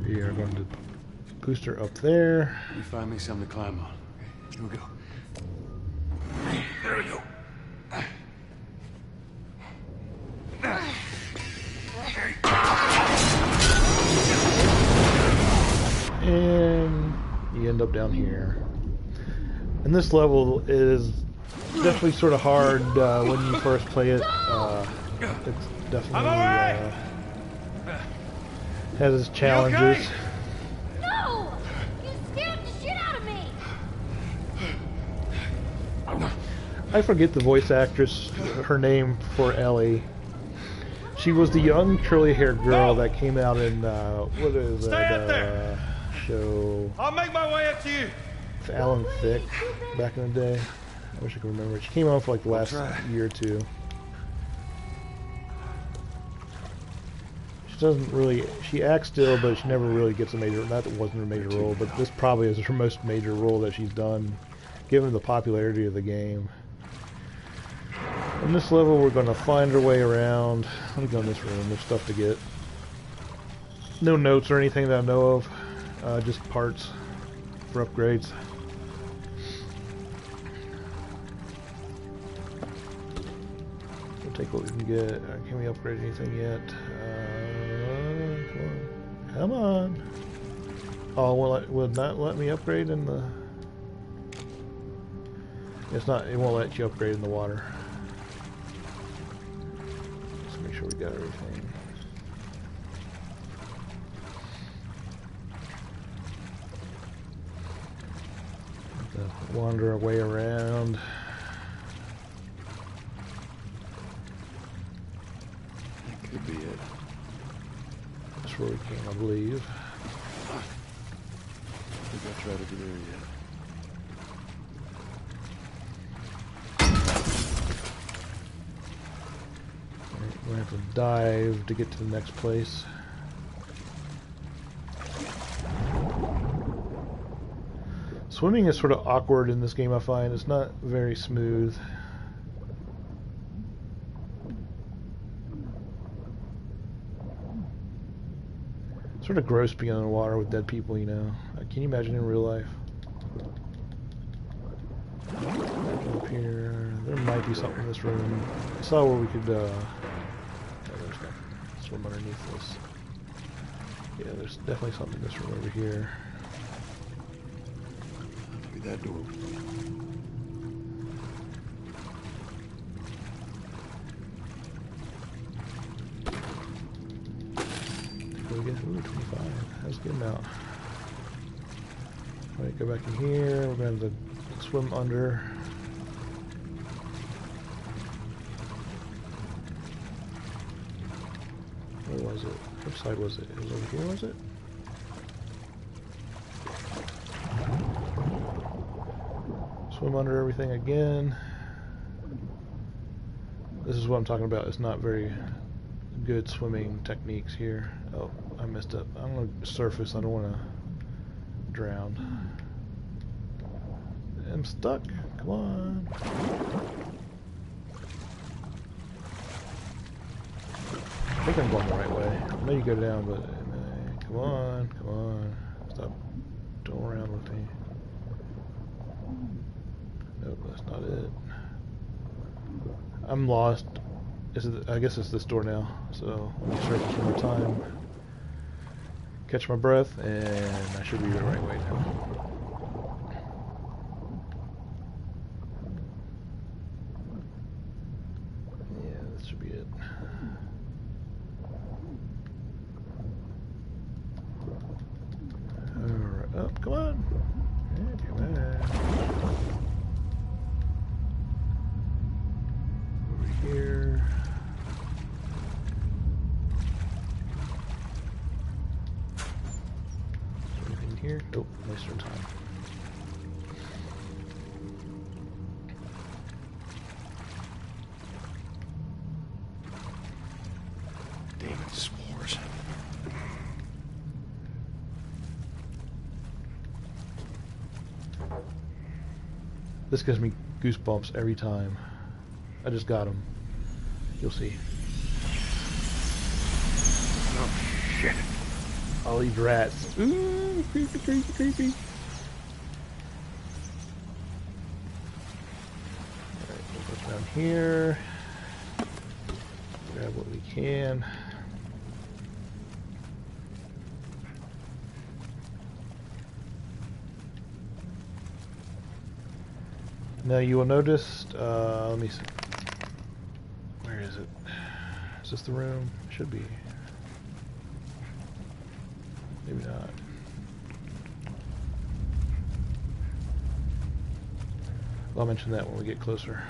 We are going to boost her up there. You find me something to climb on. Okay, here we go. There we go. And you end up down here. And this level is definitely sort of hard when you first play it. It's definitely has its challenges. No! You scared the shit out of me! I forget the voice actress, her name for Ellie. She was the young curly-haired girl that came out in what is that show? I'll make my way up to you. With Alan Thicke back in the day. I wish I could remember. She came on for like the last year or two. She doesn't really. She acts still, but she never really gets a major. That wasn't her major role, but this probably is her most major role that she's done, given the popularity of the game. In this level, we're going to find our way around. Let me go in this room. There's stuff to get. No notes or anything that I know of. Just parts for upgrades. We'll take what we can get. Can we upgrade anything yet? Come on. Oh, will it not let me upgrade in the... It's not. It won't let you upgrade in the water. Let's make sure we got everything. Wander our way around. That could be it. That's where we came, I believe. I think I tried to get there yet. We're gonna have to dive to get to the next place. Swimming is sort of awkward in this game, I find. It's not very smooth. It's sort of gross being on the water with dead people, you know. Can you imagine in real life? Up here, there might be something in this room. I saw where we could, there's nothing. Swim underneath this. Yeah, there's definitely something in this room over here. That door. What do we get? Ooh, 25. That's a good amount. Alright, go back in here. We're going to have to swim under. Where was it? Which side was it? It was over here, was it? Swim under everything again. This is what I'm talking about. It's not very good swimming techniques here. Oh, I messed up. I'm going to surface. I don't want to drown. I'm stuck. Come on. I think I'm going the right way. I know you go down, but come on, come on. Stop going around with me. Nope, that's not it. I'm lost. I guess it's this door now. So let me search one more time. Catch my breath, and I should be the right way now. be it. Alright, oh, come on! Yeah, come on. Over here. Is there anything here? Nope, waste our time. Demon spores. This gives me goosebumps every time. I just got him. You'll see. Oh, shit. All these rats. Ooh, creepy, creepy, creepy. Alright, we'll go down here. Grab what we can. Now you will notice, let me see. Where is it? Is this the room? Should be. Maybe not. I'll mention that when we get closer.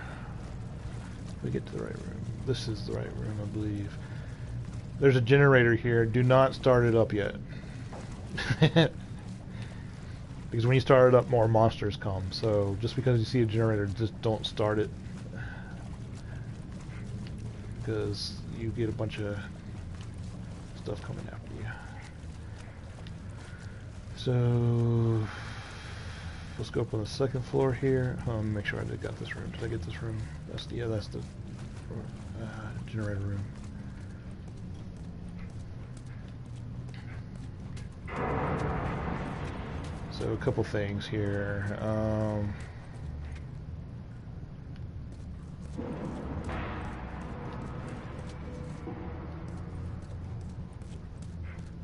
We get to the right room. This is the right room, I believe. There's a generator here. Do not start it up yet. Because when you start it up, more monsters come. So just because you see a generator, just don't start it. Because you get a bunch of stuff coming after you. So let's go up on the second floor here. Make sure I got this room. Did I get this room? That's the generator room. So a couple things here.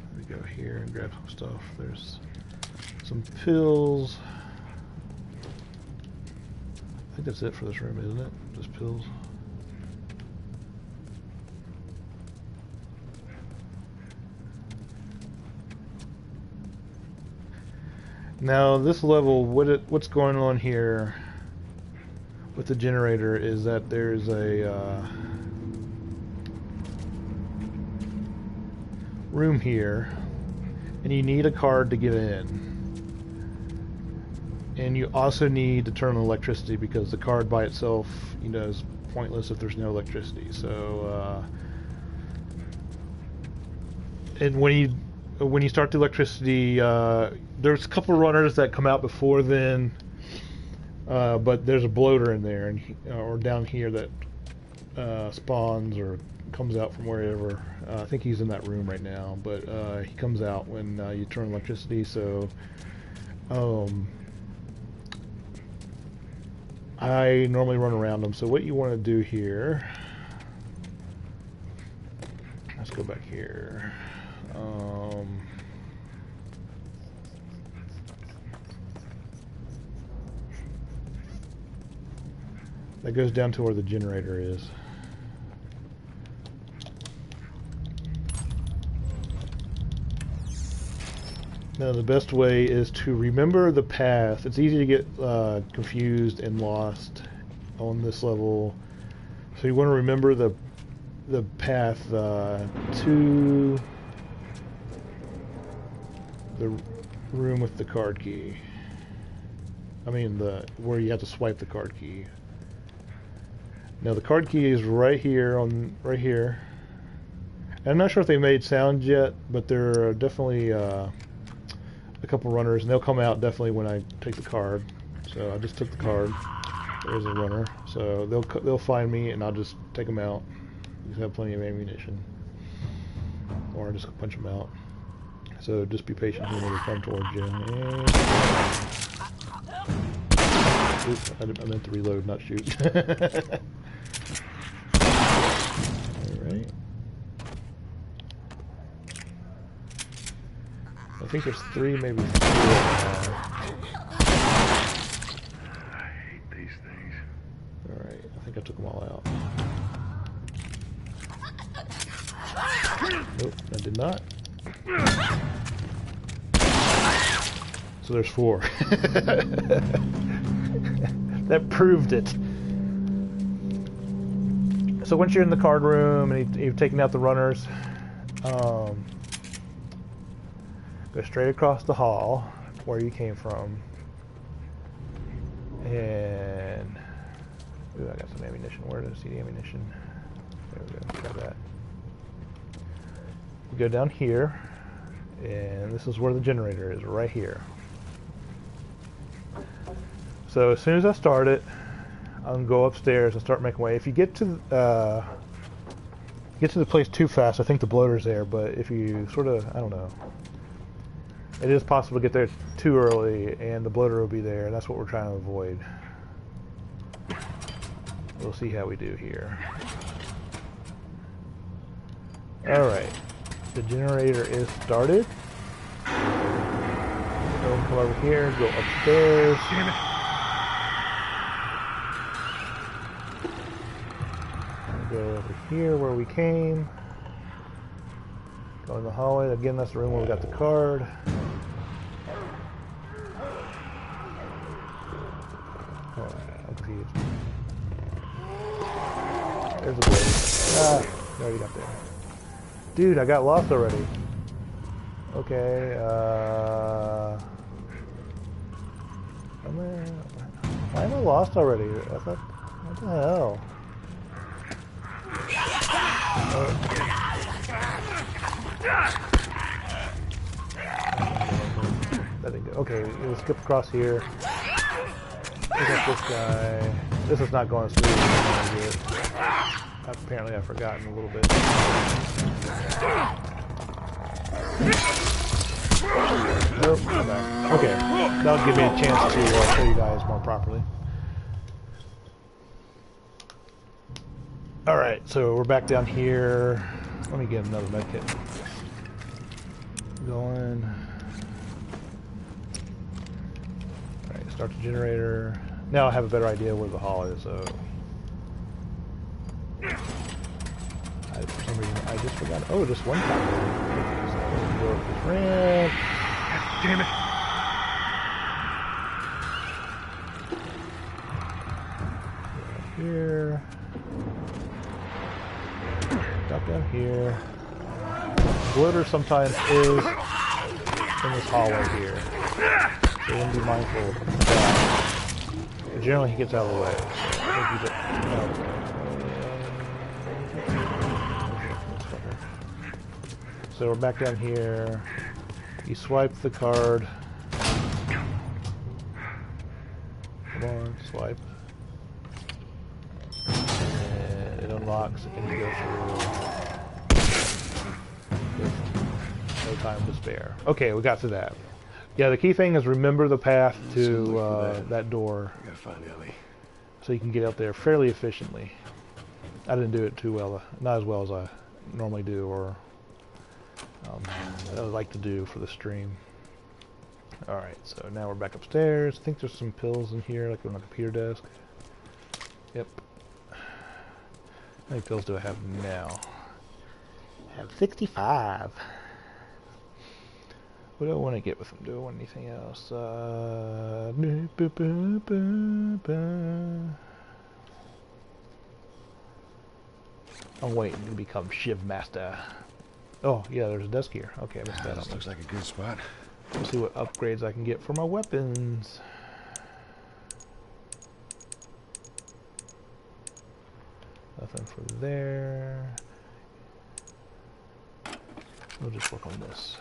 Let me go here and grab some stuff. There's some pills. I think that's it for this room, isn't it? Just pills. Now this level, what's going on here with the generator is that there's a room here, and you need a card to get in, and you also need to turn on electricity because the card by itself, you know, is pointless if there's no electricity. So, and when you start the electricity, there's a couple of runners that come out before then, but there's a bloater in there, and or down here that spawns or comes out from wherever. I think he's in that room right now, but he comes out when you turn electricity. So I normally run around them. So what you want to do here, let's go back here. That goes down to where the generator is. Now the best way is to remember the path. It's easy to get confused and lost on this level. So you want to remember the path to the room with the card key. I mean where you have to swipe the card key. Now the card key is right here. And I'm not sure if they made sound yet, but there are definitely a couple runners, and they'll come out definitely when I take the card. So I just took the card. There's a runner, so they'll find me, and I'll just take them out. You have plenty of ammunition, or I just punch them out. So just be patient when they come towards you. And... Oops, I meant to reload, not shoot. Alright. I think there's 3, maybe 4 now. I hate these things. Alright, I think I took them all out. Nope, I did not. So there's 4. That proved it. So once you're in the card room and you've taken out the runners, go straight across the hall where you came from. And ooh, I got some ammunition. Where did I see the ammunition? There we go. Grab that. You go down here, and this is where the generator is, right here. So as soon as I start it, I'm gonna go upstairs and start making way. If you get to the place too fast, I think the bloater's there. But if you sort of, I don't know, it is possible to get there too early, and the bloater will be there. And that's what we're trying to avoid. We'll see how we do here. All right, the generator is started. So come over here, go upstairs. Damn it. Go over here where we came. Go in the hallway. Again, that's the room where we got the card. Alright, I'm confused. There's the blade. Ah, I already got there. Dude, I got lost already. Okay, why am I lost already? I thought, what the hell? That didn't go. Okay, we'll skip across here. Look at this guy. This is not going smooth. Apparently I've forgotten a little bit. Nope, come back. Okay, that'll give me a chance to show you guys more properly. Alright, so we're back down here. Let me get another medkit. Going. Alright, start the generator. Now I have a better idea where the hall is, so... for some reason, I just forgot. Oh, just one time. So go up this ramp. Damn it. Here. Stop down here. Glitter sometimes is in this hallway here. So you want to be mindful of that. But generally he gets out of the way. So we're back down here. You swipe the card. Come on, swipe. And it unlocks and you go through with no time to spare. Okay, we got to that. Yeah, the key thing is remember the path to that door. I gotta find Ellie. So you can get out there fairly efficiently. I didn't do it too well, not as well as I normally do, or I would like to do for the stream. Alright, so now we're back upstairs. I think there's some pills in here, like on the computer desk. Yep. How many pills do I have now? I have 65. What do I want to get with them? Do I want anything else? I'm waiting to become Shiv Master. Oh, yeah, there's a desk here. Okay, I missed that. This looks like a good spot. Let's see what upgrades I can get for my weapons. Nothing for there. We'll just work on this.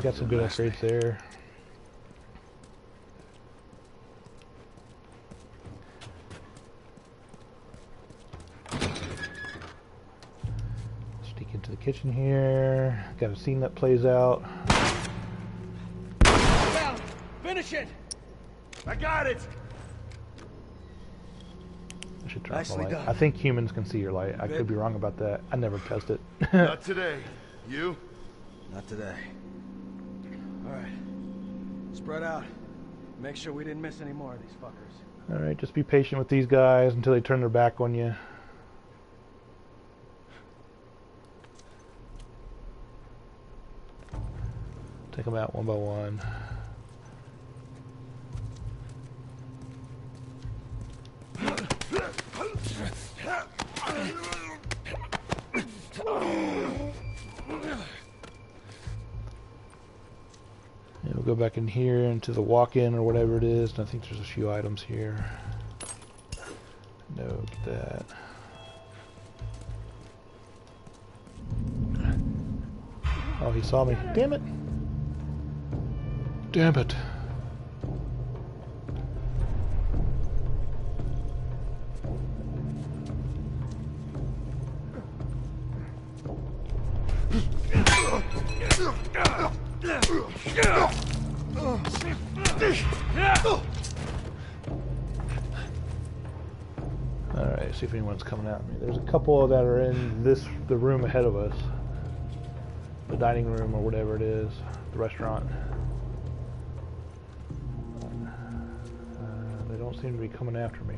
got some good upgrades there. Sneak into the kitchen here. Got a scene that plays out. Down! Finish it! I got it! I should turn off my light. I think humans can see your light. I could be wrong about that. I never tested. Not today. You? Not today. Alright. Spread out. Make sure we didn't miss any more of these fuckers. Alright, just be patient with these guys until they turn their back on you. Take them out one by one. And we'll go back in here into the walk-in or whatever it is, and I think there's a few items here. No, get that. Oh, he saw me. Damn it! Damn it! Alright, see if anyone's coming at me. There's a couple that are in the room ahead of us. The dining room or whatever it is. The restaurant. They don't seem to be coming after me.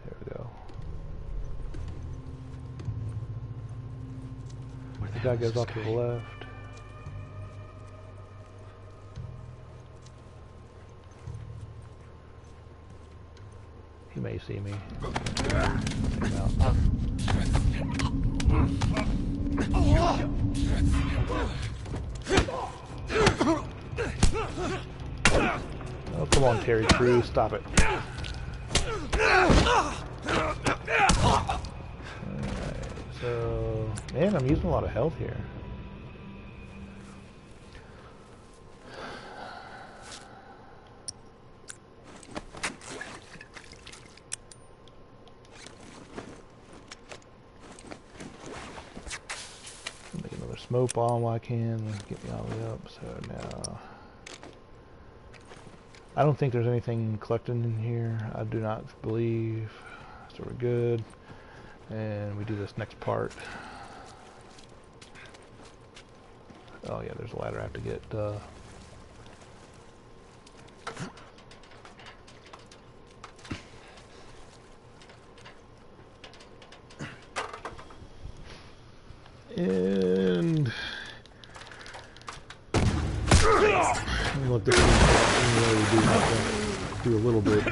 There we go. The guy goes off to the left. He may see me. Oh, come on, Terry Crews, stop it. Alright, so, man, I'm using a lot of health here. Make another smoke bomb while I can, get me all the way up, so now... I don't think there's anything collected in here. I do not believe. So we're good. And we do this next part. Oh yeah, there's a ladder I have to get. And look, this is do a little bit.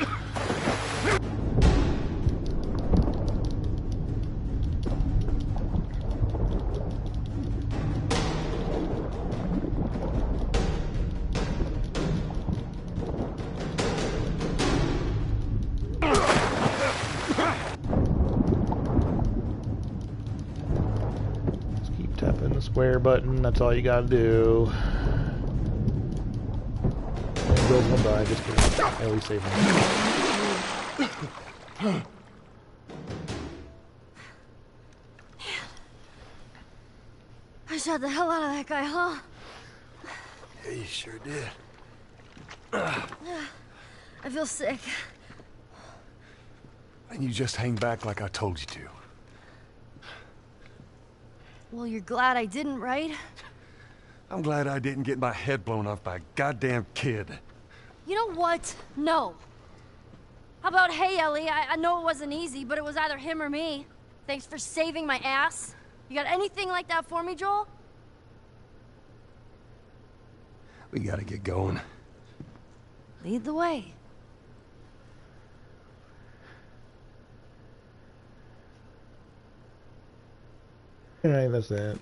Just keep tapping the square button, that's all you gotta do. Girls will die, just kidding. I always save them. I shot the hell out of that guy, huh? Yeah, you sure did. I feel sick. And you just hang back like I told you to. Well, you're glad I didn't, right? I'm glad I didn't get my head blown off by a goddamn kid. You know what? No. How about, hey, Ellie, I know it wasn't easy, but it was either him or me. Thanks for saving my ass. You got anything like that for me, Joel? We gotta get going. Lead the way. Alright, that's it.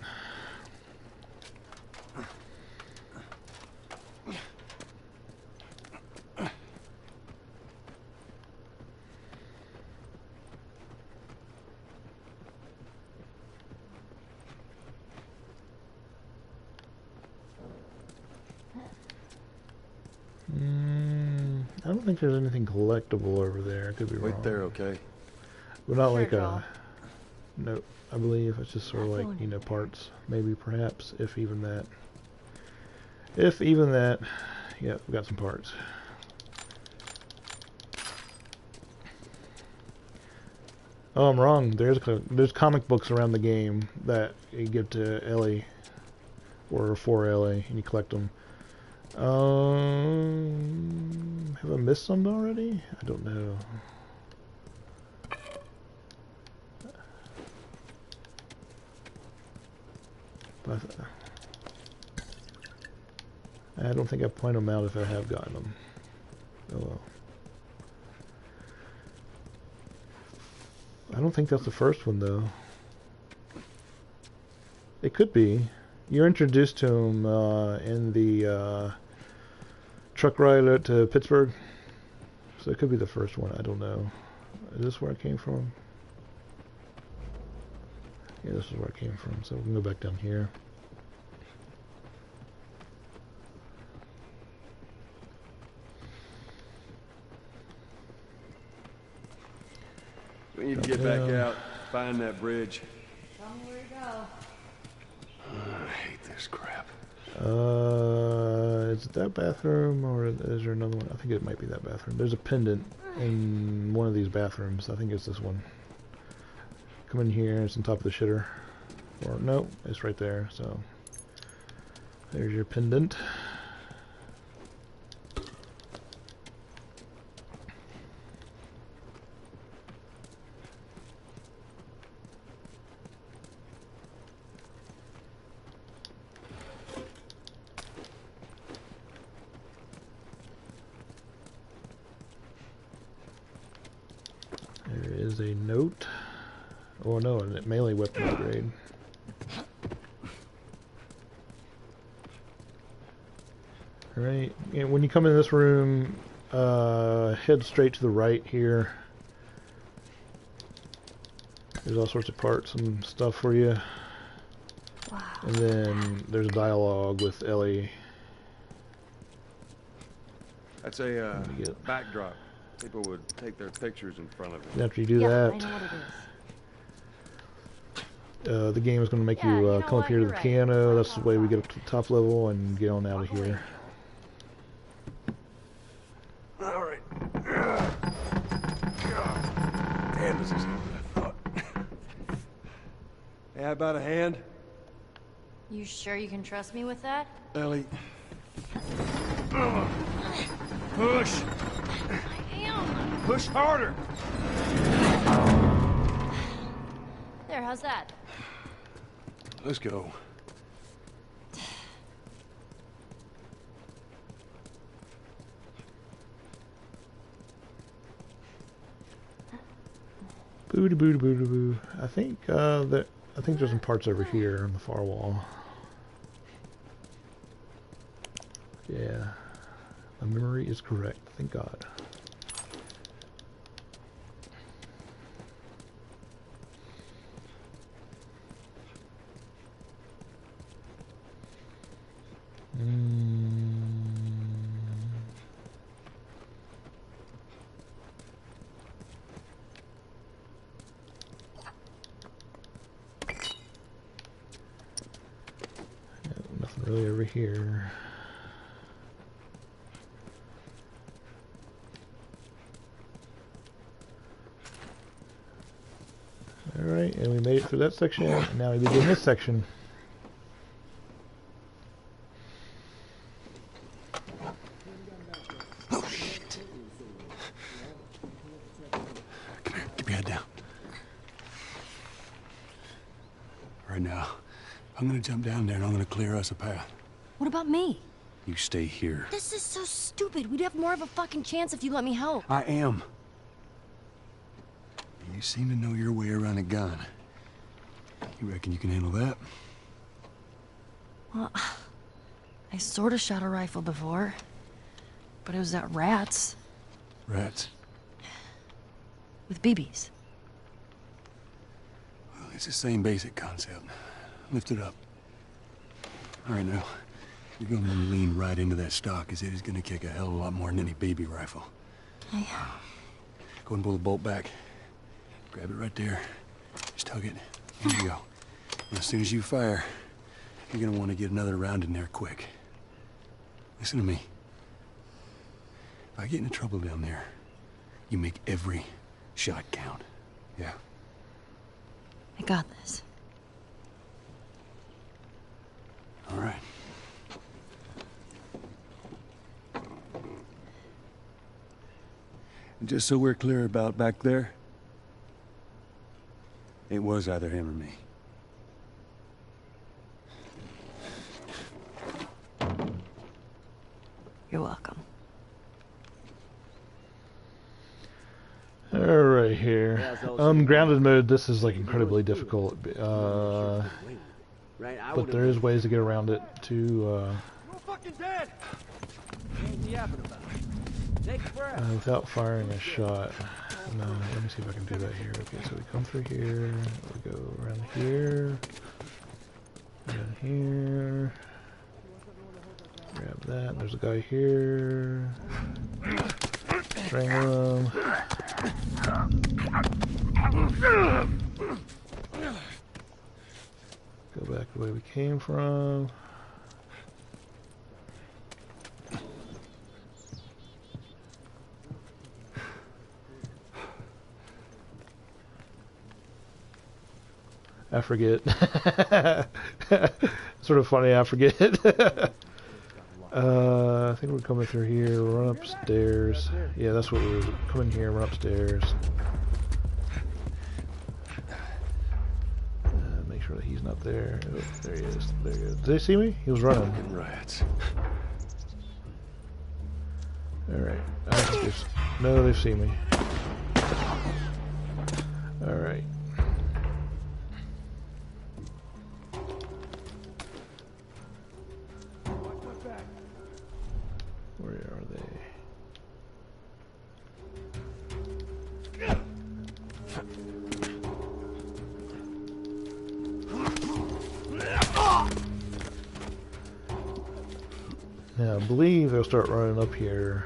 don't think there's anything collectible over there. I could be wrong. Wait there, okay? But not Sure, like Joel. no, I believe it's just sort of like, you know, parts. Maybe, perhaps, if even that. If even that. Yeah, we got some parts. Oh, I'm wrong. There's comic books around the game that you give to Ellie, or for Ellie, and you collect them. Have I missed some already? I don't know. But I don't think I point them out if I have gotten them. Oh well. I don't think that's the first one, though. It could be. You're introduced to him in the truck ride to Pittsburgh. So it could be the first one. I don't know. Is this where I came from? Yeah, this is where I came from. So we can go back down here. We need to get back out, find that bridge. Tell me where to go. I hate this crap. Is it that bathroom, or is there another one? I think it might be that bathroom. There's a pendant in one of these bathrooms. I think it's this one. Come in here, it's on top of the shitter. Or, no, it's right there, so. There's your pendant. There is a note. Oh no, a melee weapon upgrade. Alright, and when you come in this room, head straight to the right here. There's all sorts of parts and stuff for you. Wow. And then there's a dialogue with Ellie. That's a backdrop. People would take their pictures in front of it. And after you do Yeah, that, I know what it is. the game is going to make Yeah, you you know come up what, here to you're the right. piano. That's the Walk way we outside. get up to the top level and get on out of here. Alright. Damn, this is harder than I thought. Hey, how about a hand? You sure you can trust me with that? Ellie. Push! I am. Push harder! There, how's that? Let's go. Boo doo boo doo boo doo boo. I think there's some parts over here on the far wall. Yeah, my memory is correct. Thank God. Nothing really over here. Alright, and we made it through that section, and now we begin this section. Oh, shit. Come here, keep your head down. Right now, I'm gonna jump down there and I'm gonna clear us a path. What about me? You stay here. This is so stupid. We'd have more of a fucking chance if you let me help. I am. You seem to know your way around a gun. You reckon you can handle that? Well, I sort of shot a rifle before, but it was at rats Rats. with BBs. Well, it's the same basic concept. Lift it up. All right, now. You're gonna lean right into that stock, as it is gonna kick a hell of a lot more than any baby rifle. Okay. Go and pull the bolt back. Grab it right there. Just tug it. Here you go. And as soon as you fire, you're gonna want to get another round in there quick. Listen to me. If I get into trouble down there, you make every shot count. Yeah? I got this. All right. And just so we're clear about back there, it was either him or me. You're welcome. Alright here. Grounded mode, this is like incredibly difficult. But there is ways to get around it to without firing a shot. No, let me see if I can do that here. Okay, so we come through here, we go around here, down here, grab that, there's a guy here, strangle him. Go back the way we came from. I forget. Sort of funny, I forget. I think we're coming through here, run upstairs. Yeah, that's what we're coming here, run upstairs. Make sure that he's not there. Oh, there he is. There he is. Did they see me? He was running. Rats. Alright. No, they've seen me. Alright. Where are they? Now, I believe they'll start running up here.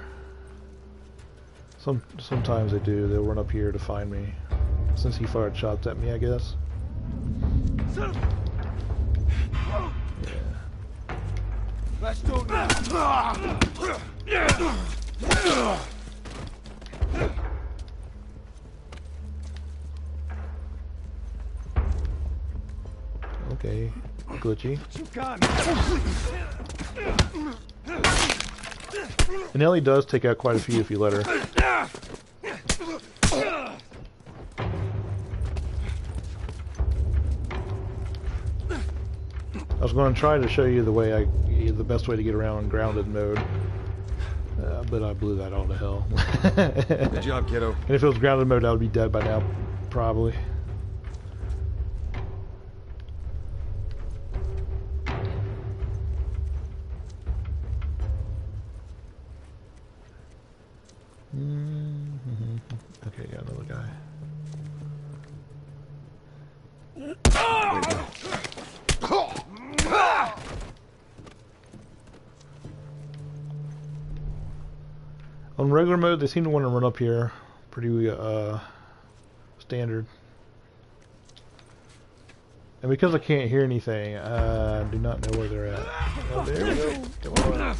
Sometimes they do. They'll run up here to find me. Since he fired shots at me, I guess. Let's do this. Okay, glitchy. And Ellie does take out quite a few if you let her. I was going to try to show you the best way to get around in grounded mode, but I blew that all to hell. Good job, kiddo. And if it was grounded mode, I would be dead by now, probably. Okay, got another guy. On regular mode, they seem to want to run up here. Pretty standard. And because I can't hear anything, I do not know where they're at. Oh, there we go. Come on.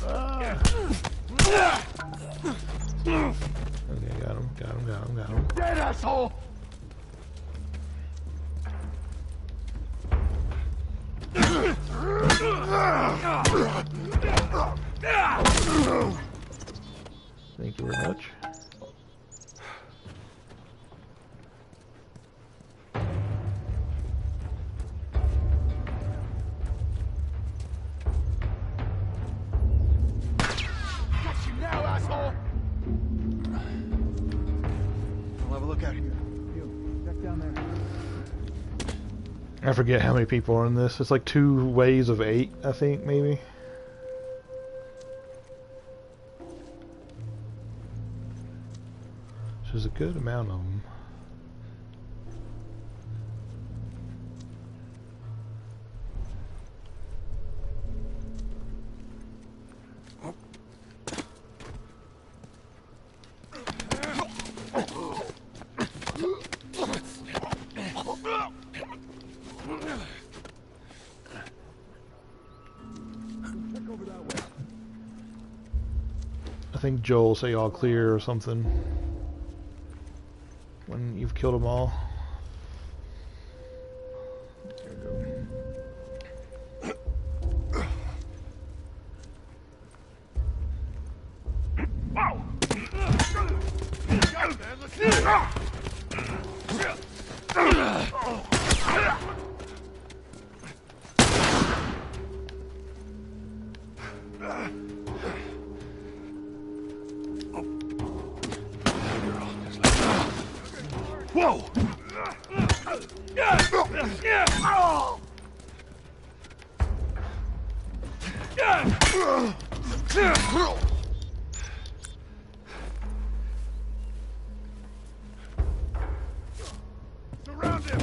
Okay, got him. Got him. Dead asshole! Thank you very much. Got you now, asshole! I'll have a look out here. You, check down there. I forget how many people are in this. It's like 2 waves of 8, I think, maybe. So there's a good amount of them. I think Joel will say all clear or something when you've killed them all. There we go. Whoa! Surround him!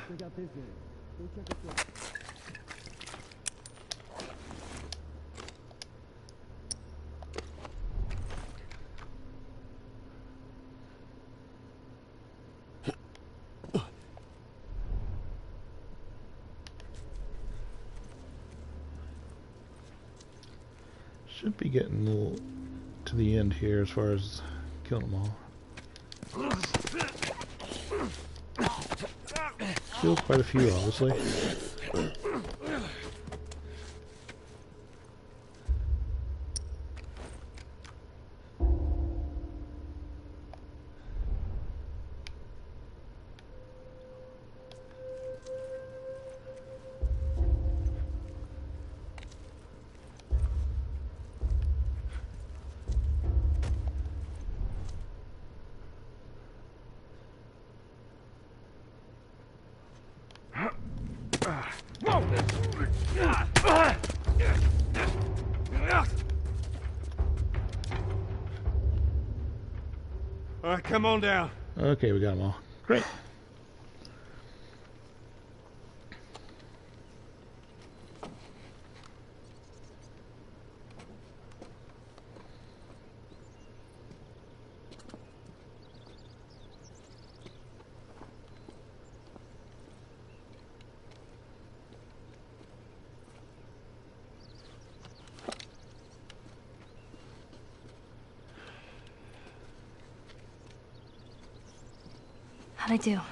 Check out this game. Go check it out. Should be getting a little to the end here as far as killing them all. Still quite a few, obviously. All right, come on down. Okay, we got them all. Great. How'd I do? How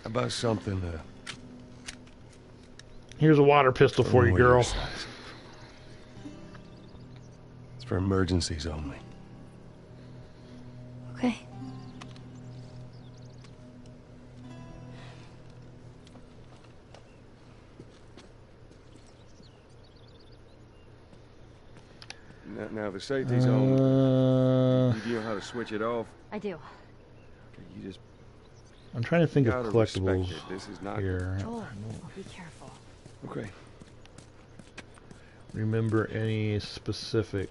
about something Here's a water pistol for you, girl. It's for emergencies only. Okay. Now the safety's on. You know how to switch it off? I do. Okay, you just I'm trying to think of gotta collectibles respect it. This is not here. Joel, I'll be careful. Okay. Remember any specific?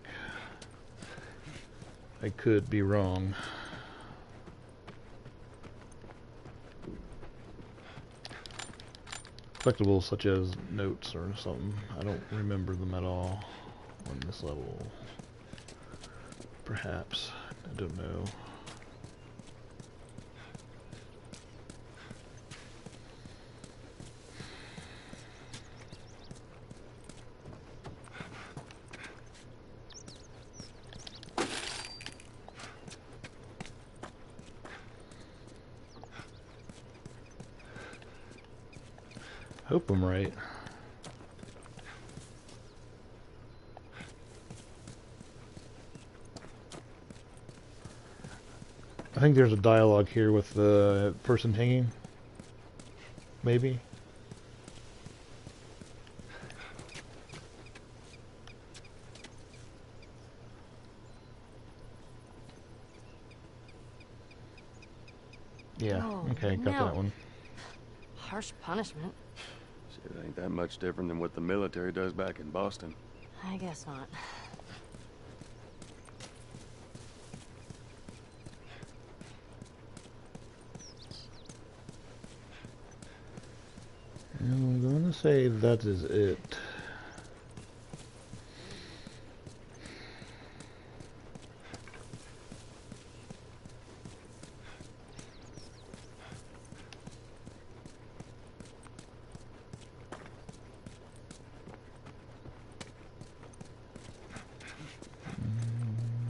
I could be wrong. Collectibles such as notes or something. I don't remember them at all on this level. Perhaps. I don't know. Hope I'm right. I think there's a dialogue here with the person hanging. Maybe. Yeah, Oh, okay, got no. that one. Harsh punishment. Shit, ain't that much different than what the military does back in Boston. I guess not. say that is it.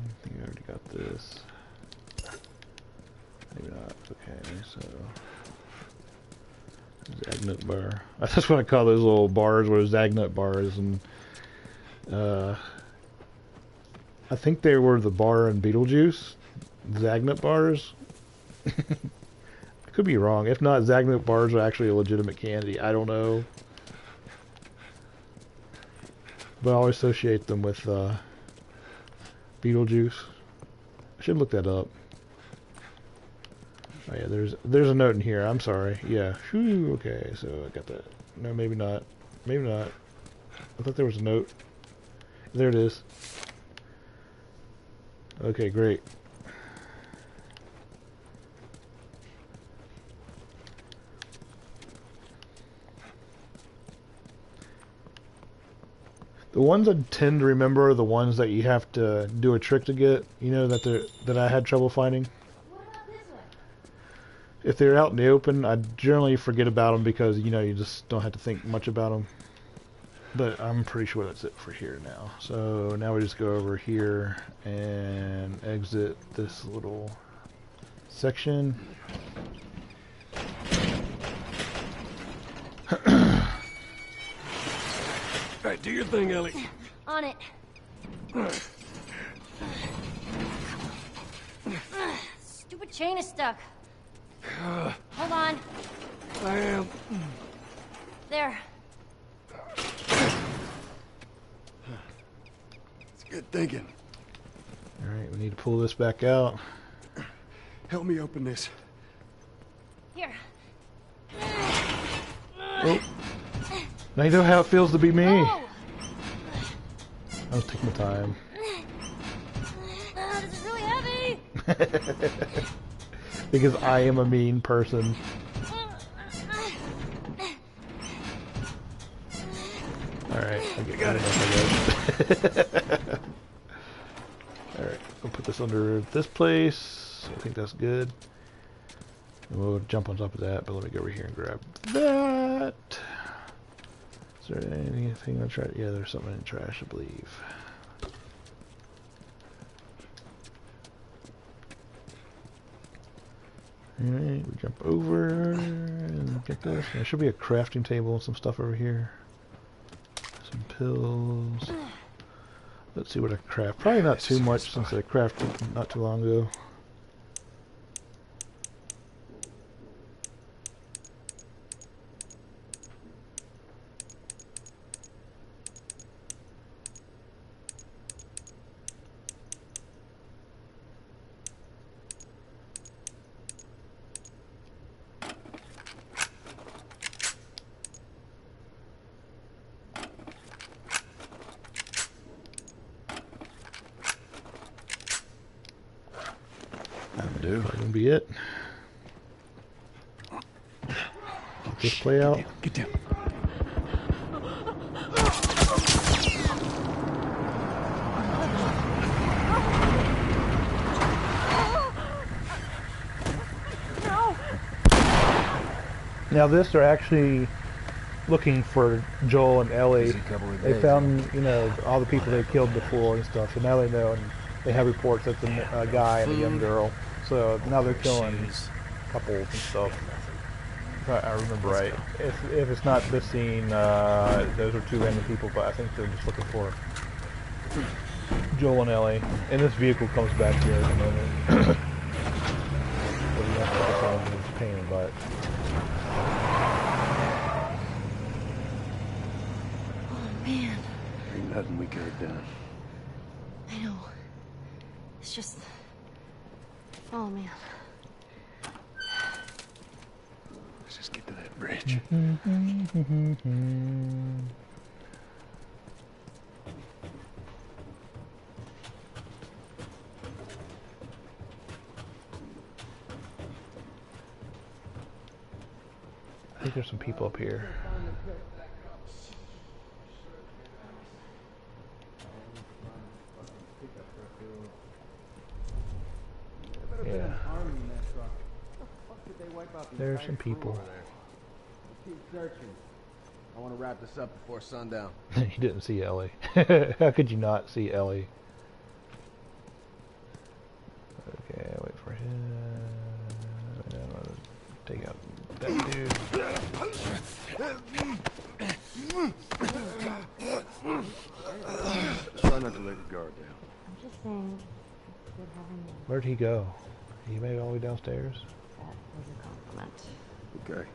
I think I already got this. Maybe not. Okay, so Zagnut bar. That's what I call those little bars, were Zagnut bars, and I think they were the bar in Beetlejuice, Zagnut bars. I could be wrong. If not, Zagnut bars are actually a legitimate candy. I don't know, but I always associate them with Beetlejuice. I should look that up. Oh yeah, there's a note in here. I'm sorry. Yeah. Whew, okay, so I got that. No, maybe not. Maybe not. I thought there was a note. There it is. Okay, great. The ones I tend to remember are the ones that you have to do a trick to get. You know, that I had trouble finding. If they're out in the open, I generally forget about them because, you know, you just don't have to think much about them. But I'm pretty sure that's it for here now. So now we just go over here and exit this little section. Alright, do your thing, Ellie. On it. Stupid chain is stuck. Hold on. I am. There. It's good thinking. Alright, we need to pull this back out. Help me open this. Here. Oh. Now you know how it feels to be me. Oh. I was taking my time. This is really heavy. Because I am a mean person. Alright, I got it. Alright, we'll put this under this place. I think that's good. And we'll jump on top of that, but let me go over here and grab that. Is there anything I tried? Yeah, there's something in the trash, I believe. Alright, we jump over and get this. There should be a crafting table and some stuff over here. Some pills. Let's see what I craft. Probably not too much since I crafted not too long ago. Do. That's gonna be it. Let this play out. Get down. Now this, they're actually looking for Joel and Ellie. They found, you know, all the people they killed before and stuff, so now they know, and they have reports that the guy and a young girl. So now they're killing couples and stuff. If I remember right. If it's not this scene, those are two random people, but I think they're just looking for Joel and Ellie. And this vehicle comes back here at the moment. But you have to focus on his pain in the butt. Oh man. Ain't nothing we could have done. I know. It's just... Oh man. Let's just get to that bridge. I think there's some people up here. Yeah. There's some people. Keep searching. I want to wrap this up before sundown. You didn't see Ellie. How could you not see Ellie? Okay, wait for him. I'm gonna take out that dude. Try not to let your guard down. I'm just saying, it's good having you. Where'd he go? He made it all the way downstairs? That was a compliment. Okay.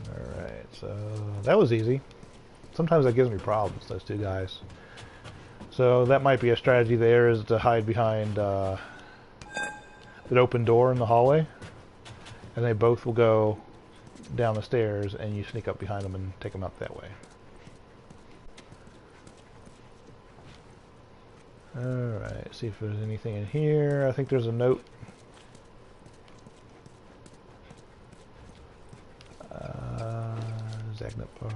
Alright, so that was easy. Sometimes that gives me problems, those two guys. So that might be a strategy there, is to hide behind an open door in the hallway. And they both will go down the stairs and you sneak up behind them and take them out that way. Alright, see if there's anything in here. I think there's a note. Zagnut bar,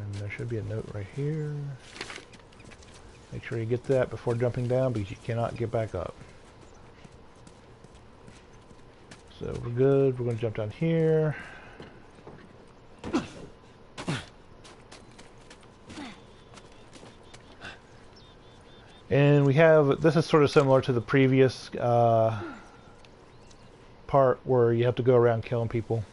and there should be a note right here. Make sure you get that before jumping down because you cannot get back up. So we're good. We're going to jump down here. And we have, this is sort of similar to the previous part where you have to go around killing people.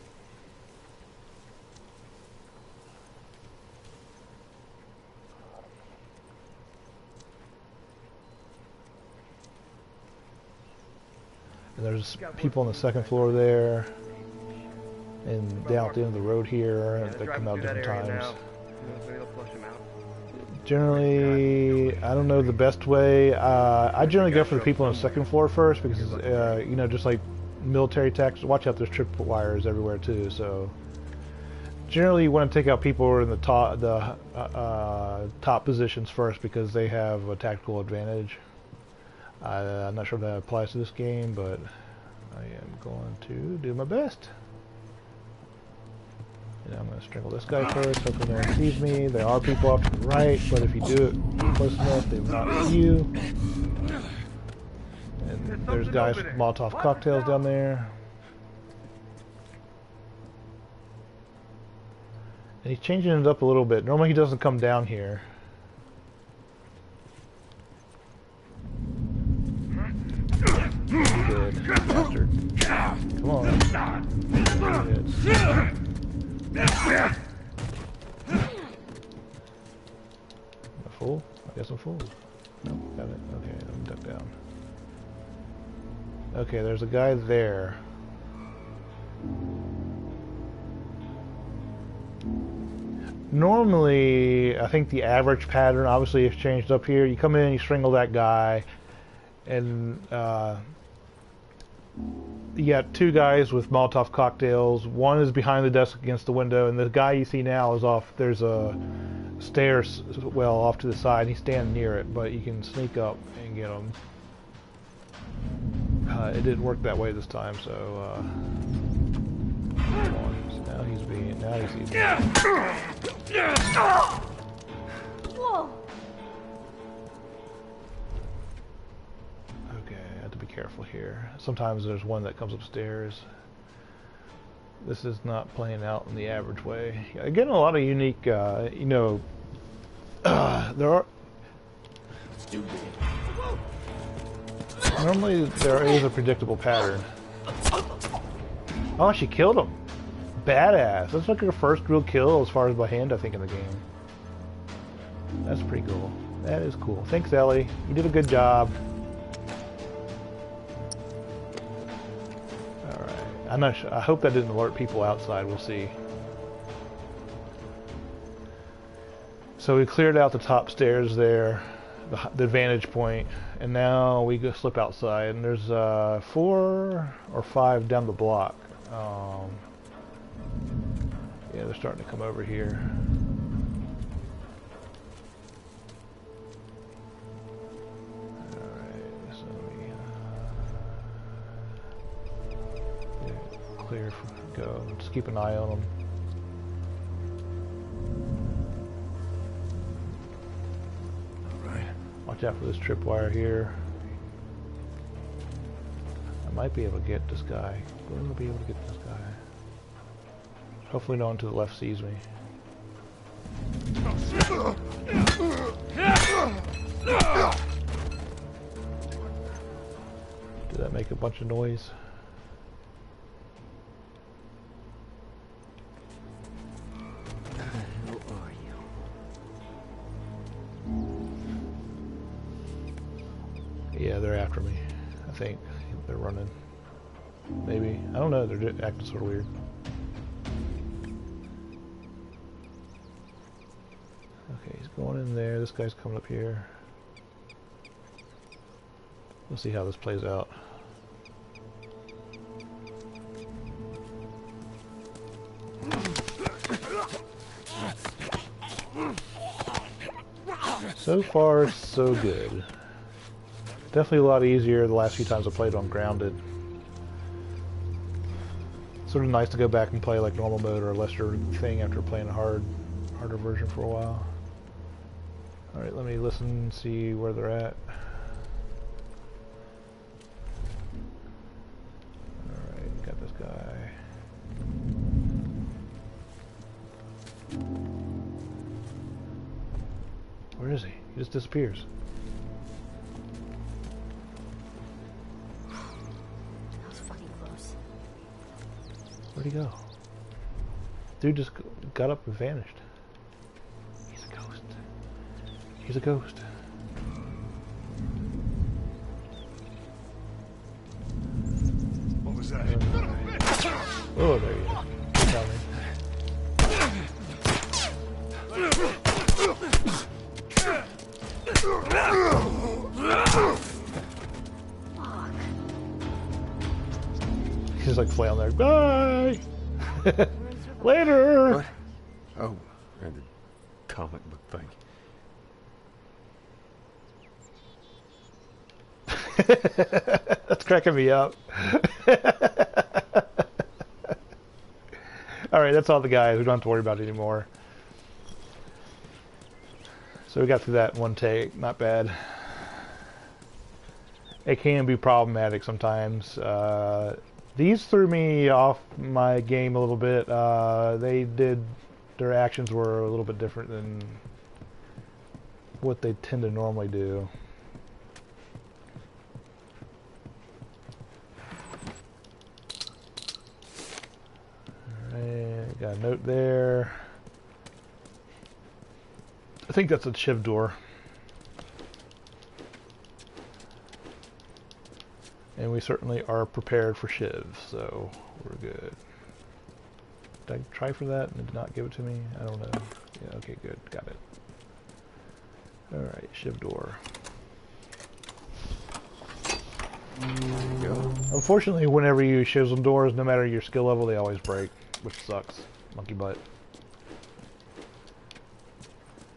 And there's people on the second floor there, and down at the end of the road here that come out different times. Generally, I don't know the best way. I generally go for the people on the second floor first because, you know, just like military tactics, watch out, there's tripwires everywhere too. So generally you want to take out people who are in the top positions first because they have a tactical advantage. I'm not sure if that applies to this game, but I am going to do my best. And I'm going to strangle this guy first, hopefully no one sees me. There are people off to the right, but if you do it close enough, they will not see you. And there's guys with Molotov cocktails down there. And he's changing it up a little bit. Normally he doesn't come down here. Good bastard. Come on. Am I full? I guess I'm full. No, got it. Okay, let me duck down. Okay, there's a guy there. Normally, I think the average pattern obviously is changed up here. You come in, you strangle that guy, and you got two guys with Molotov cocktails. One is behind the desk against the window, and the guy you see now is off. There's a stairs well off to the side. He's standing near it, but you can sneak up and get him. It didn't work that way this time, so come on. So now he's easy. Whoa. Okay, I have to be careful here. Sometimes there's one that comes upstairs. This is not playing out in the average way. Again, a lot of unique, you know, there are... Normally there is a predictable pattern. Oh, she killed him. Badass. That's like her first real kill as far as by hand, I think, in the game. That's pretty cool. That is cool. Thanks, Ellie. You did a good job. Alright. I'm not sure. I hope that didn't alert people outside. We'll see. So we cleared out the top stairs there, the vantage point, and now we go slip outside, and there's 4 or 5 down the block. Yeah, they're starting to come over here. Alright, so we clear, go. Just keep an eye on them. Watch out for this tripwire here. I might be able to get this guy. Where will I be able to get this guy? Hopefully no one to the left sees me. Did that make a bunch of noise? Who are you? Yeah, they're after me. I think they're running. Maybe. I don't know. They're acting sort of weird. Okay, he's going in there. This guy's coming up here. We'll see how this plays out. So far, so good. Definitely a lot easier the last few times I played on Grounded. Sort of nice to go back and play like normal mode or a lesser thing after playing a harder version for a while. Alright, let me listen and see where they're at. Alright, got this guy. Where is he? He just disappears. That was fucking close. Where'd he go? Dude just got up and vanished. He's a ghost. He's a ghost. What was that? Oh, there he is. Tell me. He's like flailing there. Bye! Later! What? Oh, and the comic book thing. That's cracking me up. Alright, that's all the guys. We don't have to worry about it anymore. So we got through that in one take. Not bad. It can be problematic sometimes. These threw me off my game a little bit. Their actions were a little bit different than what they tend to normally do. Alright, got a note there. I think that's a shiv door. And we certainly are prepared for shivs, so we're good. Did I try for that and it did not give it to me? I don't know. Yeah, okay, good. Got it. Alright, shiv door. Unfortunately, whenever you use shivs on doors, no matter your skill level, they always break, which sucks. Monkey butt.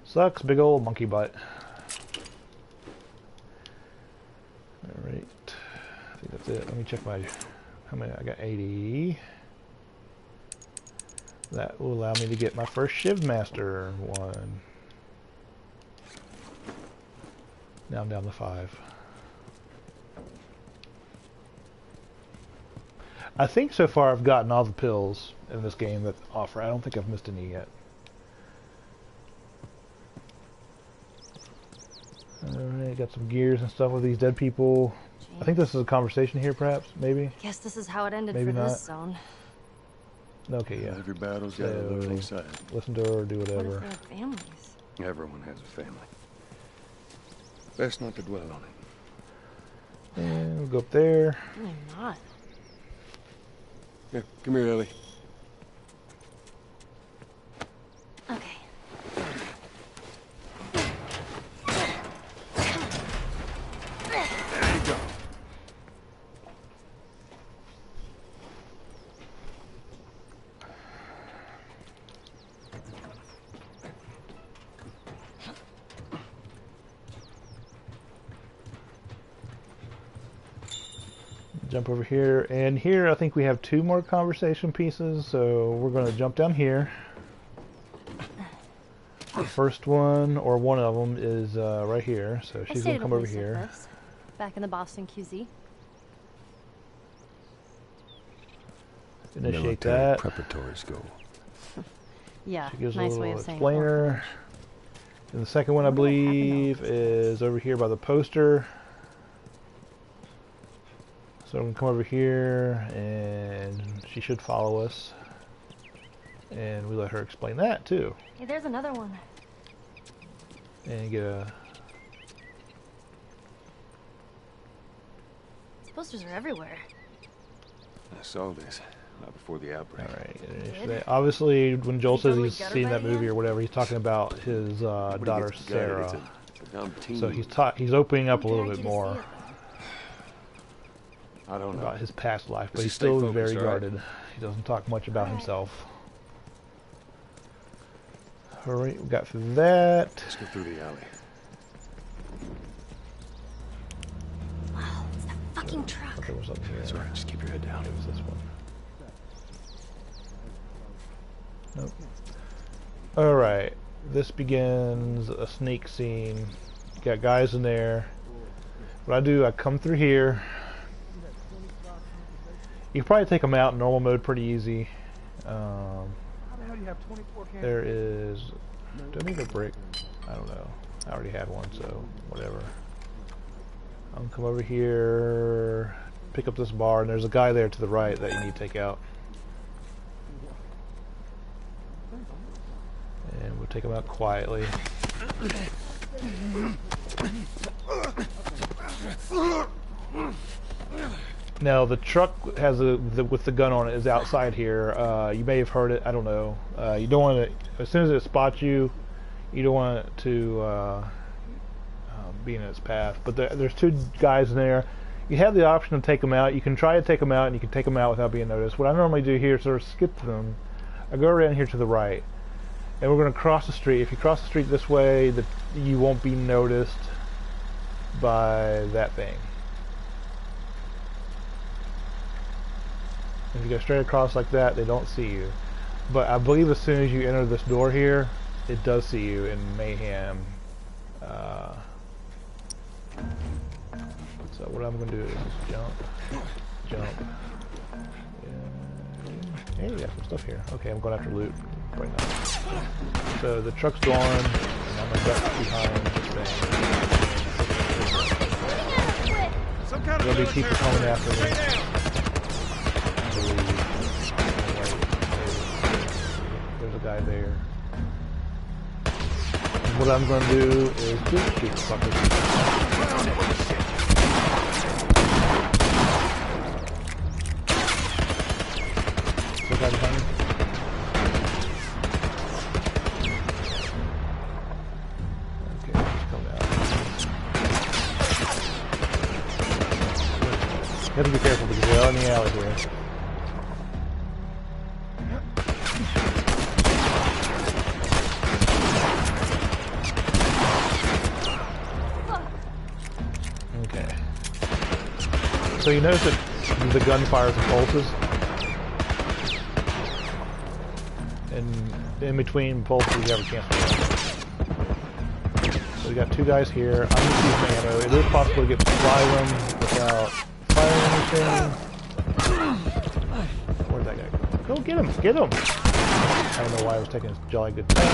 Sucks, big old monkey butt. Alright. I think that's it. Let me check my... How many? I got 80. That will allow me to get my first Shiv Master one. Now I'm down to 5. I think so far I've gotten all the pills in this game that offer. I don't think I've missed any yet. Alright, got some gears and stuff with these dead people. Jeez. I think this is a conversation here, perhaps, maybe? Guess this is how it ended maybe for not. this zone. Okay, yeah. Every battle's got a losing side. Listen to her or do whatever. What if they have families? Everyone has a family. Best not to dwell on it. And we'll go up there. Really not. Yeah, come here, Ellie. Okay. There you go. Jump over here, and here I think we have 2 more conversation pieces, so we're going to jump down here. The first one, or one of them, is right here. So she's going to come over here. First, back in the Boston QZ. Initiate Military that. preparatory school. Yeah, She gives nice a way little of saying explainer. And the second one, I believe, is over here by the poster. So I'm going to come over here, and she should follow us. And we let her explain that, too. Hey, there's another one. And get a... These posters are everywhere. I saw this right before the outbreak. Alright, obviously, when Joel says he's seen that movie or whatever, he's talking about his daughter, Sarah. So he's opening up a little bit more. I don't know. About his past life, but Let's he's just stay still focused, very all right? guarded. He doesn't talk much about himself. Alright, we got through that. Let's go through the alley. Wow, it's that fucking truck. There was something here. That's right, just keep your head down. It was this one. Nope. Alright, this begins a sneak scene. Got guys in there. What I do, I come through here. You can probably take them out in normal mode pretty easy. There is... Do I need a brick? I don't know. I already had one, so whatever. I'm gonna come over here, pick up this bar, and there's a guy there to the right that you need to take out. And we'll take him out quietly. Now the truck has with the gun on it is outside here. You may have heard it. I don't know. You don't want to. As soon as it spots you, you don't want it to be in its path. But there's two guys in there. You have the option to take them out. You can try to take them out, and you can take them out without being noticed. What I normally do here is sort of skip them. I go around here to the right, and we're going to cross the street. If you cross the street this way, you won't be noticed by that thing. If you go straight across like that, they don't see you. But I believe as soon as you enter this door here, it does see you in mayhem. So what I'm going to do is just jump. Hey, we got some stuff here. Okay, I'm going after loot right now. So the truck's gone, and I'm going to duck behind this thing. There'll be people coming after me. There's a guy there. And what I'm going to do is just shoot the fuckers. Is that behind me? Okay, just come out. You have to be careful because they're in the alley here. Okay. So you notice that the gun fires in pulses? And in between pulses you have a chance to run. So we got two guys here. I'm going to use my ammo. It is possible to get by them without firing anything. Where'd that guy go? Go get him! Get him! I don't know why I was taking his jolly good time.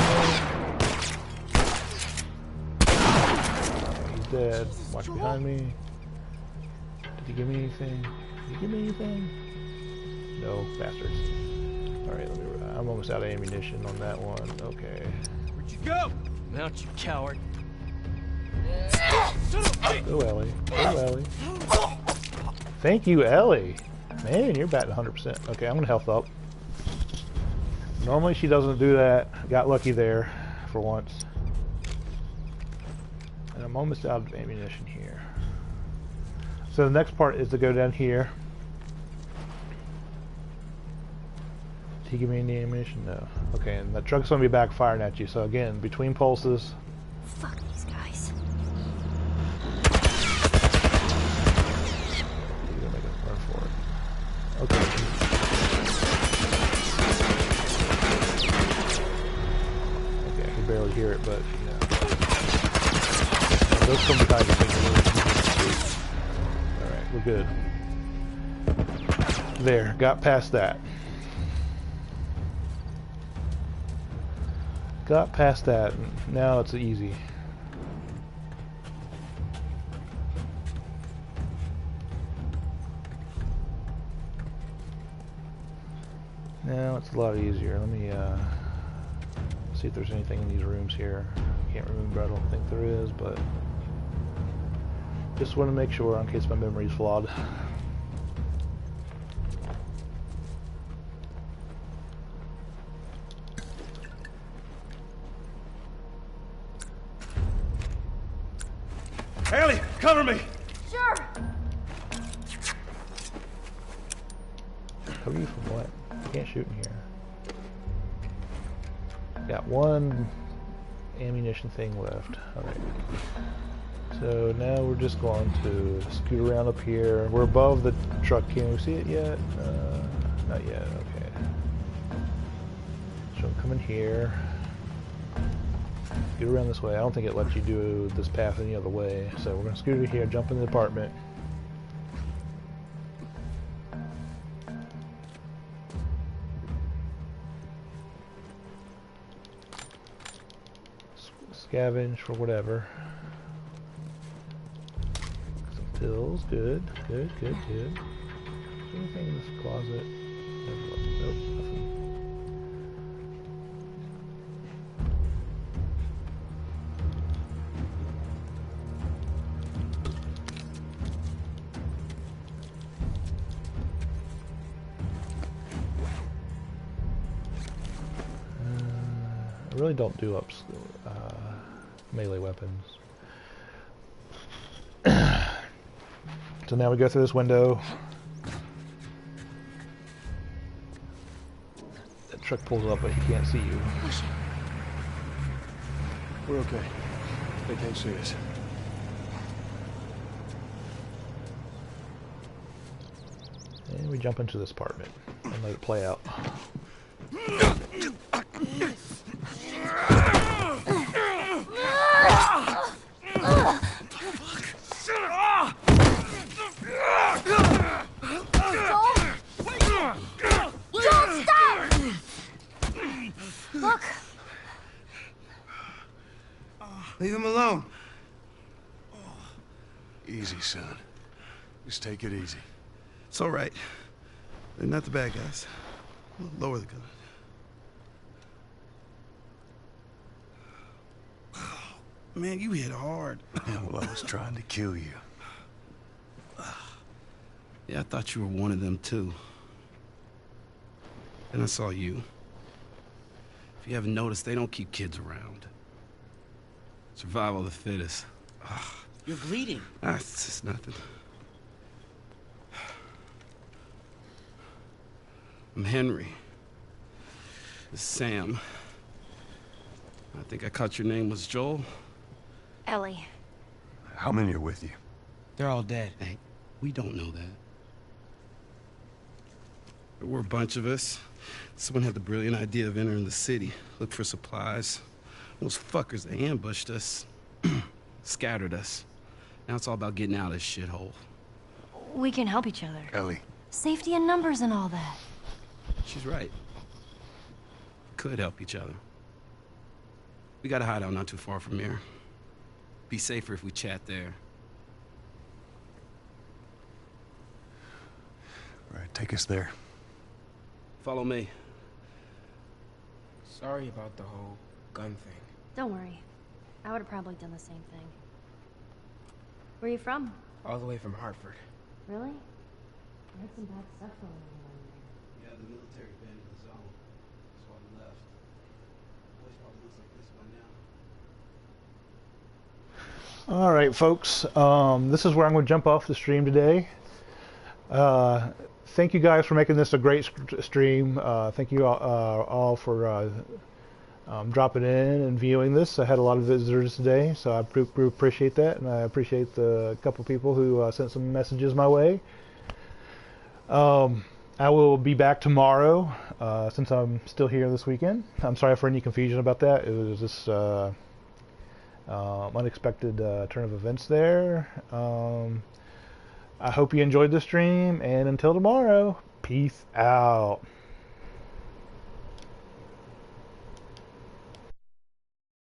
Okay, he's dead. Watch behind me. Did he give me anything? Did he give me anything? No, bastards. Alright, I'm almost out of ammunition on that one. Okay. Where'd you go? Mount, you coward. Go, Ellie. Go, Ellie. Thank you, Ellie. Man, you're batting 100%. Okay, I'm going to health up. Normally she doesn't do that. Got lucky there for once. And I'm almost out of ammunition here. So the next part is to go down here. Did he give me any ammunition? No. Okay, and the truck's going to be backfiring at you. So again, between pulses. Fuck these guys. You're going to make us run for it. Okay. Okay, I can barely hear it those from behind the thing. Alright, we're good. There, got past that. Got past that, now it's easy. Now it's a lot easier. Let me see if there's anything in these rooms here. Can't remember, I don't think there is, but just want to make sure in case my memory's flawed. Ellie, cover me! Sure! Cover you from what? Can't shoot in here. Got one ammunition thing left. Alright. So now we're just going to scoot around up here. We're above the truck. Can we see it yet? Not yet. Okay. So I'm coming here. Scoot around this way. I don't think it lets you do this path any other way. So we're going to scoot over here, jump in the apartment. Scavenge for whatever. Some pills, good, good, good, good. Is there anything in this closet? Nope, nothing. I really don't do melee weapons. So now we go through this window. That truck pulls up, but he can't see you. We're okay. They can't see us. And we jump into this apartment and let it play out. Look! Leave him alone. Easy, son. Just take it easy. It's all right. They're not the bad guys. Lower the gun. Man, you hit hard. Yeah, well, I was trying to kill you. Yeah, I thought you were one of them, too. And I saw you. If you haven't noticed, they don't keep kids around. Survival of the fittest. Ugh. You're bleeding. It's just nothing. I'm Henry. This is Sam. I think I caught your name was Joel. Ellie. How many are with you? They're all dead. Hey, we don't know that. There were a bunch of us. Someone had the brilliant idea of entering the city, look for supplies. Those fuckers, they ambushed us, scattered us. Now it's all about getting out of this shithole. We can help each other. Ellie. Safety in numbers and all that. She's right. Could help each other. We got a hideout not too far from here. Be safer if we chat there. All right, take us there. Follow me. Sorry about the whole gun thing. Don't worry. I would have probably done the same thing. Where are you from? All the way from Hartford. Really? I heard some bad stuff going on around there. Yeah, the military abandoned the zone. That's why we left. The place probably looks like this by now. Alright folks, this is where I'm going to jump off the stream today. Thank you guys for making this a great stream. Thank you all for dropping in and viewing this. I had a lot of visitors today, so I appreciate that, and I appreciate the couple people who sent some messages my way. I will be back tomorrow, since I'm still here this weekend. I'm sorry for any confusion about that. It was just Unexpected turn of events there. I hope you enjoyed the stream, and until tomorrow, peace out.